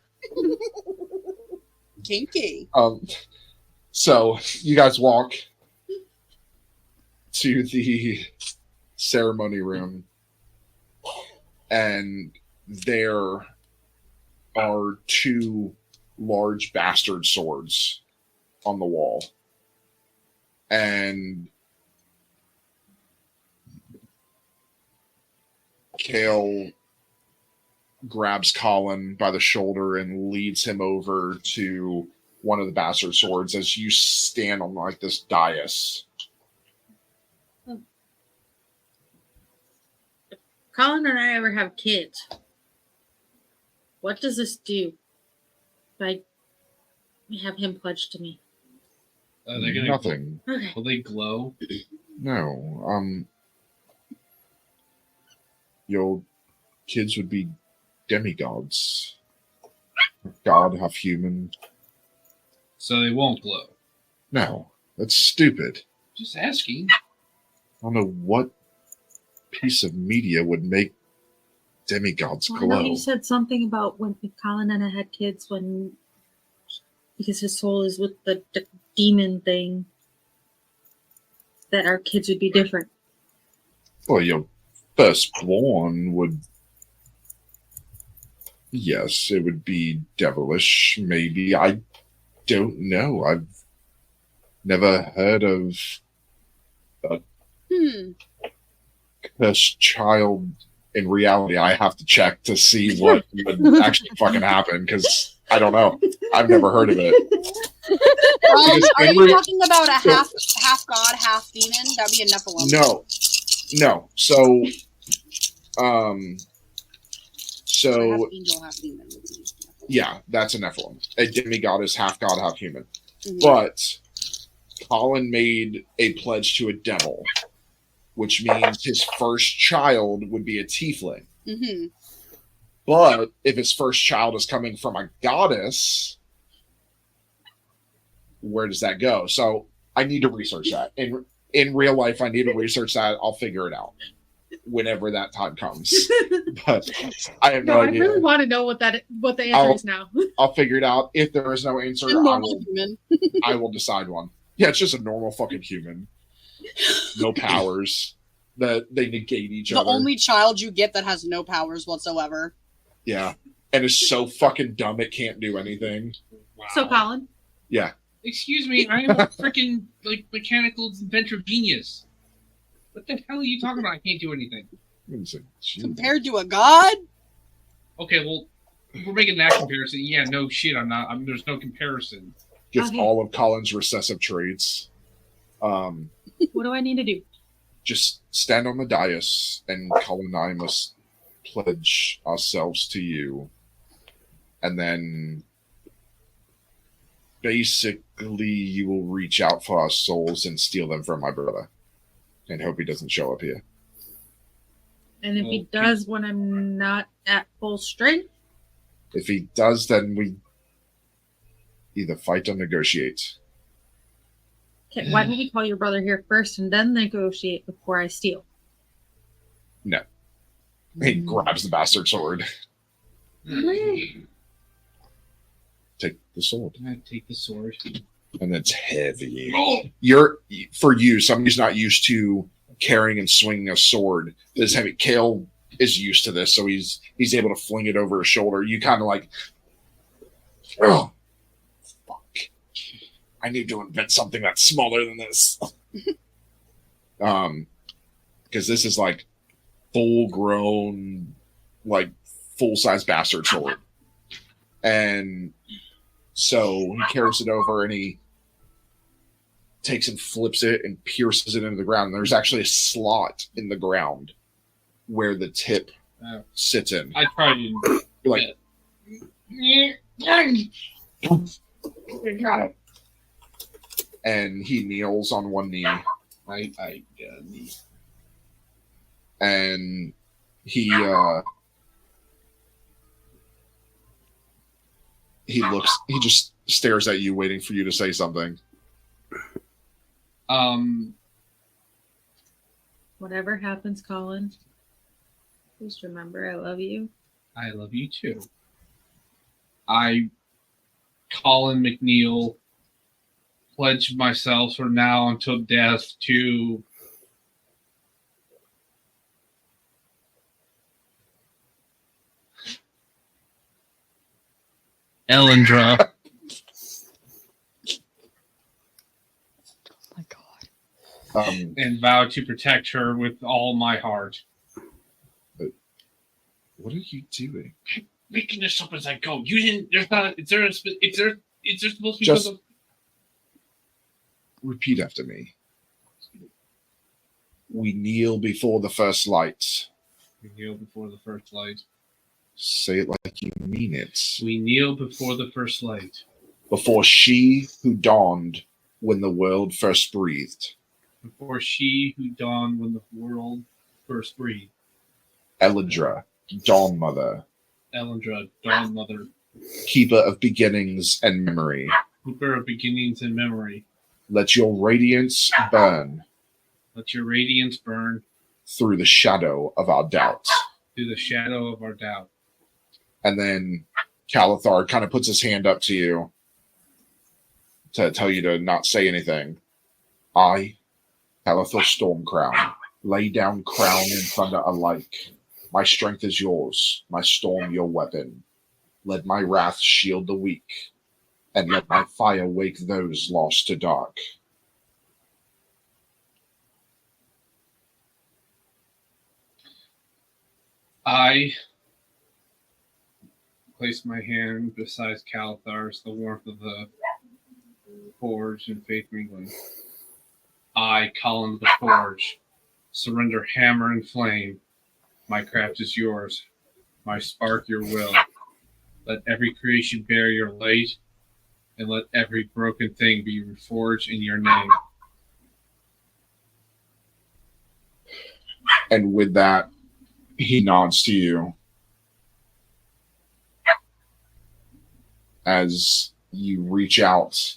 kinky. So you guys walk to the ceremony room, and there are 2 large bastard swords on the wall. And Kale grabs Colin by the shoulder and leads him over to one of the bastard swords as you stand on like this dais. Colin and I ever have kids. What does this do? If I have him pledged to me. Are they gonna? Nothing. Okay. Will they glow? No. Your kids would be demigods. God, half human. So they won't glow. No, that's stupid. Just asking. I don't know what piece of media would make demigods Well, I know glow. you said something about when Colin and I had kids because his soul is with the demon thing, that our kids would be different. Well, your firstborn would. Yes, it would be devilish, maybe. I don't know. I've never heard of Hmm. cursed child in reality, I have to check to see what would actually fucking happen because I don't know. I've never heard of it. Because Are in you re- talking about a so- half god, half demon? That'd be a Nephilim. No. So, So half so angel, half demon. Would be Nephilim. yeah, that's a Nephilim. A demigod is half god, half human. Mhm. But Colin made a pledge to a devil, which means his first child would be a tiefling. Mhm. But if his first child is coming from a goddess, where does that go? So I need to research that. In real life, I need to research that. I'll figure it out whenever that time comes. But I have no No, I idea. really want to know what the answer I'll- is now. I'll figure it out. If there is no answer, A normal human. I will decide one. Yeah, it's just a normal fucking human. No powers. That they negate each The other. only child you get that has no powers whatsoever. Yeah. And is so fucking dumb it can't do anything. Wow. So, Colin, Yeah. Excuse me, I am a freaking like mechanical inventor genius. What the hell are you talking about? I can't do anything. Compared to a god? Okay, well, if we're making that comparison. Yeah, no shit, I'm not. There's no comparison. Just Okay. all of Colin's recessive traits. what do I need to do? Just stand on the dais, and Colin and I must pledge ourselves to you. And then basically you will reach out for our souls and steal them from my brother. And hope he doesn't show up here. And if he Okay. does when I'm not at full strength, If he does, then we either fight or negotiate. okay, why don't we call your brother here first and then negotiate before I steal? He grabs the bastard sword. Take the sword. I take the sword. And it's heavy. Oh! Somebody's not used to carrying and swinging a sword. This heavy. Kale is used to this, so he's able to fling it over his shoulder. You kind of like, oh, fuck! I need to invent something that's smaller than this. Because this is like full-grown, like full-size bastard sword, and so he carries it over and he takes and flips it and pierces it into the ground. And there's actually a slot in the ground where the tip sits in. I try to. You're like, got it. And he kneels on one knee, and he just stares at you, waiting for you to say something. Whatever happens, Colin, just remember I love you. I love you too. I, Colin McNeil, pledge myself from now until death to Elyndor Oh my god. and vow to protect her with all my heart. What are you doing? Making this up as I go. You didn't. There's not. Is there supposed to be Just- something? Repeat after me. We kneel before the first light. We kneel before the first light. Say it like you mean it. We kneel before the first light. Before she who dawned when the world first breathed. Before she who dawned when the world first breathed. Elyndor, DawnMother, Elyndor, DawnMother, keeper of beginnings and memory. keeper of beginnings and memory. Let your radiance burn Let your radiance burn through the shadow of our doubt. through the shadow of our doubt. And then Calathar kind of puts his hand up to you to tell you to not say anything. I, Calathar Stormcrown, lay down crown and thunder alike. My strength is yours, my storm your weapon. Let my wrath shield the weak, and let my fire wake those lost to dark. I place my hand beside Calthar's, the warmth of the forge and faith mingling. I, Colin the Forge, surrender hammer and flame. My craft is yours, my spark your will. Let every creation bear your light, and let every broken thing be reforged in your name. And with that, he nods to you as you reach out,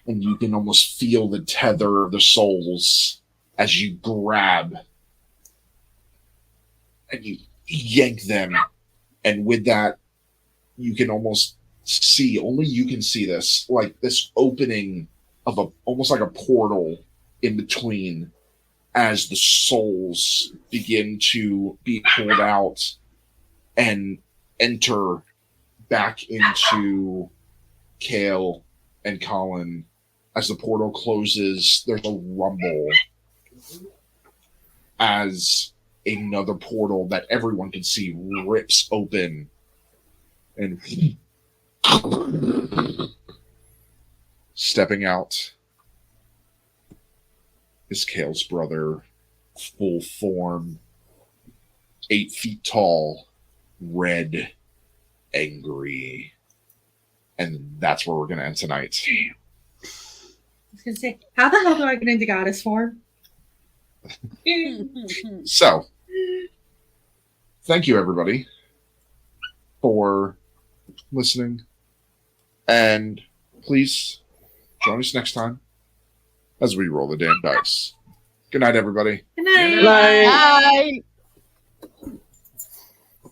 and you can almost feel the tether of the souls as you grab and you yank them. And with that, you can almost see, only you can see this, like this opening of almost like a portal in between, as the souls begin to be pulled out and enter back into Kale and Colin. As the portal closes, there's a rumble as another portal that everyone can see rips open, and stepping out is Kale's brother, full form, 8 feet tall, red, angry. And that's where we're going to end tonight. I was gonna say, how the hell do I get into goddess form? So, thank you everybody for listening. And please join us next time as we roll the damn dice. Good night, everybody. Good night. Bye. Bye.